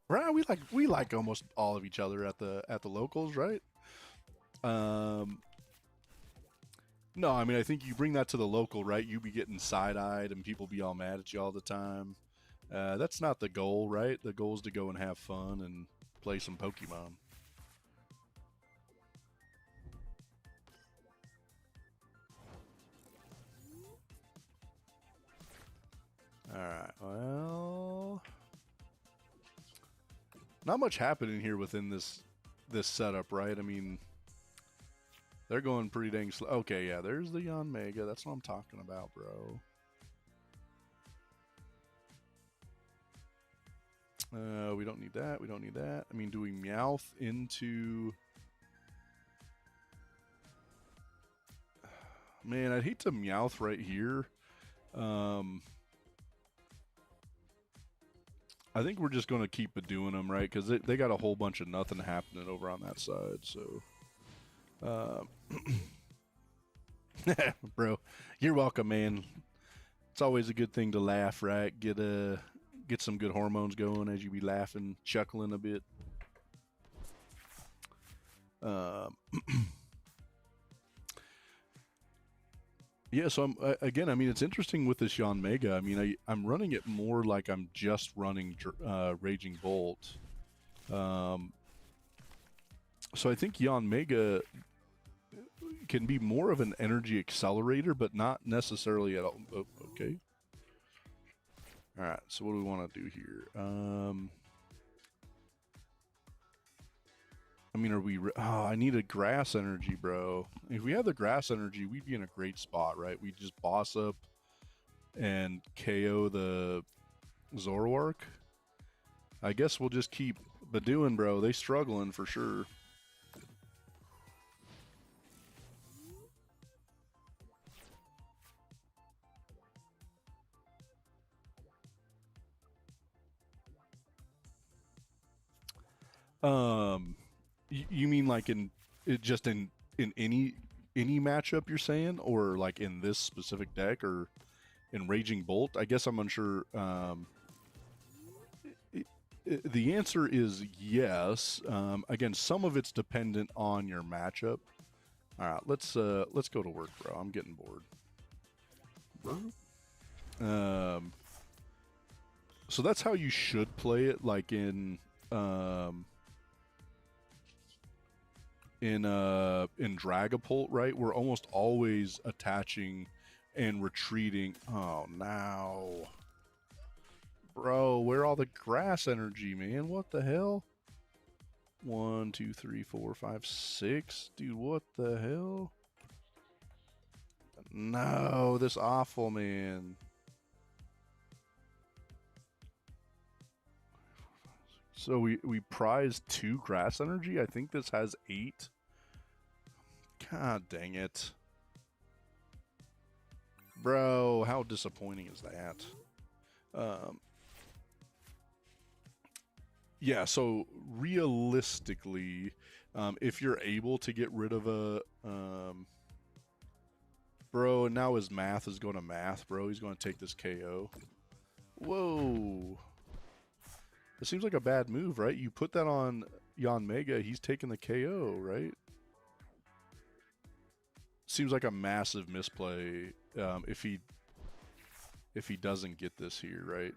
Right, we like almost all of each other at the locals, right? No, I mean I think you bring that to the local, right? You be getting side-eyed and people be all mad at you all the time. That's not the goal, right? The goal is to go and have fun and play some Pokemon. All right, well, not much happening here within this setup, right? I mean, they're going pretty dang slow. Okay, yeah, there's the Yanmega. That's what I'm talking about, bro. We don't need that. We don't need that. I mean, do we Meowth into... Man, I'd hate to Meowth right here. I think we're just going to keep doing them, right? Because they got a whole bunch of nothing happening over on that side, so... Bro, you're welcome, man. It's always a good thing to laugh, right? Get some good hormones going as you be laughing, chuckling a bit. Yeah, so again, I mean, it's interesting with this Yanmega. I mean, I'm running it more like I'm just running Raging Bolt. So I think Yanmega can be more of an energy accelerator, but not necessarily at all. Oh, okay. All right, so what do we want to do here? I mean, are we... Oh, I need a grass energy, bro. If we had the grass energy, we'd be in a great spot, right? We'd just boss up and KO the Zoroark. I guess we'll just keep doing, bro. They struggling for sure. You mean like in any matchup you're saying, or like in this specific deck, or in Raging Bolt? I guess I'm unsure. The answer is yes. Again, some of it's dependent on your matchup. All right, let's go to work, bro. I'm getting bored. So that's how you should play it, like in Dragapult, right? We're almost always attaching and retreating. Oh, now. Bro, where all the grass energy, man? What the hell? 1, 2, 3, 4, 5, 6. Dude, what the hell? No, this awful, man. So we prize 2 grass energy. I think this has 8. God dang it. Bro, how disappointing is that? Yeah, so realistically, if you're able to get rid of a... bro, and now his math is going to math, bro. He's going to take this KO. Whoa. It seems like a bad move, right? You put that on Yanmega, he's taking the KO, right? Seems like a massive misplay if he doesn't get this here, right?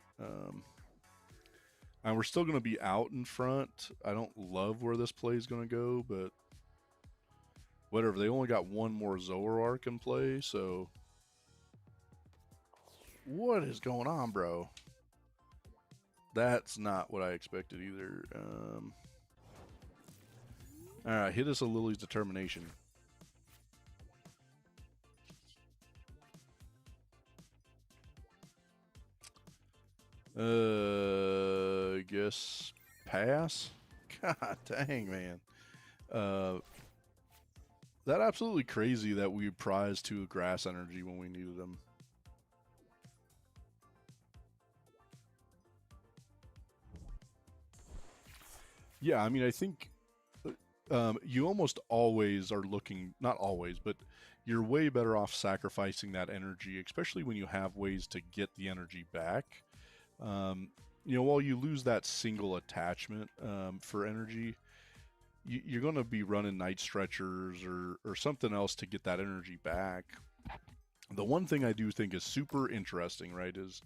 And we're still going to be out in front. I don't love where this play is going to go, but whatever. They only got one more Zoroark in play, so... What is going on, bro? That's not what I expected either. Alright, hit us a Lily's Determination. I guess pass? God dang, man. That absolutely crazy that we prized 2 grass energy when we needed them. Yeah, I mean, I think you almost always are looking, not always, but you're way better off sacrificing that energy, especially when you have ways to get the energy back. You know, while you lose that single attachment for energy, you're going to be running Night Stretchers or something else to get that energy back. The one thing I do think is super interesting, right, is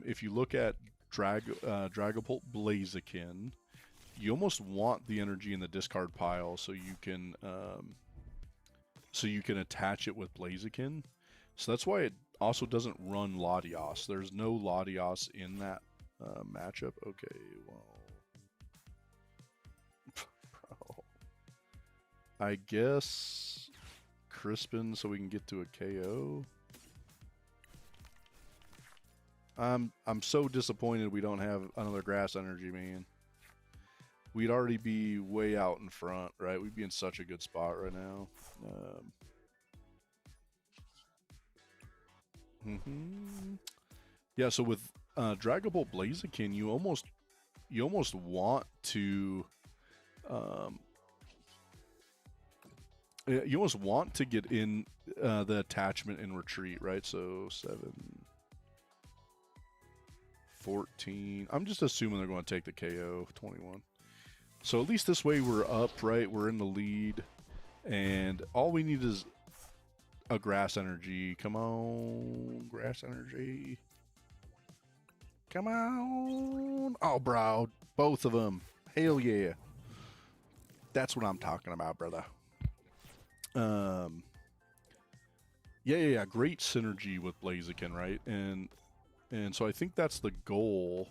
if you look at Dragapult Blaziken, you almost want the energy in the discard pile so you can attach it with Blaziken. So that's why it also doesn't run Latios. There's no Latios in that matchup. Okay, well, bro, I guess Crispin so we can get to a KO. I'm so disappointed we don't have another grass energy, man. We'd already be way out in front, right? We'd be in such a good spot right now. Yeah, so with Dragapult Blaziken, you almost want to you almost want to get in the attachment and retreat, right? So 7, 14. I'm just assuming they're going to take the KO. 21. So at least this way we're up, right? We're in the lead. And all we need is a grass energy. Come on, grass energy. Come on. Oh, bro. Both of them. Hell yeah. That's what I'm talking about, brother. Yeah. Great synergy with Blaziken, right? And so I think that's the goal.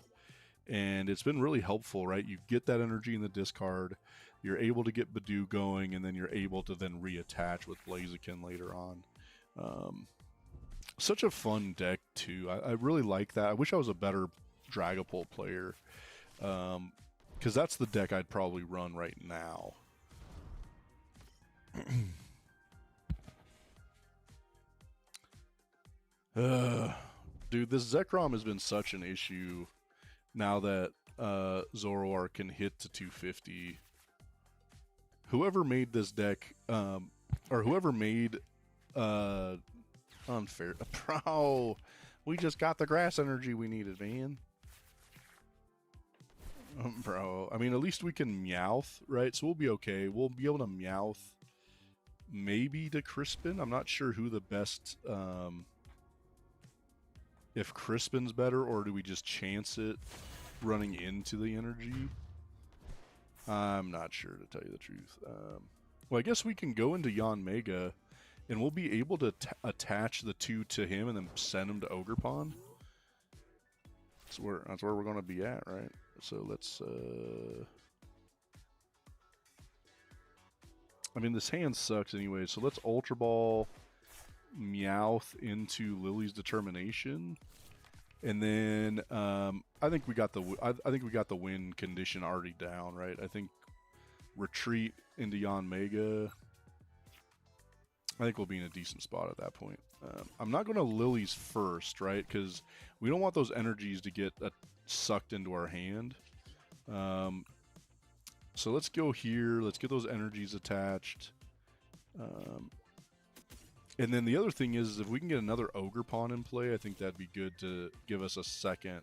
And it's been really helpful, right? You get that energy in the discard, you're able to get Badoo going, and then you're able to then reattach with Blaziken later on. Such a fun deck, too. I really like that. I wish I was a better Dragapult player, because that's the deck I'd probably run right now. Dude, this Zekrom has been such an issue now that Zoroark can hit to 250. Whoever made this deck, or whoever made unfair, bro, we just got the grass energy we needed, man. Bro, I mean, at least we can Meowth, right? So we'll be okay. We'll be able to Meowth maybe to Crispin. I'm not sure who the best, if Crispin's better, or do we just chance it running into the energy? I'm not sure, to tell you the truth. Well, I guess we can go into Yanmega, and we'll be able to attach the 2 to him and then send him to Ogerpon. That's where we're going to be at, right? So let's... I mean, this hand sucks anyway, so let's Ultra Ball Meowth into Lily's Determination. And then I think we got the win condition already down, right? I think retreat into Yanmega. I think we'll be in a decent spot at that point. I'm not going to Lilies first, right? Because we don't want those energies to get sucked into our hand. So let's go here. Let's get those energies attached. And then the other thing is, if we can get another Ogre Pawn in play, I think that'd be good to give us a second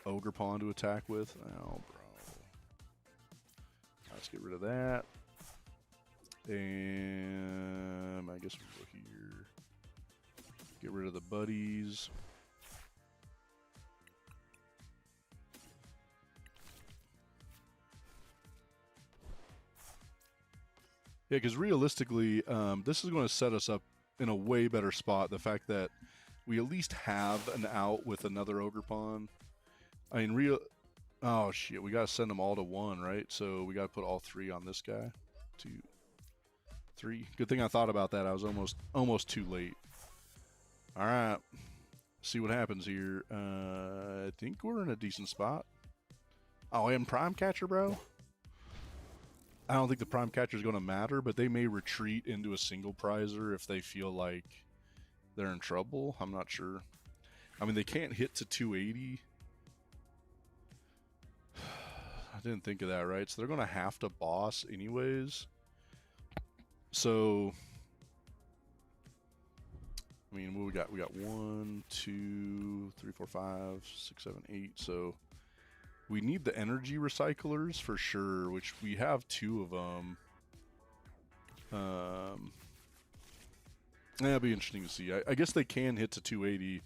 Ogre Pawn to attack with. Oh, bro. Let's get rid of that. And I guess we'll go here. Get rid of the buddies. Yeah, because realistically, this is going to set us up in a way better spot. The fact that we at least have an out with another Ogre Pawn. I mean, oh shit, we got to send them all to 1, right? So we got to put all 3 on this guy. 2, 3. Good thing I thought about that. I was almost too late. All right, see what happens here. I think we're in a decent spot. Oh, and Prime Catcher, bro. I don't think the Prime Catcher is going to matter, but they may retreat into a single prizer if they feel like they're in trouble. I'm not sure. I mean, they can't hit to 280. I didn't think of that, right? So they're going to have to boss anyways. So, I mean, what we got? We got 1, 2, 3, 4, 5, 6, 7, 8. So we need the energy recyclers for sure, which we have 2 of them. That'll be interesting to see. I guess they can hit to 280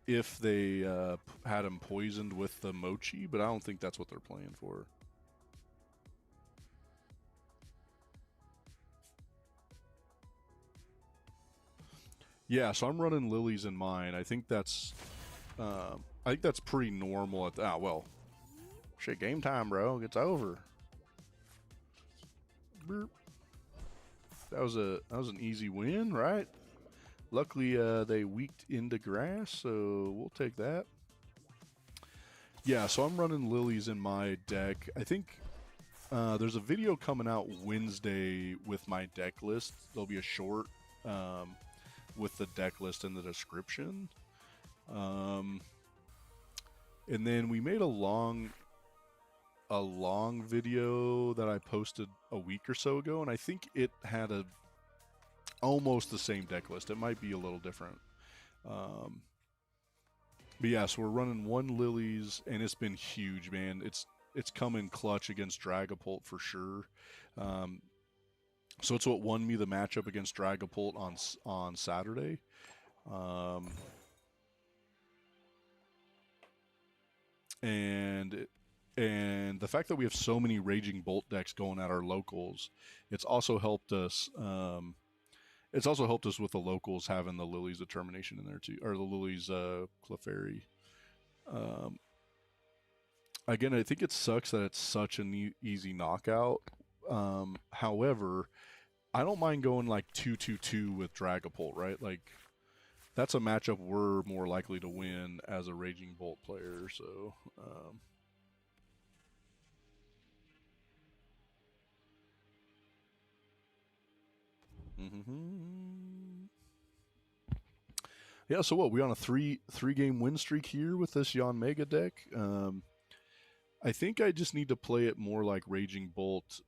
if they had him poisoned with the mochi, but I don't think that's what they're playing for. Yeah, so I'm running Lilies in mine. I think that's pretty normal at the, well, shit, game time, bro. It's over. Burp. That was an easy win, right? Luckily, they weaked into grass, so we'll take that. Yeah, so I'm running Lilies in my deck. I think there's a video coming out Wednesday with my deck list. There'll be a short with the deck list in the description. And then we made a long video that I posted a week or so ago, and I think it had almost the same deck list. It might be a little different. But yeah, so we're running 1 Lilies, and it's been huge, man. It's come in clutch against Dragapult for sure. So it's what won me the matchup against Dragapult on Saturday. And the fact that we have so many Raging Bolt decks going at our locals, it's also helped us. It's also helped us with the locals having the Lilies Determination in there too, or the Lilies Clefairy. Again, I think it sucks that it's such an easy knockout. However, I don't mind going like 2-2-2 with Dragapult, right? Like, that's a matchup we're more likely to win as a Raging Bolt player, so... Yeah, so what? We on a three game win streak here with this Yanmega deck. I think I just need to play it more like Raging Bolt.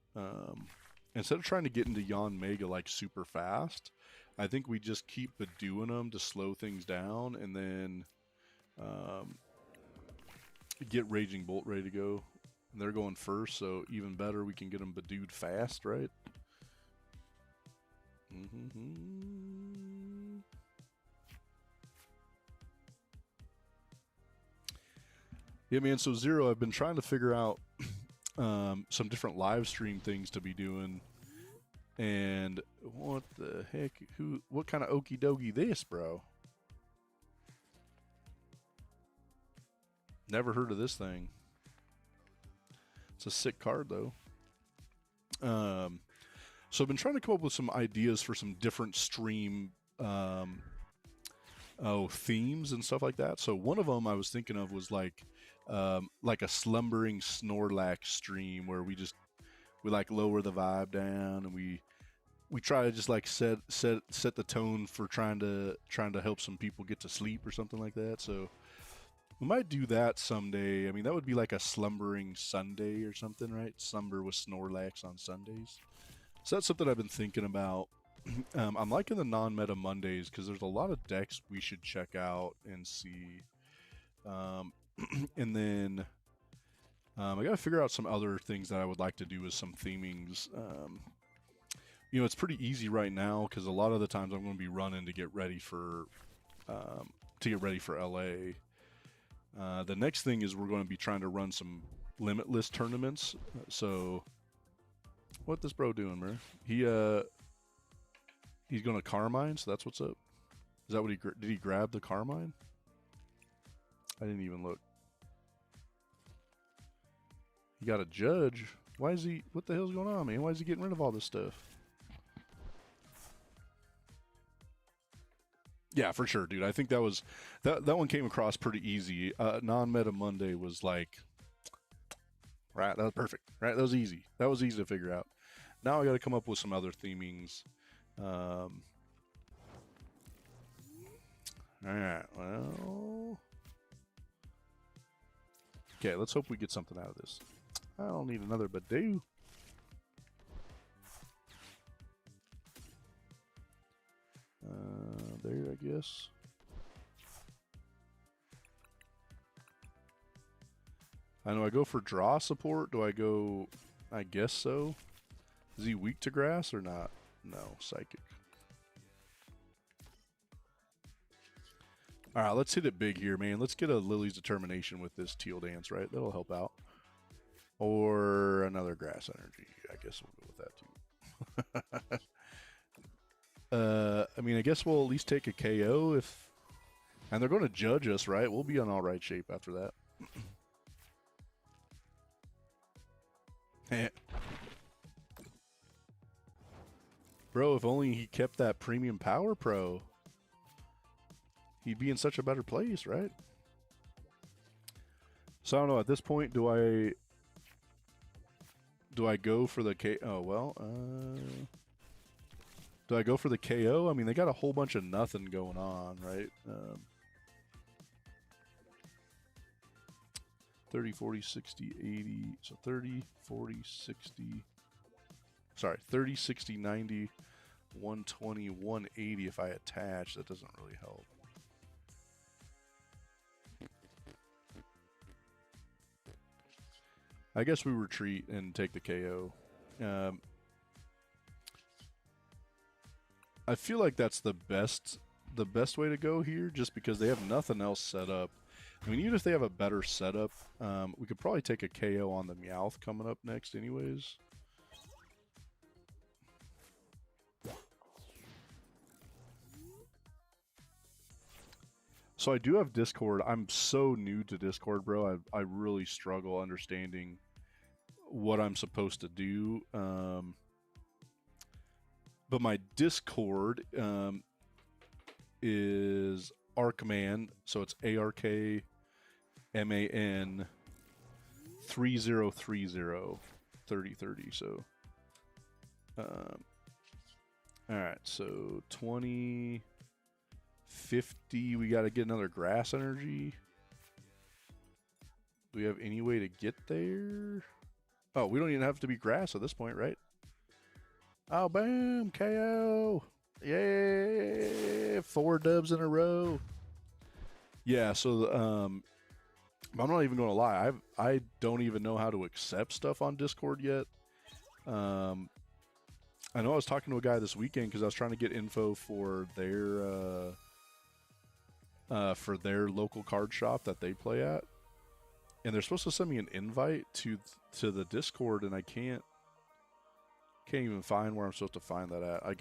Instead of trying to get into Yanmega like super fast, I think we just keep doing them to slow things down, and then get Raging Bolt ready to go. And they're going first, so even better, we can get them Badooed fast, right? Yeah, man, so Zero, I've been trying to figure out some different live stream things to be doing. And what the heck? What kind of okie dokie this, bro? Never heard of this thing. It's a sick card, though. So I've been trying to come up with some ideas for some different stream themes and stuff like that. So one of them I was thinking of was like a slumbering Snorlax stream where we like lower the vibe down, and we try to just like set the tone for trying to help some people get to sleep or something like that. So we might do that someday. I mean, that would be like a slumbering Sunday or something, right? Slumber with Snorlax on Sundays. So that's something I've been thinking about. I'm liking the non-meta Mondays because there's a lot of decks we should check out and see. And then I got to figure out some other things that I would like to do with some themings. You know, it's pretty easy right now because a lot of the times I'm going to be running to get ready for LA. The next thing is we're going to be trying to run some limitless tournaments. So, what this bro doing, bro? He's going to Carmine, so that's what's up. Is that what did he grab the Carmine? I didn't even look. He got a judge. Why is he? What the hell's going on, man? Why is he getting rid of all this stuff? Yeah, for sure, dude. I think that was that one came across pretty easy. Non-meta Monday was like, right, that was perfect. Right, that was easy. That was easy to figure out. Now I got to come up with some other themings. All right, well, okay. Let's hope we get something out of this. I don't need another Badoo. There, I guess. I know I go for draw support. Do I go? I guess so. Is he weak to grass or not? No, psychic. All right, let's hit it big here, man. Let's get a Lily's Determination with this Teal Dance, right? That'll help out. Or another Grass Energy. I guess we'll go with that too. I mean, I guess we'll at least take a KO if... And they're going to judge us, right? We'll be in all right shape after that. Bro, if only he kept that premium power pro, he'd be in such a better place, right? So I don't know, at this point, do I go for the K... Oh, well, do I go for the KO? I mean, they got a whole bunch of nothing going on, right? 30, 40, 60, 80. So 30, 40, 60. Sorry, 30, 60, 90, 120, 180 if I attach. That doesn't really help. I guess we retreat and take the KO. I feel like that's the best way to go here, just because they have nothing else set up. I mean, even if they have a better setup, we could probably take a KO on the Meowth coming up next anyways. So I do have Discord. I'm so new to Discord, bro. I really struggle understanding what I'm supposed to do. But my Discord is Arkman, so it's ARKMAN 3030 3030. So, all right. So 20, 50. We got to get another grass energy. Do we have any way to get there? Oh, we don't even have to be grass at this point, right? Oh, boom, KO. Yeah, 4 dubs in a row. Yeah, so I'm not even going to lie. I don't even know how to accept stuff on Discord yet. I know I was talking to a guy this weekend because I was trying to get info for their local card shop that they play at, and they're supposed to send me an invite to the Discord, and I can't even find where I'm supposed to find that at. I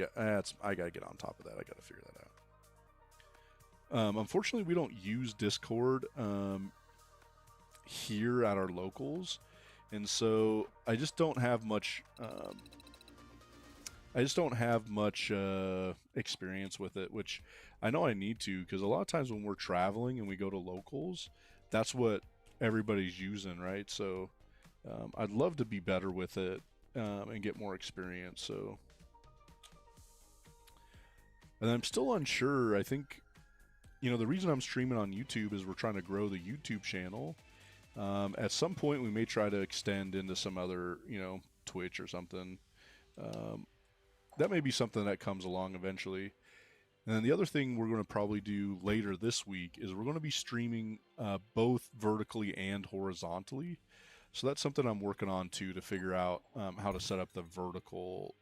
gotta get on top of that. I gotta figure that out. Unfortunately, we don't use Discord here at our locals, and so I just don't have much I just don't have much experience with it, which I know I need to, because a lot of times when we're traveling and we go to locals, that's what everybody's using, right? So I'd love to be better with it and get more experience. So, and I'm still unsure. I think, you know, the reason I'm streaming on YouTube is we're trying to grow the YouTube channel. At some point, we may try to extend into some other, you know, Twitch or something. That may be something that comes along eventually. And then the other thing we're going to probably do later this week is we're going to be streaming both vertically and horizontally. So that's something I'm working on too, to figure out how to set up the vertical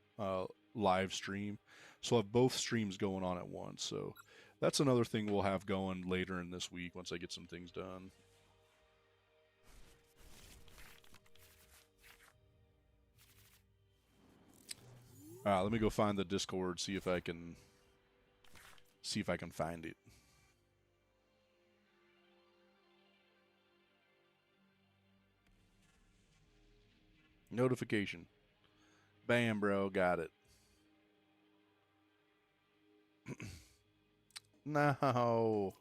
live stream. So I'll have both streams going on at once. So that's another thing we'll have going later in this week once I get some things done. Let me go find the Discord, see if I can find it. Notification. Bam, bro, got it. No.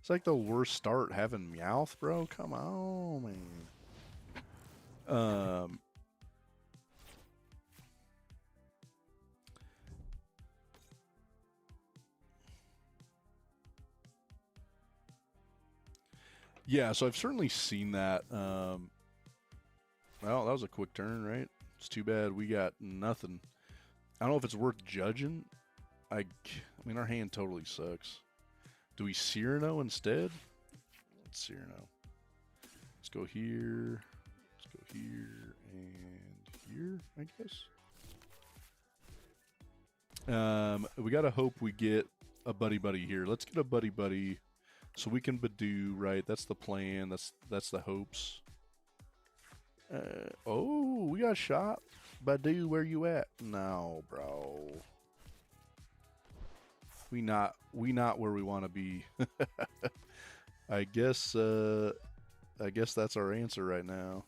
It's like the worst start having Meowth, bro. Come on, man. Yeah, so I've certainly seen that. Well, that was a quick turn, right? It's too bad we got nothing. I don't know if it's worth judging. I mean, our hand totally sucks. Do we Cyrano instead? Let's Cyrano. Let's go here. Let's go here and here, I guess. We gotta hope we get a buddy here. Let's get a buddy so we can Badoo, right? That's the plan. That's the hopes. Oh, we got shot. Badoo, where you at? No, bro. We not where we want to be. I guess that's our answer right now.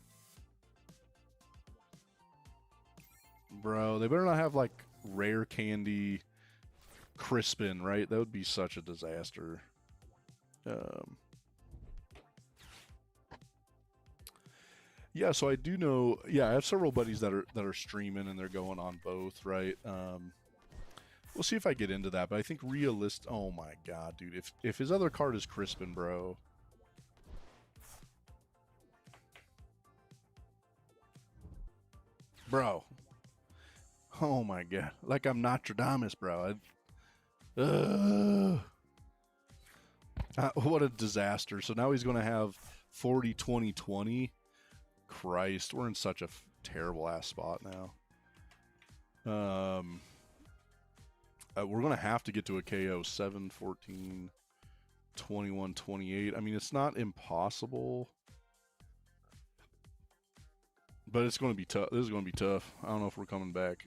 Bro, they better not have like rare candy Crispin, right? That would be such a disaster. Yeah, so I do know. Yeah, I have several buddies that are streaming and they're going on both, right? We'll see if I get into that, but I think oh my god, dude! If his other card is Crispin, bro. Bro. Oh my god. Like I'm Nostradamus, bro. What a disaster. So now he's going to have 40, 20, 20. Christ, we're in such a terrible ass spot now. We're going to have to get to a KO 7, 14, 21, 28. I mean, it's not impossible. But it's going to be tough. This is going to be tough. I don't know if we're coming back.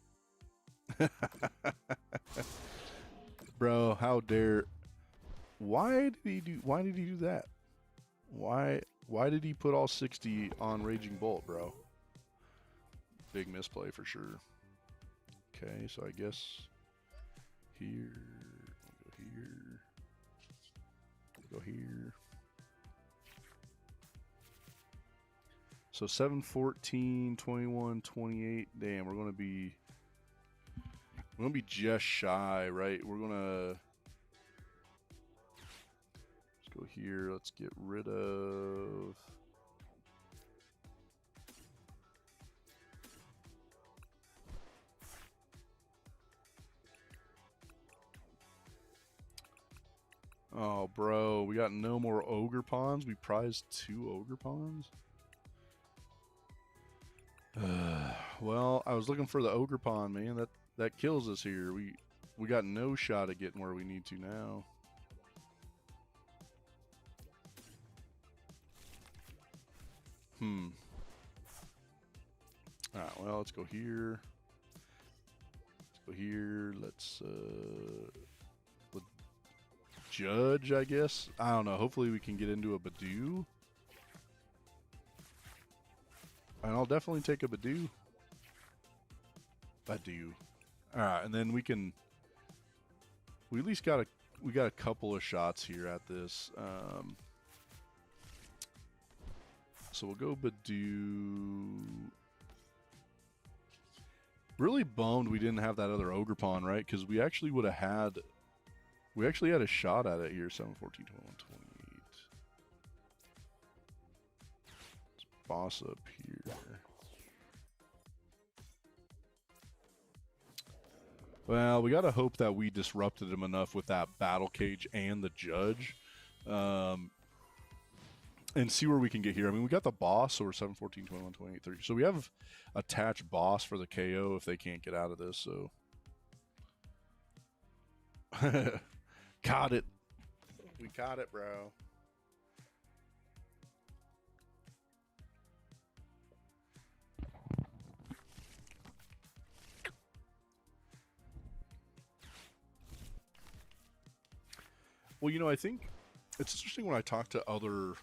Bro, how dare... Why did he do that? Why did he put all 60 on Raging Bolt, bro? Big misplay for sure. Okay, so I guess here, go here. So 7, 14, 21, 28. Damn, we're gonna be just shy, right? We're gonna let's go here. Let's get rid of oh, bro, we got no more ogre pawns. We prized 2 ogre pawns. Well, I was looking for the ogre pawn, man. That kills us here. We got no shot at getting where we need to now. Alright, well, let's go here. Let's go here. Let's judge, I guess. I don't know. Hopefully we can get into a Badoo. And I'll definitely take a Badoo. Badoo. All right, and then we at least got a couple of shots here at this. So we'll go Badoo. Really bummed we didn't have that other Ogre Pawn, right? Because we actually would have had... We actually had a shot at it here. 7, 14, 21, 28. Let's boss up here. Well, we got to hope that we disrupted him enough with that Battle Cage and the Judge. And see where we can get here. I mean, we got the boss, so we're 7, 14, 21, 28, 30. So we have attached boss for the KO if they can't get out of this, so. Caught it. We caught it, bro. Well, you know, I think it's interesting when I talk to other...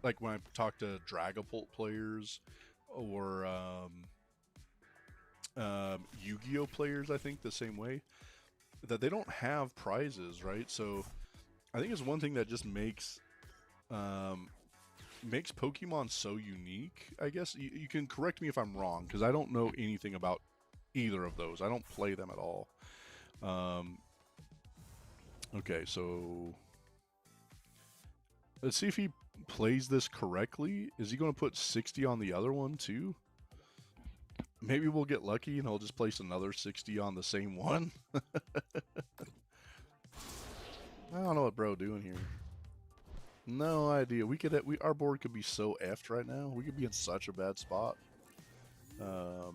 Like when I talk to Dragapult players or Yu-Gi-Oh players, I think the same way, that they don't have prizes, right? So I think it's one thing that just makes Pokemon so unique, I guess. You can correct me if I'm wrong, because I don't know anything about either of those. I don't play them at all. Okay, so let's see if he plays this correctly. Is he going to put 60 on the other one too? Maybe we'll get lucky and he'll just place another 60 on the same one. I don't know what bro doing here. No idea. Our board could be so effed right now. We could be in such a bad spot. But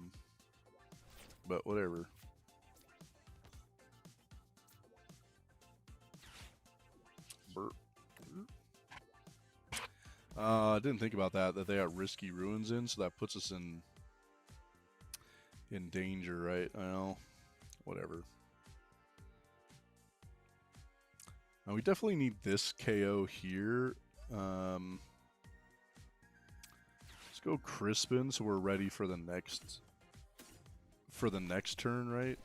whatever. Burp. I didn't think about that they have risky ruins in, so that puts us in danger, right? Well, whatever. Now we definitely need this KO here. Let's go Crispin so we're ready for the next turn, right?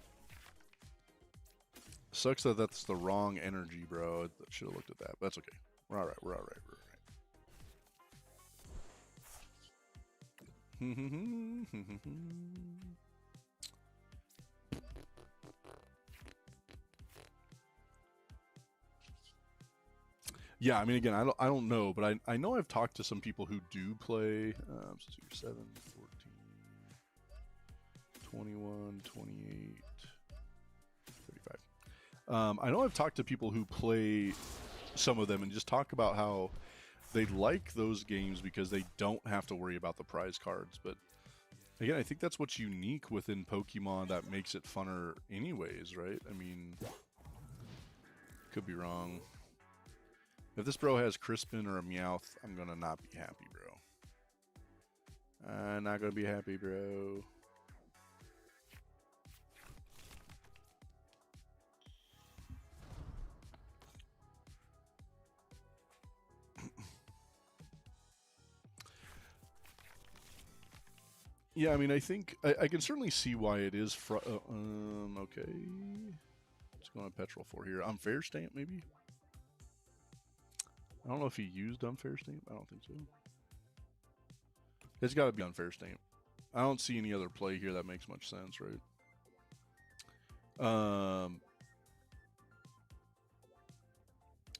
Sucks that that's the wrong energy, bro. I should have looked at that, but that's okay. We're alright, we're alright, we're alright. Yeah, I mean, again, I don't know, but I know I've talked to some people who do play. So 7, 14, 21, 28, 35. I know I've talked to people who play some of them and just talk about how they like those games because they don't have to worry about the prize cards. But again, I think that's what's unique within Pokemon that makes it funner anyways, right? I mean, could be wrong. If this bro has Crispin or a Meowth, I'm gonna not be happy, bro. I'm not gonna be happy, bro. Yeah, I mean, I think I can certainly see why it is. Okay, what's going on Petrol for here? Unfair Stamp, maybe. I don't know if he used Unfair Stamp. I don't think so. It's got to be Unfair Stamp. I don't see any other play here that makes much sense, right?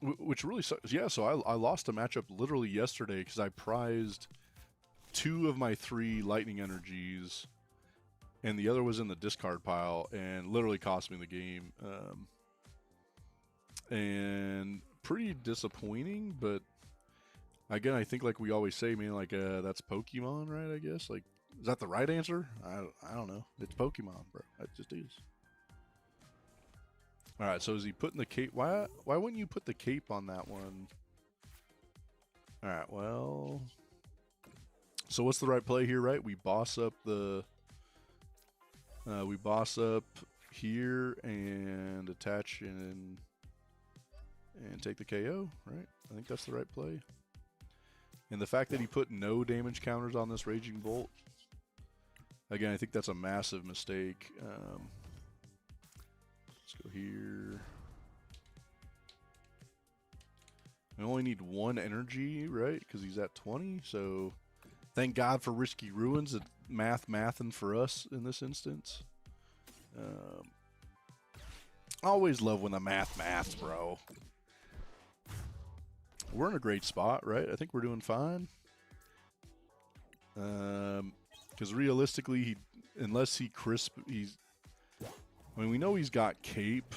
Which really sucks. Yeah, so I lost a matchup literally yesterday because I prized 2 of my 3 lightning energies and the other was in the discard pile and literally cost me the game. And pretty disappointing, but again, I think like we always say, man, like that's Pokemon, right? I guess. Like, is that the right answer? I don't know. It's Pokemon, bro. It just is. All right, so is he putting the cape? Why wouldn't you put the cape on that one? All right, well, so what's the right play here, right? We boss up here and attach and take the KO, right? I think that's the right play. And the fact that he put no damage counters on this Raging Bolt, again, I think that's a massive mistake. Let's go here. We only need 1 energy, right? Because he's at 20. So thank God for Risky Ruins. It's mathin' for us in this instance. I always love when the maths, bro. We're in a great spot, right? I think we're doing fine. Because realistically, unless he I mean, we know he's got Cape.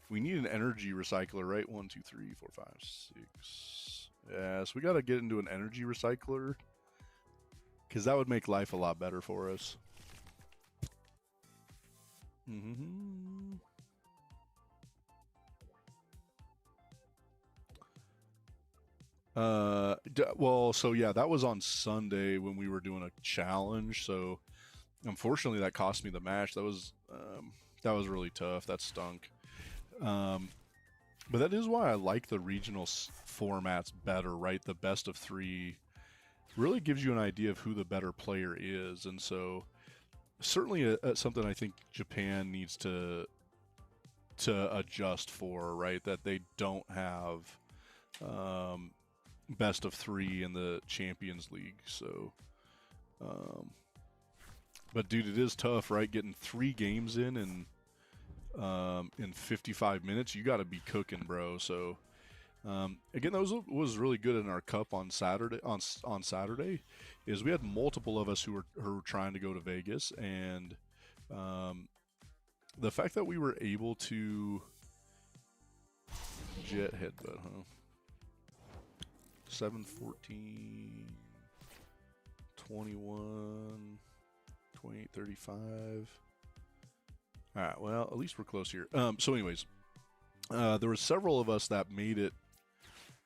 We need an energy recycler, right? 1, 2, 3, 4, 5, 6. Yeah, so we got to get into an energy recycler. Because that would make life a lot better for us. Well, so yeah, that was on Sunday when we were doing a challenge. So unfortunately, that cost me the match. That was really tough. That stunk. But that is why I like the regional formats better, right? The best of 3 really gives you an idea of who the better player is, and so certainly something I think Japan needs to adjust for, right? That they don't have best of 3 in the Champions League. So, but dude, it is tough, right? Getting 3 games in 55 minutes, you got to be cooking, bro. So, again, that was really good in our cup on Saturday. On Saturday, is we had multiple of us who were trying to go to Vegas, and the fact that we were able to jet headbutt, huh? 7, 14, 21, 28, 35. All right, well, at least we're close here. So anyways, there were several of us that made it,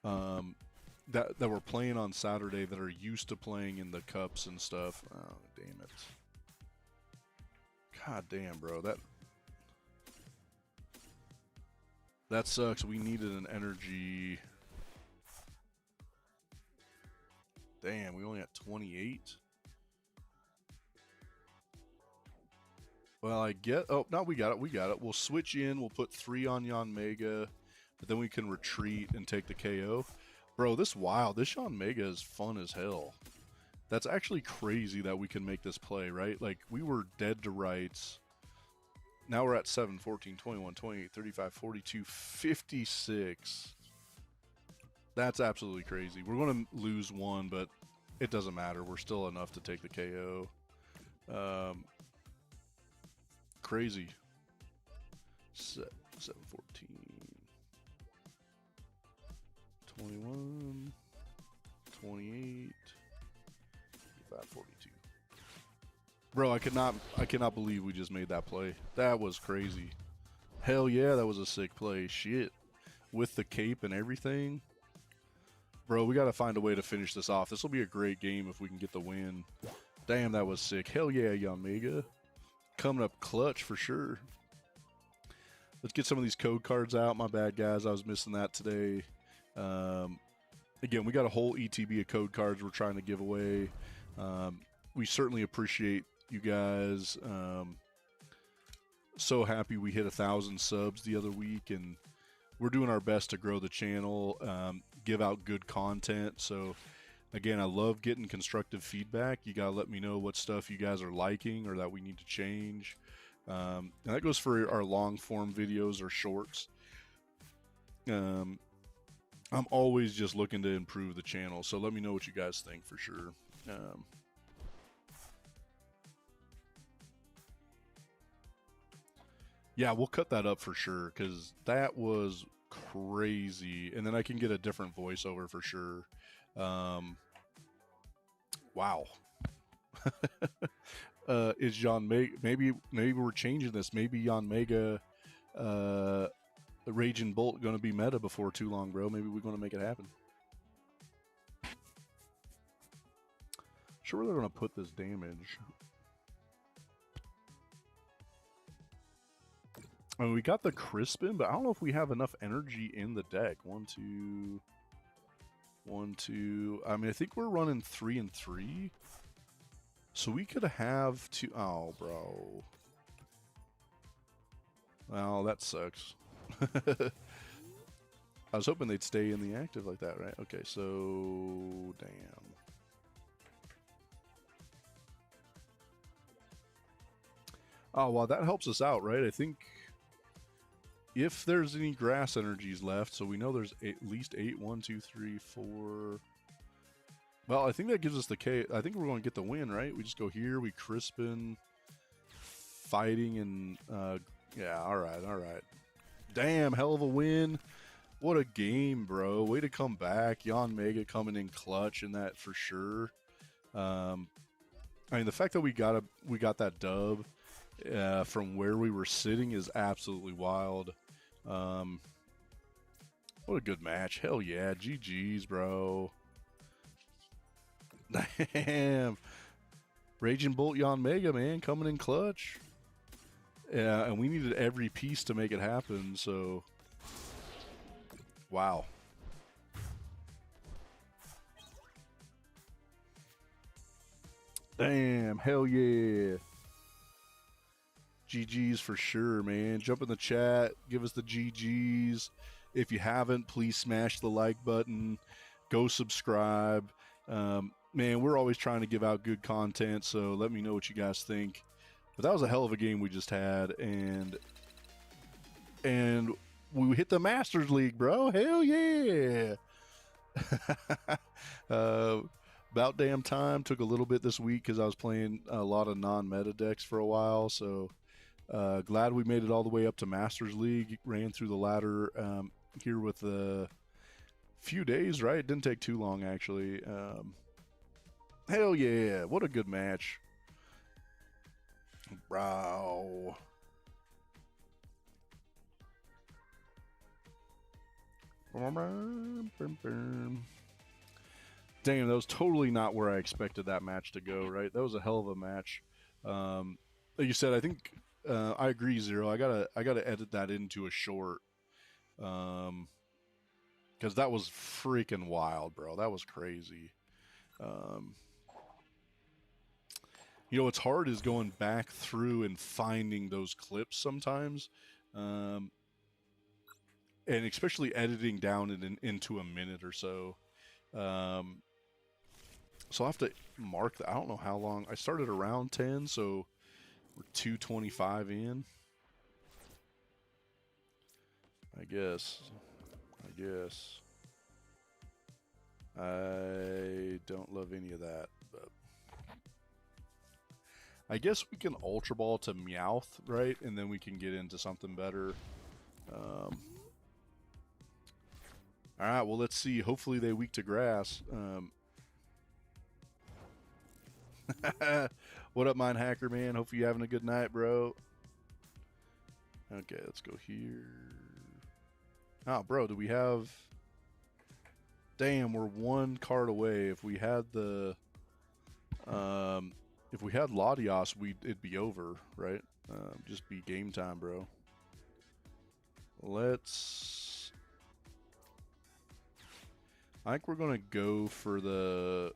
that were playing on Saturday that are used to playing in the cups and stuff. Oh, damn it. God damn, bro. That sucks. We needed an energy. Damn, we only got 28. Well, I get. Oh, no, we got it. We got it. We'll switch in. We'll put 3 on Yanmega, but then we can retreat and take the KO. Bro, this Yanmega is fun as hell. That's actually crazy that we can make this play, right? Like, we were dead to rights. Now we're at 7, 14, 21, 28, 35, 42, 56. That's absolutely crazy. We're going to lose 1, but it doesn't matter. We're still enough to take the KO. Crazy. 7, 14, 21, 28, 35, 42. Bro, I cannot believe we just made that play. That was crazy. Hell yeah, that was a sick play. Shit. With the cape and everything. Bro, we got to find a way to finish this off. This will be a great game if we can get the win. Damn, that was sick. Hell yeah, Yanmega. Coming up clutch for sure. Let's get some of these code cards out. My bad, guys. I was missing that today. Again, we got a whole ETB of code cards we're trying to give away. We certainly appreciate you guys. So happy we hit 1,000 subs the other week, and we're doing our best to grow the channel, give out good content. So again, I love getting constructive feedback. You gotta let me know what stuff you guys are liking or that we need to change. And that goes for our long form videos or shorts. I'm always just looking to improve the channel, so let me know what you guys think for sure. Yeah, we'll cut that up for sure, because that was crazy. And then I can get a different voiceover for sure. Wow. Is Yanmega, maybe we're changing this. Maybe Yanmega, Raging Bolt going to be meta before too long, bro. Maybe we're going to make it happen. Sure, they're going to put this damage. I mean, we got the Crispin, but I don't know if we have enough energy in the deck. 1, 2, 1, 2. I mean, I think we're running 3 and 3. So we could have 2. Oh, bro. Well, that sucks. I was hoping they'd stay in the active like that, right? Okay, so damn. Oh, well, that helps us out, right? I think if there's any grass energies left, so we know there's at least 8. 1, 2, 3, 4. Well, I think that gives us the K. I think we're going to get the win, right? We just go here, we Crispin, fighting, and yeah, all right, all right. Damn, hell of a win. What a game, bro. Way to come back. Yanmega coming in clutch in that for sure. I mean, the fact that we got that dub from where we were sitting is absolutely wild. What a good match. Hell yeah. GG's, bro. Damn. Raging Bolt Yanmega, man, coming in clutch. Yeah, and we needed every piece to make it happen, so wow. Damn, hell yeah. GG's for sure, man. Jump in the chat, give us the GG's. If you haven't, please smash the like button. Go subscribe. Man, we're always trying to give out good content, so let me know what you guys think. But that was a hell of a game we just had, and we hit the Masters League, bro. Hell yeah. About damn time. Took a little bit this week because I was playing a lot of non-meta decks for a while, so glad we made it all the way up to Masters League. Ran through the ladder here with a few days, right? It didn't take too long, actually. Hell yeah. What a good match. Bro. Damn, that was totally not where I expected that match to go, right? That was a hell of a match. Like you said, I think I agree, Zero. I gotta edit that into a short. Because that was freaking wild, bro. That was crazy. You know, what's hard is going back through and finding those clips sometimes. And especially editing down it into a minute or so. So I'll have to mark that. I don't know how long. I started around 10, so we're 2:25 in. I guess. I don't love any of that, but I guess we can Ultra Ball to Meowth, right? And then we can get into something better. Alright, well, let's see. Hopefully they weak to grass. What up, Mind Hacker, man? Hopefully you're having a good night, bro. Okay, let's go here. Oh, bro, do we have... Damn, we're one card away. If we had the... if we had Latios, it'd be over, right? Just be game time, bro. Let's... I think we're going to go for the...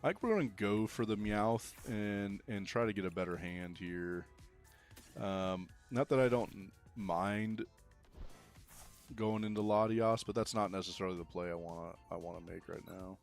I think we're going to go for the Meowth and try to get a better hand here. Not that I don't mind going into Latios, but that's not necessarily the play I want to make right now.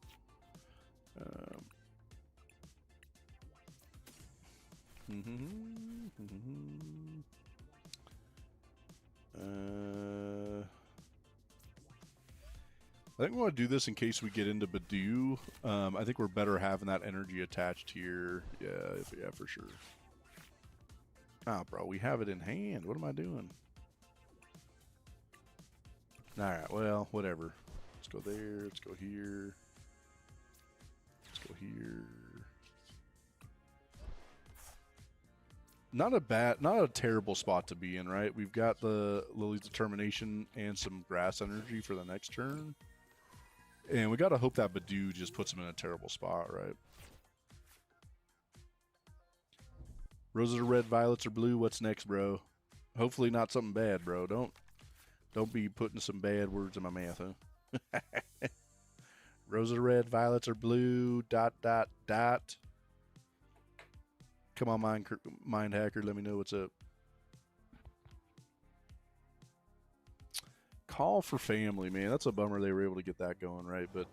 I think we want to do this in case we get into Badoo. I think we're better having that energy attached here. Yeah, for sure. Ah, bro, we have it in hand. What am I doing? Alright, well, whatever. Let's go there. Let's go here. Let's go here. Not a terrible spot to be in, right? We've got the Lily's Determination and some grass energy for the next turn. And we gotta hope that Badoo just puts him in a terrible spot, right? Roses are red, violets are blue. What's next, bro? Hopefully not something bad, bro. Don't be putting some bad words in my mouth, huh? Roses are red, violets are blue. ... Come on, mind hacker, let me know what's up. Call for family, man. That's a bummer they were able to get that going, right? But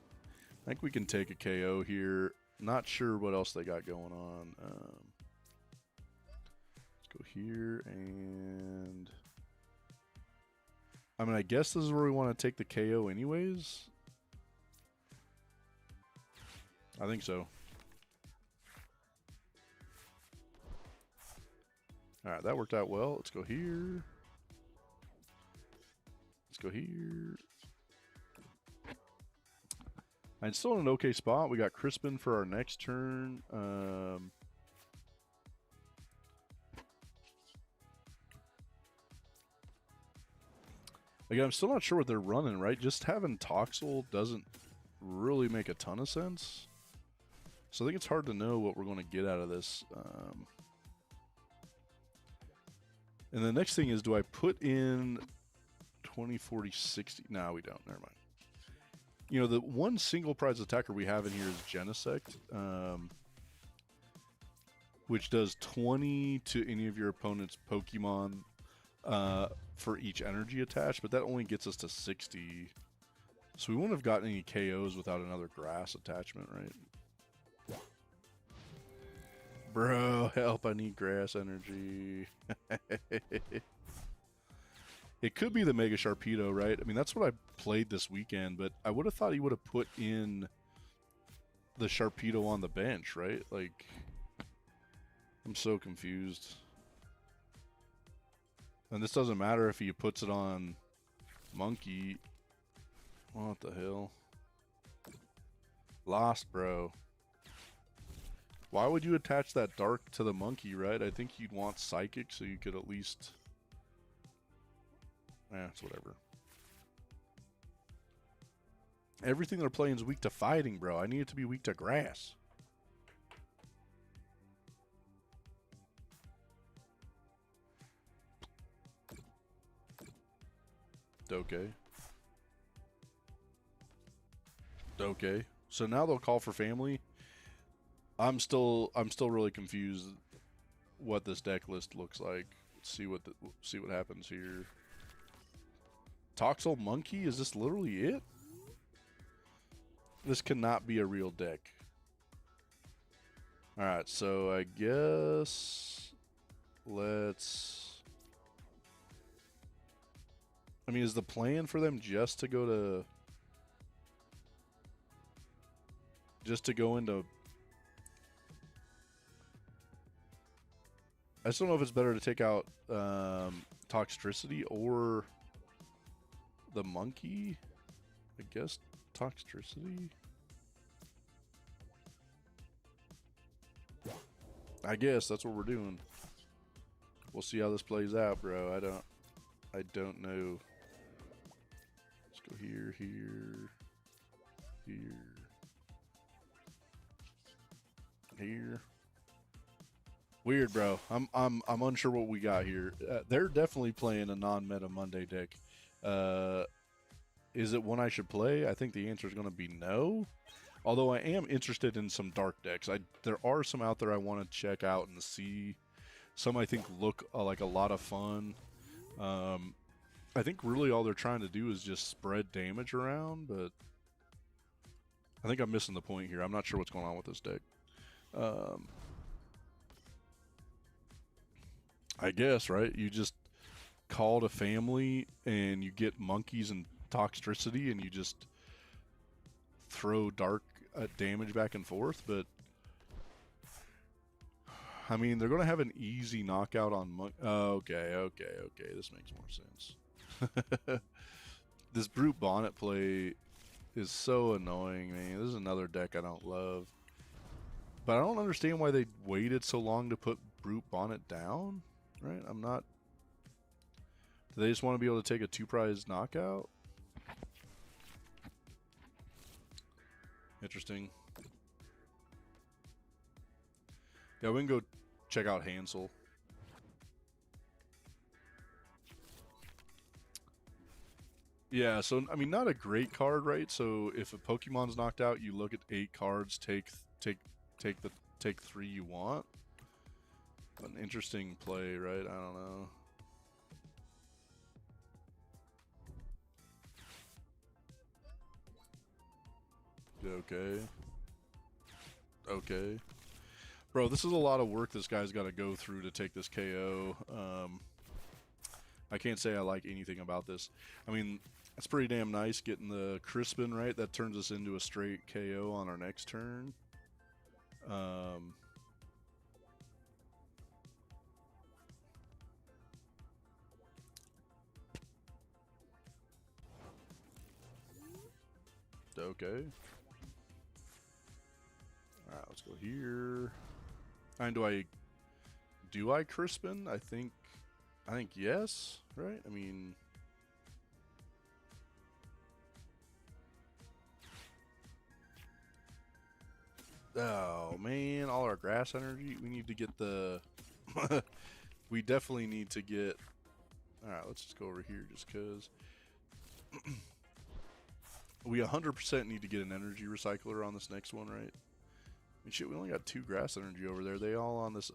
I think we can take a KO here. Not sure what else they got going on. Let's go here and... I mean, I guess this is where we want to take the KO anyways. I think so. Alright, that worked out well. Let's go here. Let's go here. I'm still in an okay spot. We got Crispin for our next turn. Again, I'm still not sure what they're running, right? Just having Toxel doesn't really make a ton of sense. So I think it's hard to know what we're going to get out of this. And the next thing is, do I put in 20, 40, 60? No, we don't. Never mind. You know, the one single prize attacker we have in here is Genesect, which does 20 to any of your opponent's Pokemon for each energy attached, but that only gets us to 60. So we wouldn't have gotten any KOs without another grass attachment, right? Bro, help, I need grass energy. It could be the Mega Sharpedo, right? I mean, that's what I played this weekend, but I would have thought he would have put in the Sharpedo on the bench, right? Like, I'm so confused. And this doesn't matter if he puts it on Monkey. What the hell? Lost, bro. Why would you attach that Dark to the Monkey, right? I think you'd want Psychic so you could at least... it's whatever. Everything they're playing is weak to fighting, bro. I need it to be weak to grass. Okay. Okay. So now they'll call for family. I'm still really confused what this deck list looks like. Let's see what happens here. Toxel Monkey? Is this literally it? This cannot be a real deck. Alright, so I guess let's... I mean, is the plan for them just to go to... Just to go into... I just don't know if it's better to take out Toxtricity or the Monkey. I guess Toxtricity. I guess that's what we're doing. We'll see how this plays out, bro. I don't know. Let's go here, here, here. Weird, bro. I'm unsure what we got here. They're definitely playing a non-meta Monday deck. Is it one I should play? I think the answer is going to be no. Although I am interested in some dark decks. There are some out there I want to check out and see. Some I think look like a lot of fun. I think really all they're trying to do is just spread damage around, but I think I'm missing the point here. I'm not sure what's going on with this deck. I guess, right? You just call to family and you get monkeys and Toxtricity and you just throw dark damage back and forth, but I mean, they're going to have an easy knockout on okay, this makes more sense. This Brute Bonnet play is so annoying, man. This is another deck I don't love. But I don't understand why they waited so long to put Brute Bonnet down, right? I'm not... Do they just want to be able to take a 2-prize knockout? Interesting. Yeah, we can go check out Hansel. Yeah, so, I mean, not a great card, right? So, if a Pokemon's knocked out, you look at 8 cards, take 3 you want. An interesting play, right? I don't know. Okay. Okay. Bro, this is a lot of work this guy's got to go through to take this KO. I can't say I like anything about this. I mean, it's pretty damn nice getting the Crispin, right? That turns us into a straight KO on our next turn. Okay. Alright, let's go here. And do I Crispin? I think yes, right? I mean, oh man, all our grass energy. We need to get the we definitely need to get. Alright, let's just go over here just because we 100% need to get an energy recycler on this next one, right? I mean, shit, we only got 2 grass energy over there. They all on this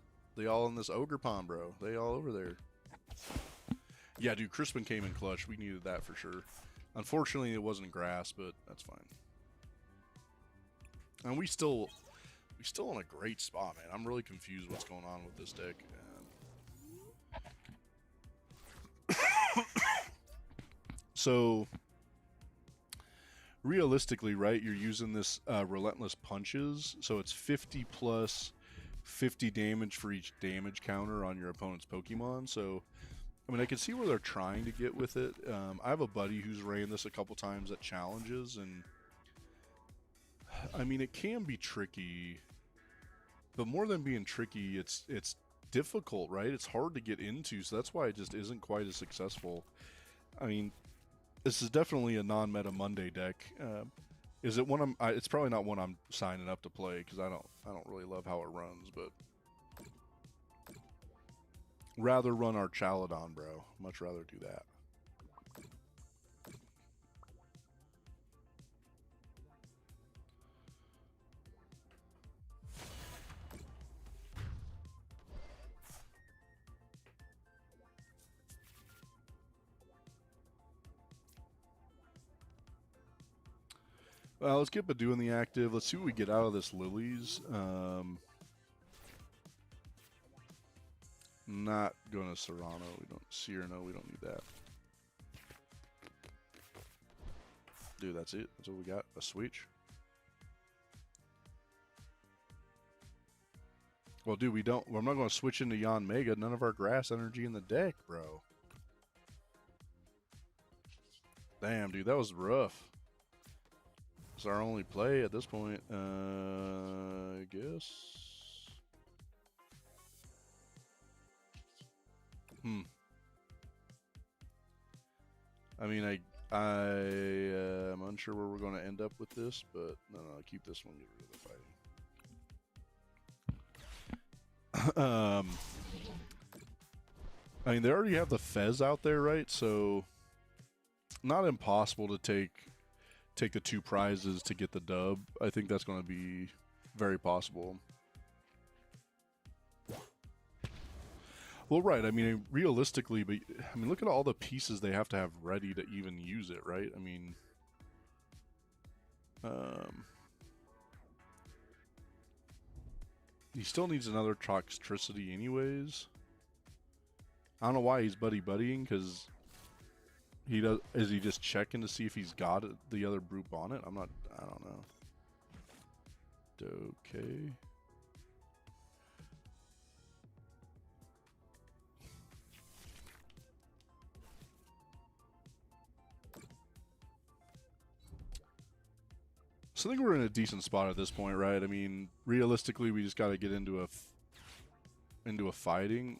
ogre pond, bro. They all over there. Yeah, dude, Crispin came in clutch. We needed that for sure. Unfortunately, it wasn't grass, but that's fine. And we still in a great spot, man. I'm really confused what's going on with this deck. So, realistically, right, you're using this Relentless Punches, so it's 50 plus 50 damage for each damage counter on your opponent's Pokemon. So, I mean, I can see where they're trying to get with it. I have a buddy who's ran this a couple times at challenges, and I mean, it can be tricky, but more than being tricky, it's difficult, right? It's hard to get into, so that's why it just isn't quite as successful. I mean, this is definitely a non-meta Monday deck. Is it one it's probably not one I'm signing up to play because I don't really love how it runs, but rather run our Chaladon, bro. Much rather do that. Well, let's get Badu in the active. Let's see what we get out of this Lilies. Not going to Serrano. We don't Cyrano. We don't need that. Dude, that's it. That's what we got. A switch. Well, dude, we don't. I'm not going to switch into Yanmega. None of our grass energy in the deck, bro. Damn, dude, that was rough. It's our only play at this point, I guess. I mean, I'm unsure where we're going to end up with this, but no, keep this one. Get rid of the fighting. I mean, they already have the Fez out there, right? So, not impossible to take the 2 prizes to get the dub. I think that's going to be very possible. Well, right. I mean, realistically, but I mean, look at all the pieces they have to have ready to even use it, right? I mean, he still needs another Toxtricity anyways. I don't know why he's buddying, because he does. Is he just checking to see if he's got the other group on it? I don't know. Okay. So I think we're in a decent spot at this point, right? I mean, realistically, we just got to get into a fighting.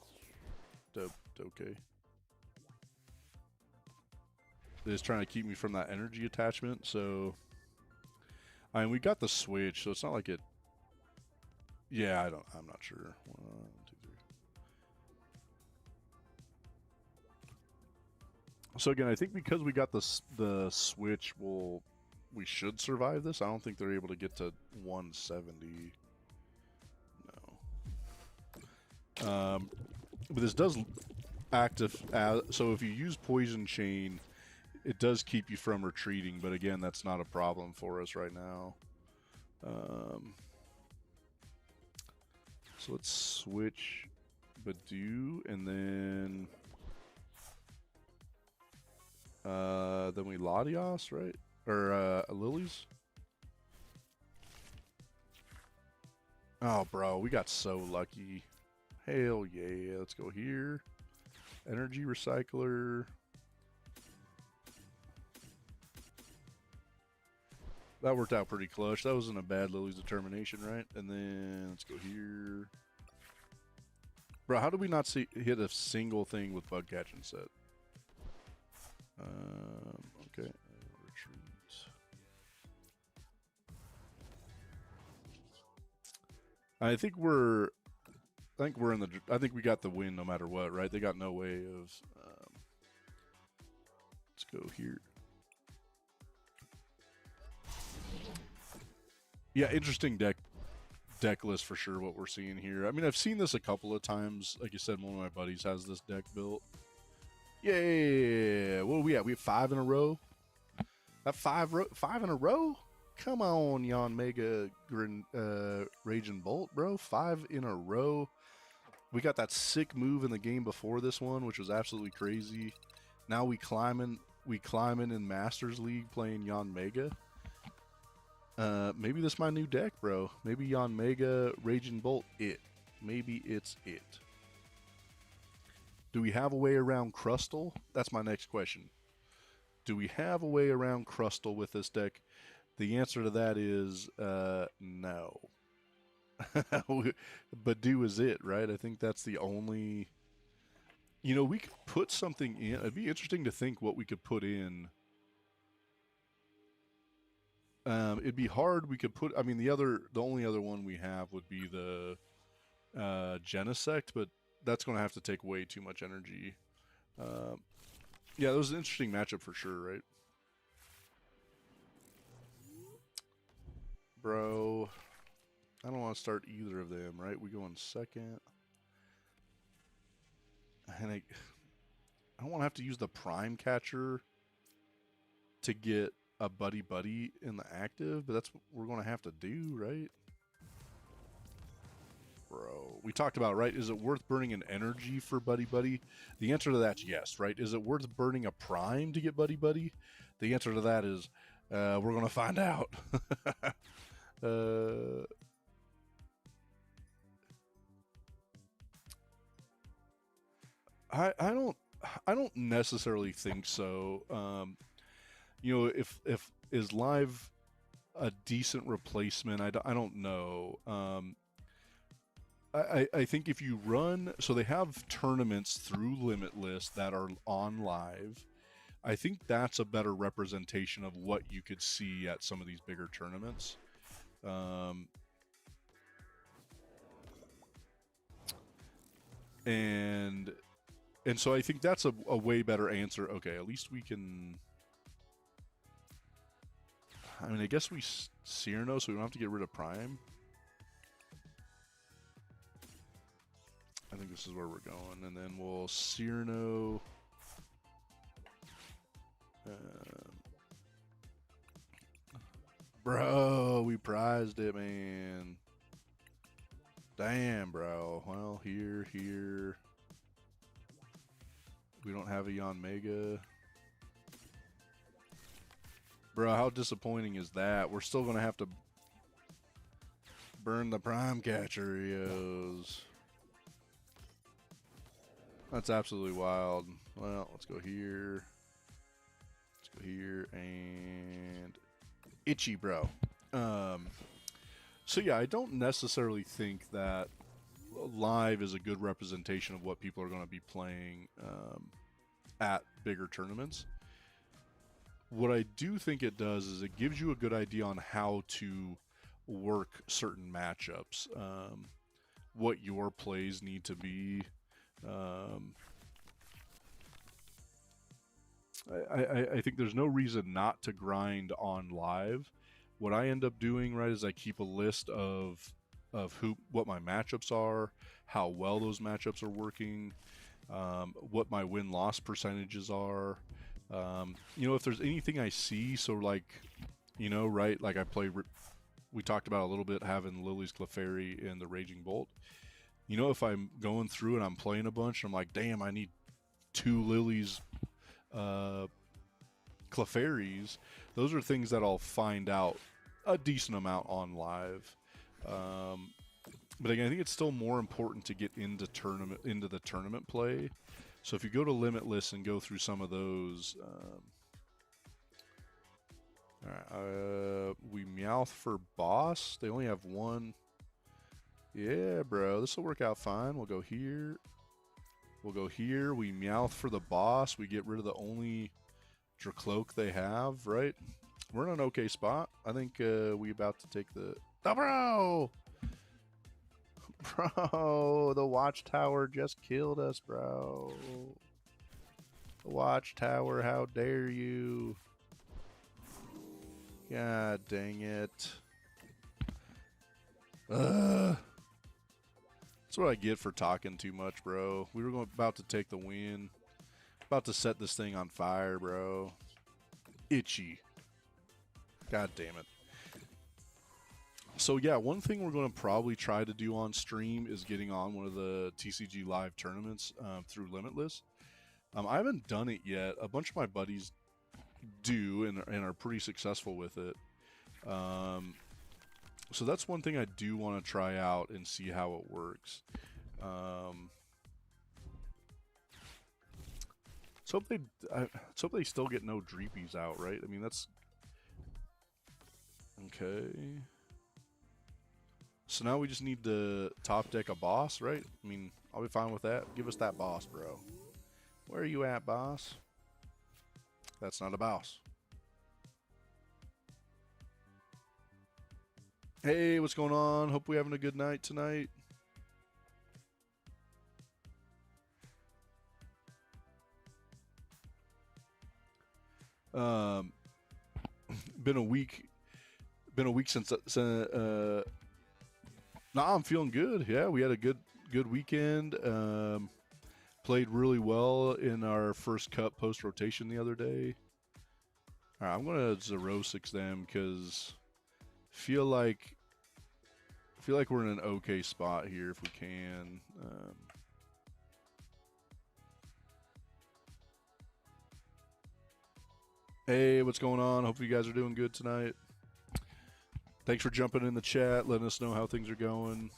Okay. They're just trying to keep me from that energy attachment, so I mean, we got the switch, so it's not like it. Yeah, I'm not sure. 1, 2, 3. So again, I think because we got the switch, we should survive this. I don't think they're able to get to 170. No. But this does active so if you use Poison Chain, it does keep you from retreating, but again, that's not a problem for us right now. So let's switch Badu, and then we Latios, right? Or Lilies? Oh, bro, we got so lucky. Hell yeah, let's go here. Energy Recycler. That worked out pretty clutch. That wasn't a bad Lily's Determination, right? And then let's go here. Bro, how did we not hit a single thing with Bug Catching set? Okay. Retreat. I think we're in the. I think we got the win no matter what, right? They got no way of. Let's go here. Yeah, interesting deck list for sure. What we're seeing here. I mean, I've seen this a couple of times. Like you said, one of my buddies has this deck built. Yeah, what are we at? We have 5 in a row. That 5 in a row. Come on, Yanmega, Raging Bolt, bro. 5 in a row. We got that sick move in the game before this one, which was absolutely crazy. Now we climbing in Masters League playing Yanmega. Maybe this is my new deck, bro. Maybe Yanmega, Raging Bolt, it. Maybe it's it. Do we have a way around Crustle? That's my next question. Do we have a way around Crustle with this deck? The answer to that is no. Badu is it, right? I think that's the only... You know, we could put something in. It'd be interesting to think what we could put in. It'd be hard. We could put... I mean, the only other one we have would be the Genesect, but that's going to have to take way too much energy. Yeah, that was an interesting matchup for sure, right? Bro, I don't want to start either of them, right? We go in second. And I don't want to have to use the Prime Catcher to get a Buddy in the active, but that's what we're going to have to do, right? Bro, we talked about, right? Is it worth burning an energy for Buddy? The answer to that's yes, right? Is it worth burning a Prime to get Buddy? The answer to that is we're going to find out. I don't necessarily think so. You know, if is live a decent replacement, I don't know. I think if you run, so they have tournaments through Limitless that are on live. I think that's a better representation of what you could see at some of these bigger tournaments. And so I think that's a way better answer. Okay, at least we can... I mean, I guess we Cyrano, so we don't have to get rid of Prime. I think this is where we're going. And then we'll Cyrano... bro, we prized it, man. Damn, bro. Well, here. We don't have a Yanmega. Bro, how disappointing is that? We're still going to have to burn the Prime Catcherios. That's absolutely wild. Well, let's go here. And itchy, bro. So yeah, I don't necessarily think that live is a good representation of what people are going to be playing at bigger tournaments. What I do think it does is it gives you a good idea on how to work certain matchups, what your plays need to be. I think there's no reason not to grind on live. What I end up doing, right, is I keep a list of of what my matchups are, how well those matchups are working, what my win-loss percentages are. You know, if there's anything I see, so like, you know, right, like we talked about a little bit having Lily's Clefairy and the Raging Bolt. You know, if I'm going through and I'm playing a bunch, I'm like, damn, I need 2 Lily's Clefairies. Those are things that I'll find out a decent amount on live. But again, I think it's still more important to get into the tournament play. So if you go to Limitless and go through some of those, we Meowth for boss. They only have 1. Yeah, bro, this will work out fine. We'll go here. We'll go here. We Meowth for the boss. We get rid of the only Dracloak they have, right? We're in an okay spot. I think we about to take the... Oh, bro! Bro, the Watchtower just killed us, bro. The Watchtower, how dare you? God dang it. That's what I get for talking too much, bro. We were about to take the win. About to set this thing on fire, bro. Itchy. God damn it. So yeah, one thing we're going to probably try to do on stream is getting on one of the TCG live tournaments through Limitless. I haven't done it yet. A bunch of my buddies do and are pretty successful with it. So that's one thing I do want to try out and see how it works. Let's hope they still get no Dreepies out, right? I mean, that's... Okay. So now we just need to top deck a boss, right? I mean, I'll be fine with that. Give us that boss, bro. Where are you at, boss? That's not a boss. Hey, what's going on? Hope we're having a good night tonight. Been a week since nah, I'm feeling good. Yeah, we had a good weekend. Played really well in our first cup post rotation the other day. All right, I'm gonna 0-6 them because feel like we're in an okay spot here if we can. Hey, what's going on? Hope you guys are doing good tonight. Thanks for jumping in the chat, letting us know how things are going.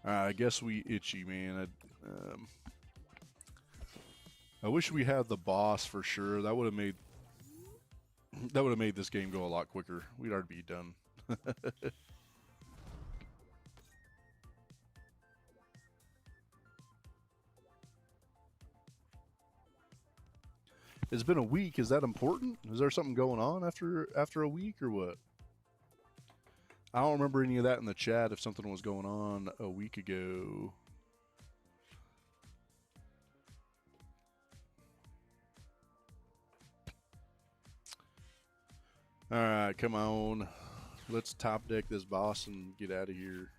I guess we itchy, man. I wish we had the boss for sure. That would have made this game go a lot quicker. We'd already be done. It's been a week. Is that important? Is there something going on after a week or what? I don't remember any of that in the chat if something was going on a week ago. All right, come on. Let's top deck this boss and get out of here.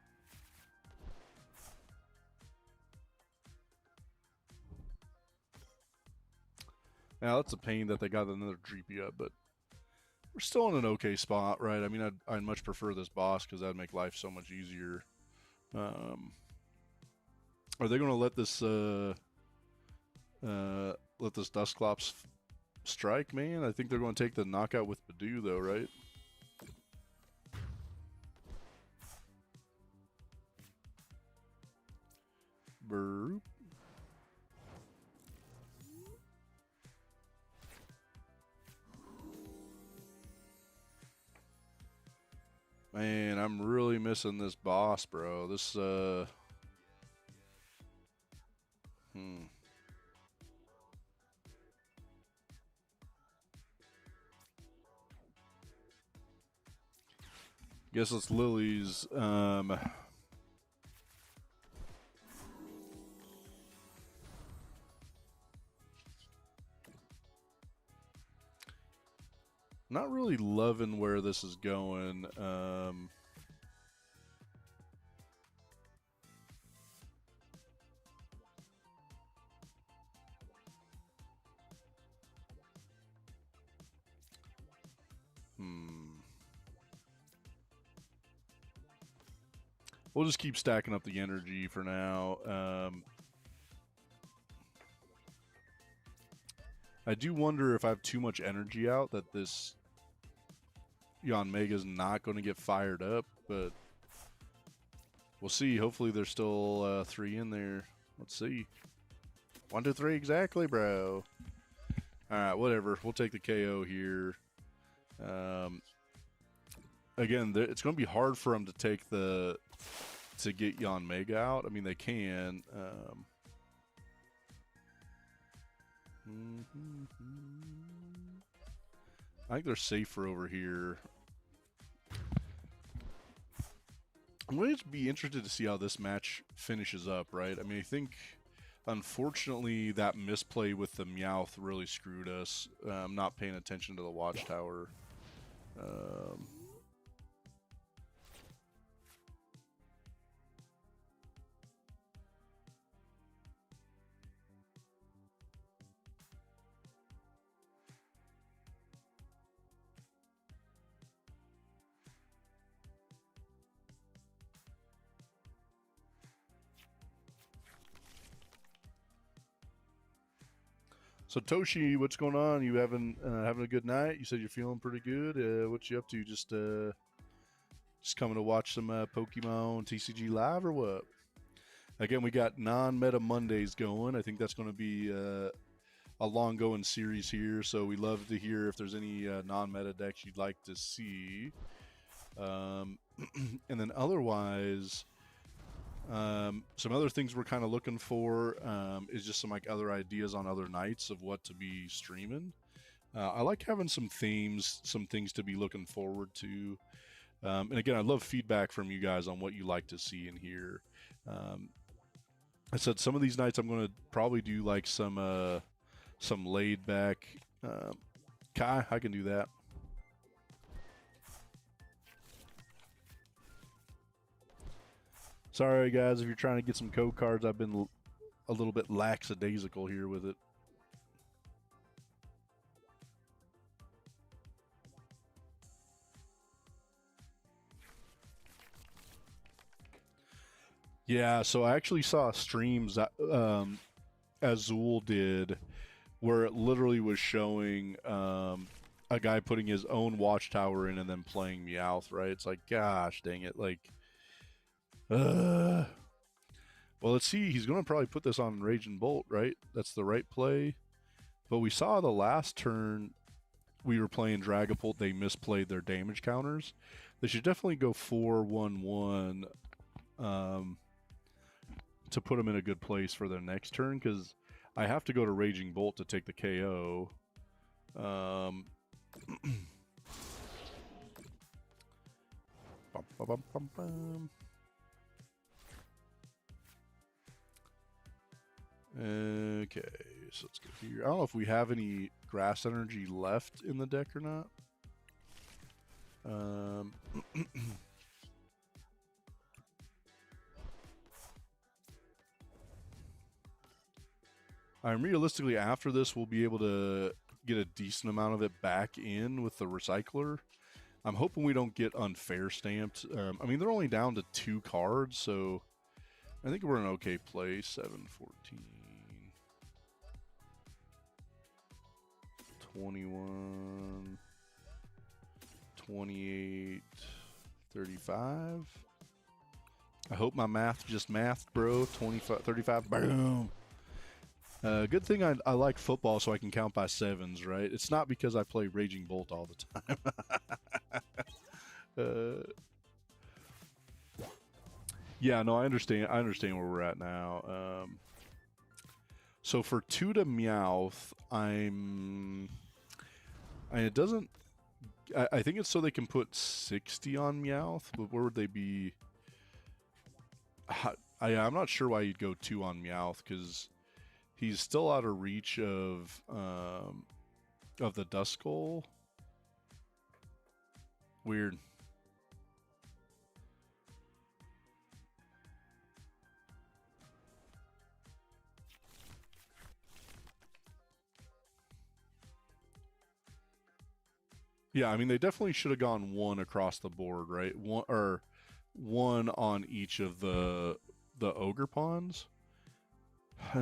Now, that's a pain that they got another Dreepy up, but we're still in an okay spot, right? I mean, I'd much prefer this boss because that'd make life so much easier. Are they going to let this Dusclops strike, man? I think they're going to take the knockout with Badoo, though, right? Burp. Man, I'm really missing this boss, bro. This, Guess it's Lily's, Not really loving where this is going. We'll just keep stacking up the energy for now. I do wonder if I have too much energy out that this Yanmega is not going to get fired up, but we'll see. Hopefully there's still 3 in there. Let's see. 1, 2, 3 exactly, bro. Alright, whatever. We'll take the KO here. Again, it's going to be hard for them to take to get Yanmega out. I mean, they can. I think they're safer over here. I'm going to be interested to see how this match finishes up, right? I mean, I think, unfortunately, that misplay with the Meowth really screwed us. I'm not paying attention to the Watchtower. So Toshi, what's going on? You having a good night? You said you're feeling pretty good. What you up to? Just coming to watch some Pokemon TCG live or what? Again, we got non-meta Mondays going. I think that's going to be a long-going series here. So we love to hear if there's any non-meta decks you'd like to see. And then otherwise, some other things we're kind of looking for is just some like other ideas on other nights of what to be streaming. I like having some themes, some things to be looking forward to. And again, I love feedback from you guys on what you like to see and hear. I said some of these nights I'm going to probably do like some laid back. Kai, I can do that. Sorry, guys, if you're trying to get some code cards, I've been a little bit lackadaisical here with it. Yeah, so I actually saw streams that Azul did where it literally was showing a guy putting his own Watchtower in and then playing Meowth, right? It's like, gosh, dang it, like... Well, let's see. He's going to probably put this on Raging Bolt, right? That's the right play. But we saw the last turn we were playing Dragapult, they misplayed their damage counters. They should definitely go 4-1-1 to put them in a good place for their next turn, because I have to go to Raging Bolt to take the KO. Okay, so let's go here. I don't know if we have any grass energy left in the deck or not. Realistically, after this, we'll be able to get a decent amount of it back in with the recycler. I'm hoping we don't get unfair stamped. I mean, they're only down to 2 cards, so I think we're in an okay place. 7, 14, 21, 28, 35. I hope my math just mathed, bro. 25, 35, boom. Good thing I like football so I can count by 7s, right? It's not because I play Raging Bolt all the time. Yeah, no, I understand. I understand where we're at now. So for 2 to Meowth, it doesn't... I think it's so they can put 60 on Meowth, but where would they be? I'm not sure why you'd go 2 on Meowth, because he's still out of reach of the Duskull. Weird. Yeah, I mean, they definitely should have gone one across the board, right? One or one on each of the ogre pawns.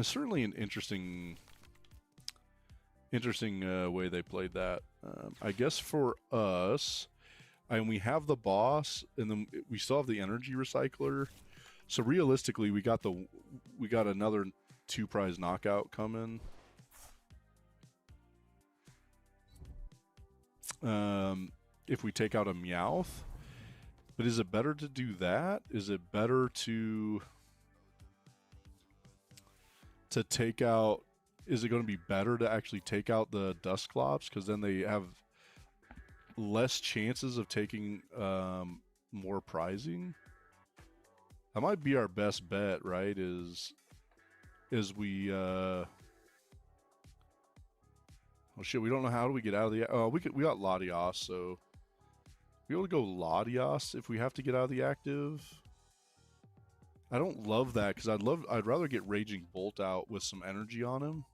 Certainly an interesting way they played that. I guess for us, and we have the boss, and then we still have the energy recycler. So realistically, we got another 2-prize knockout coming. If we take out a Meowth, but is it better to do that? Is it better to take out? Is it going to be better to actually take out the Dusclops, because then they have less chances of taking more prizing? That might be our best bet, right? Is we oh shit, we don't know how do we get out of the we got Latios, so we able to go Latios if we have to get out of the active. I don't love that because I'd rather get Raging Bolt out with some energy on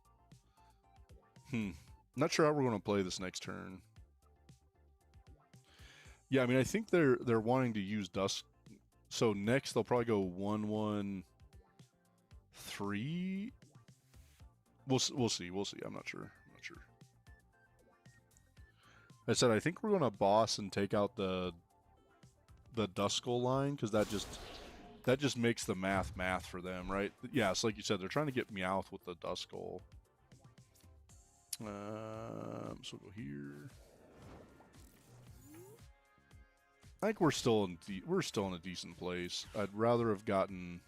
him. Not sure how we're going to play this next turn. Yeah, I mean, I think they're wanting to use Dusk. So next they'll probably go 1-1-3. We'll see. I'm not sure. I said I think we're going to boss and take out the Duskull line, because that just makes the math for them, right? Yeah, it's like you said, they're trying to get Meowth with the Duskull. So we'll go here. I think we're still in a decent place. I'd rather have gotten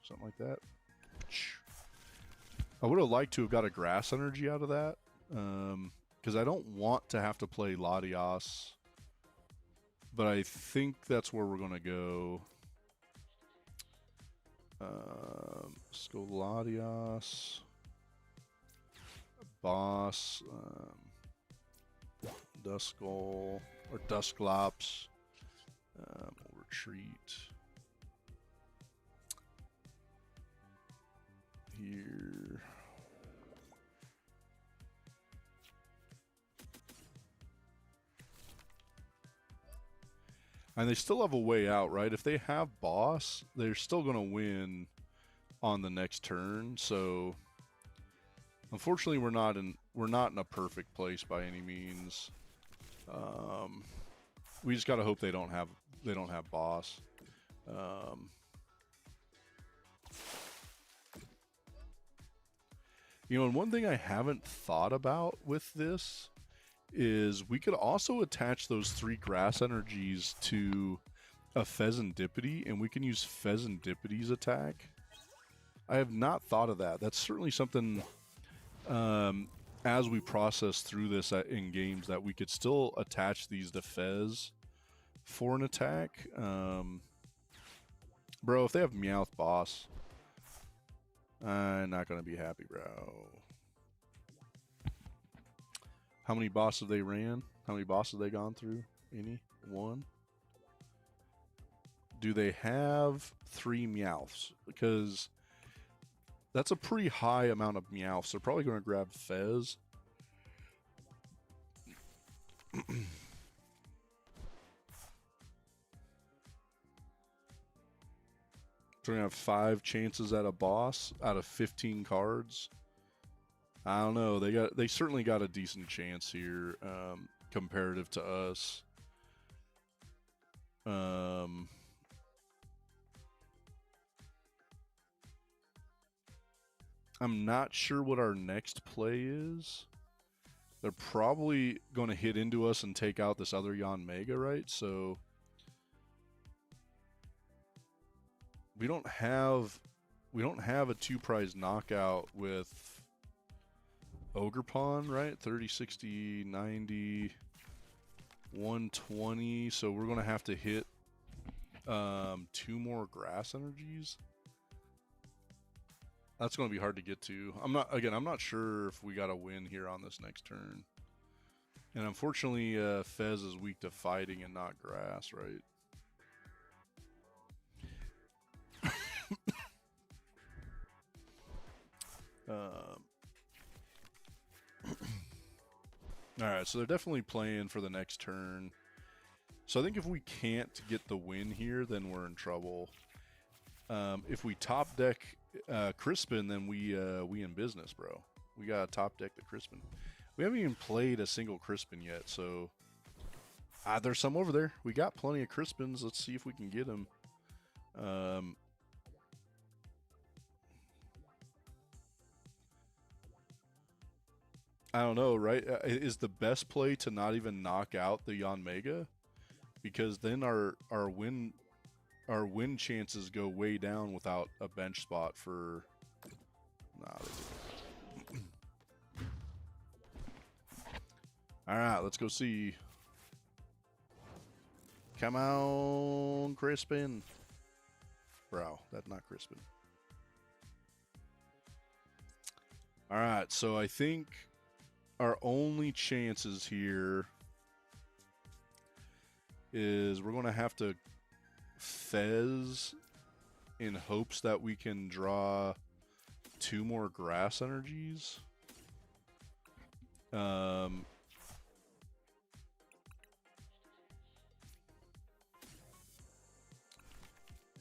something like that. I would have liked to have got a grass energy out of that, because I don't want to have to play Latios, but I think that's where we're going to go. Let's go Latios, boss, Duskull, or Dusclops. We'll retreat here. And they still have a way out, right? If they have boss, they're still going to win on the next turn. So unfortunately, we're not in a perfect place by any means. We just got to hope they don't have boss. You know, and one thing I haven't thought about with this is we could also attach those 3 grass energies to a Pheasantipity, and we can use Pheasantipity's attack. I have not thought of that. That's certainly something, as we process through this in games, that we could still attach these to Fez for an attack. Bro, if they have Meowth boss, I'm not going to be happy, bro. How many bosses they ran? How many bosses they gone through? Any? One? Do they have 3 Meowths? Because that's a pretty high amount of Meowths. They're probably going to grab Fez. So we're going to have 5 chances at a boss out of 15 cards. I don't know. They certainly got a decent chance here, comparative to us. I'm not sure what our next play is. They're probably going to hit into us and take out this other Yanmega, right? So we don't have a 2-prize knockout with Ogre Pawn, right? 30, 60, 90, 120. So we're going to have to hit 2 more grass energies. That's going to be hard to get to. I'm not sure if we got a win here on this next turn. And unfortunately, Fez is weak to fighting and not grass, right? Alright, so they're definitely playing for the next turn. So I think if we can't get the win here, then we're in trouble. If we top deck Crispin, then we in business, bro. We gotta top deck the Crispin. We haven't even played a single Crispin yet, so there's some over there. We got plenty of Crispins. Let's see if we can get them. I don't know, right? Is the best play to not even knock out the Yanmega? Because then our win chances go way down without a bench spot for. Nah, they didn't. All right, let's go see. Come on, Crispin. Bro, that's not Crispin. All right, so I think our only chances here is we're going to have to Fez in hopes that we can draw 2 more grass energies.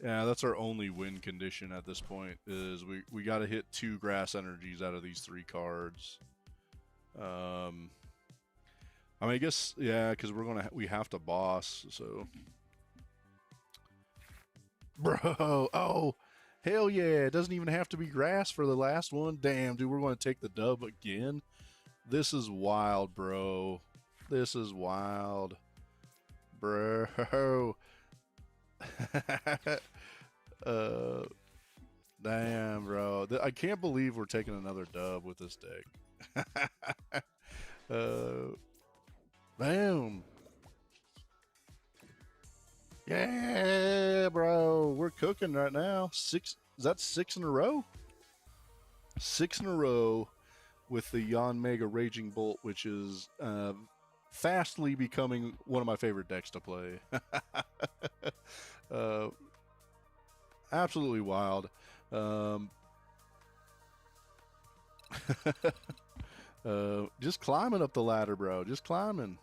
Yeah, that's our only win condition at this point, is we got to hit 2 grass energies out of these 3 cards. I mean, I guess, yeah, because we have to boss, so. Bro, oh, hell yeah, it doesn't even have to be grass for the last one. Damn, dude, we're going to take the dub again. This is wild, bro. This is wild. Bro. Damn, bro. I can't believe we're taking another dub with this deck. Boom. Yeah, bro. We're cooking right now. 6. Is that 6 in a row? 6 in a row with the Yanmega Raging Bolt, which is fastly becoming one of my favorite decks to play. Absolutely wild. Just climbing up the ladder, bro. Just climbing.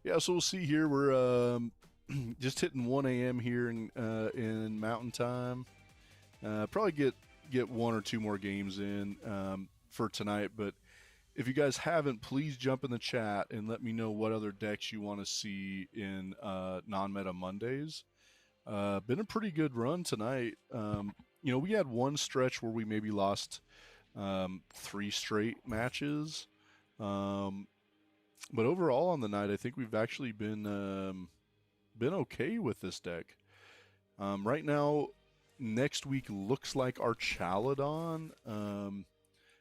Yeah, so we'll see here. We're just hitting 1 a.m. here in Mountain Time. Probably get 1 or 2 more games in for tonight. But if you guys haven't, please jump in the chat and let me know what other decks you want to see in non-meta Mondays. Been a pretty good run tonight. You know, we had one stretch where we maybe lost 3 straight matches. But overall on the night, I think we've actually been okay with this deck. Right now, next week looks like our Chaladon,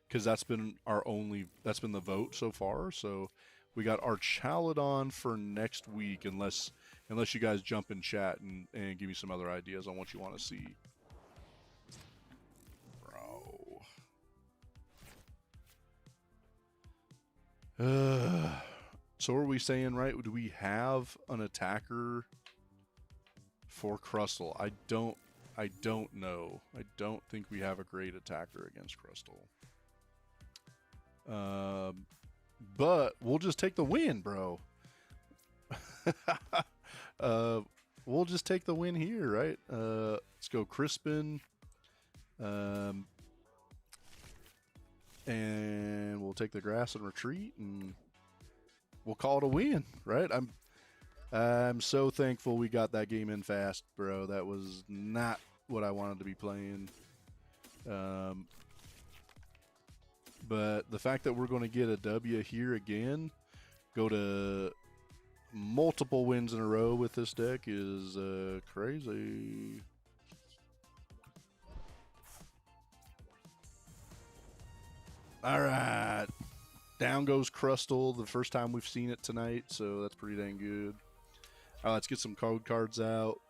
because that's been the vote so far. So we got our Chaladon for next week, unless you guys jump in chat and give me some other ideas on what you want to see. Bro. So are we saying, right, do we have an attacker for Crustle? I don't know. I don't think we have a great attacker against Crustle. But we'll just take the win, bro. We'll just take the win here, right? Let's go Crispin. And we'll take the grass and retreat, and we'll call it a win, right? I'm so thankful we got that game in fast, bro. That was not what I wanted to be playing. But the fact that we're going to get a W here again, go to multiple wins in a row with this deck is crazy. All right. Down goes Crustle, the first time we've seen it tonight, so that's pretty dang good. All right, let's get some code cards out.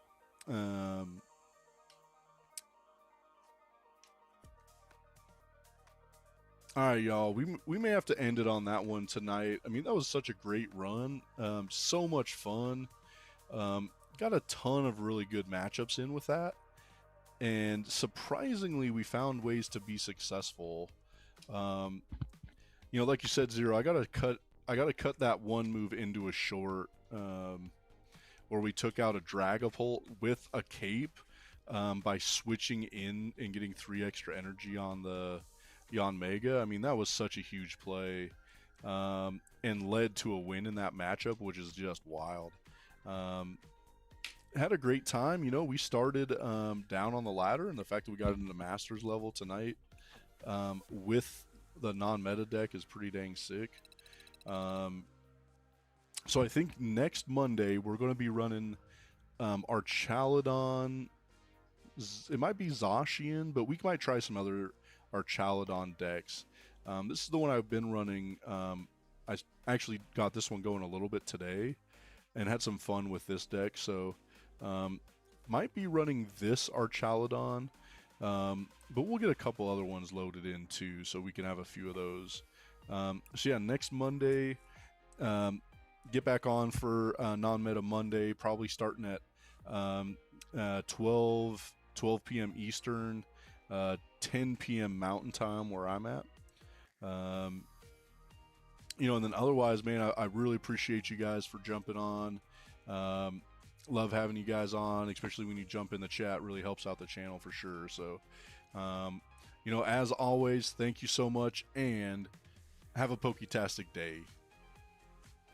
All right, y'all. We may have to end it on that one tonight. I mean, that was such a great run. So much fun. Got a ton of really good matchups in with that, and surprisingly, we found ways to be successful. Um, like you said, Zero. I gotta cut that one move into a short, where we took out a Dragapult with a cape, by switching in and getting 3 extra energy on the Yanmega. I mean, that was such a huge play, and led to a win in that matchup, which is just wild. Had a great time. We started down on the ladder, and the fact that we got into the Masters level tonight, with the non-meta deck is pretty dang sick. So I think next Monday we're going to be running our Chaladon. It might be Zacian, but we might try some other Archaladon decks. This is the one I've been running. I actually got this one going a little bit today and had some fun with this deck. So might be running this Archaladon, but we'll get a couple other ones loaded in too, so we can have a few of those. So yeah, next Monday, get back on for non-meta Monday, probably starting at 12 p.m. Eastern, 10 p.m. Mountain Time where I'm at. And then otherwise, man, I really appreciate you guys for jumping on. Love having you guys on, especially when you jump in the chat. Really helps out the channel for sure. So, as always, thank you so much, and have a Poketastic day.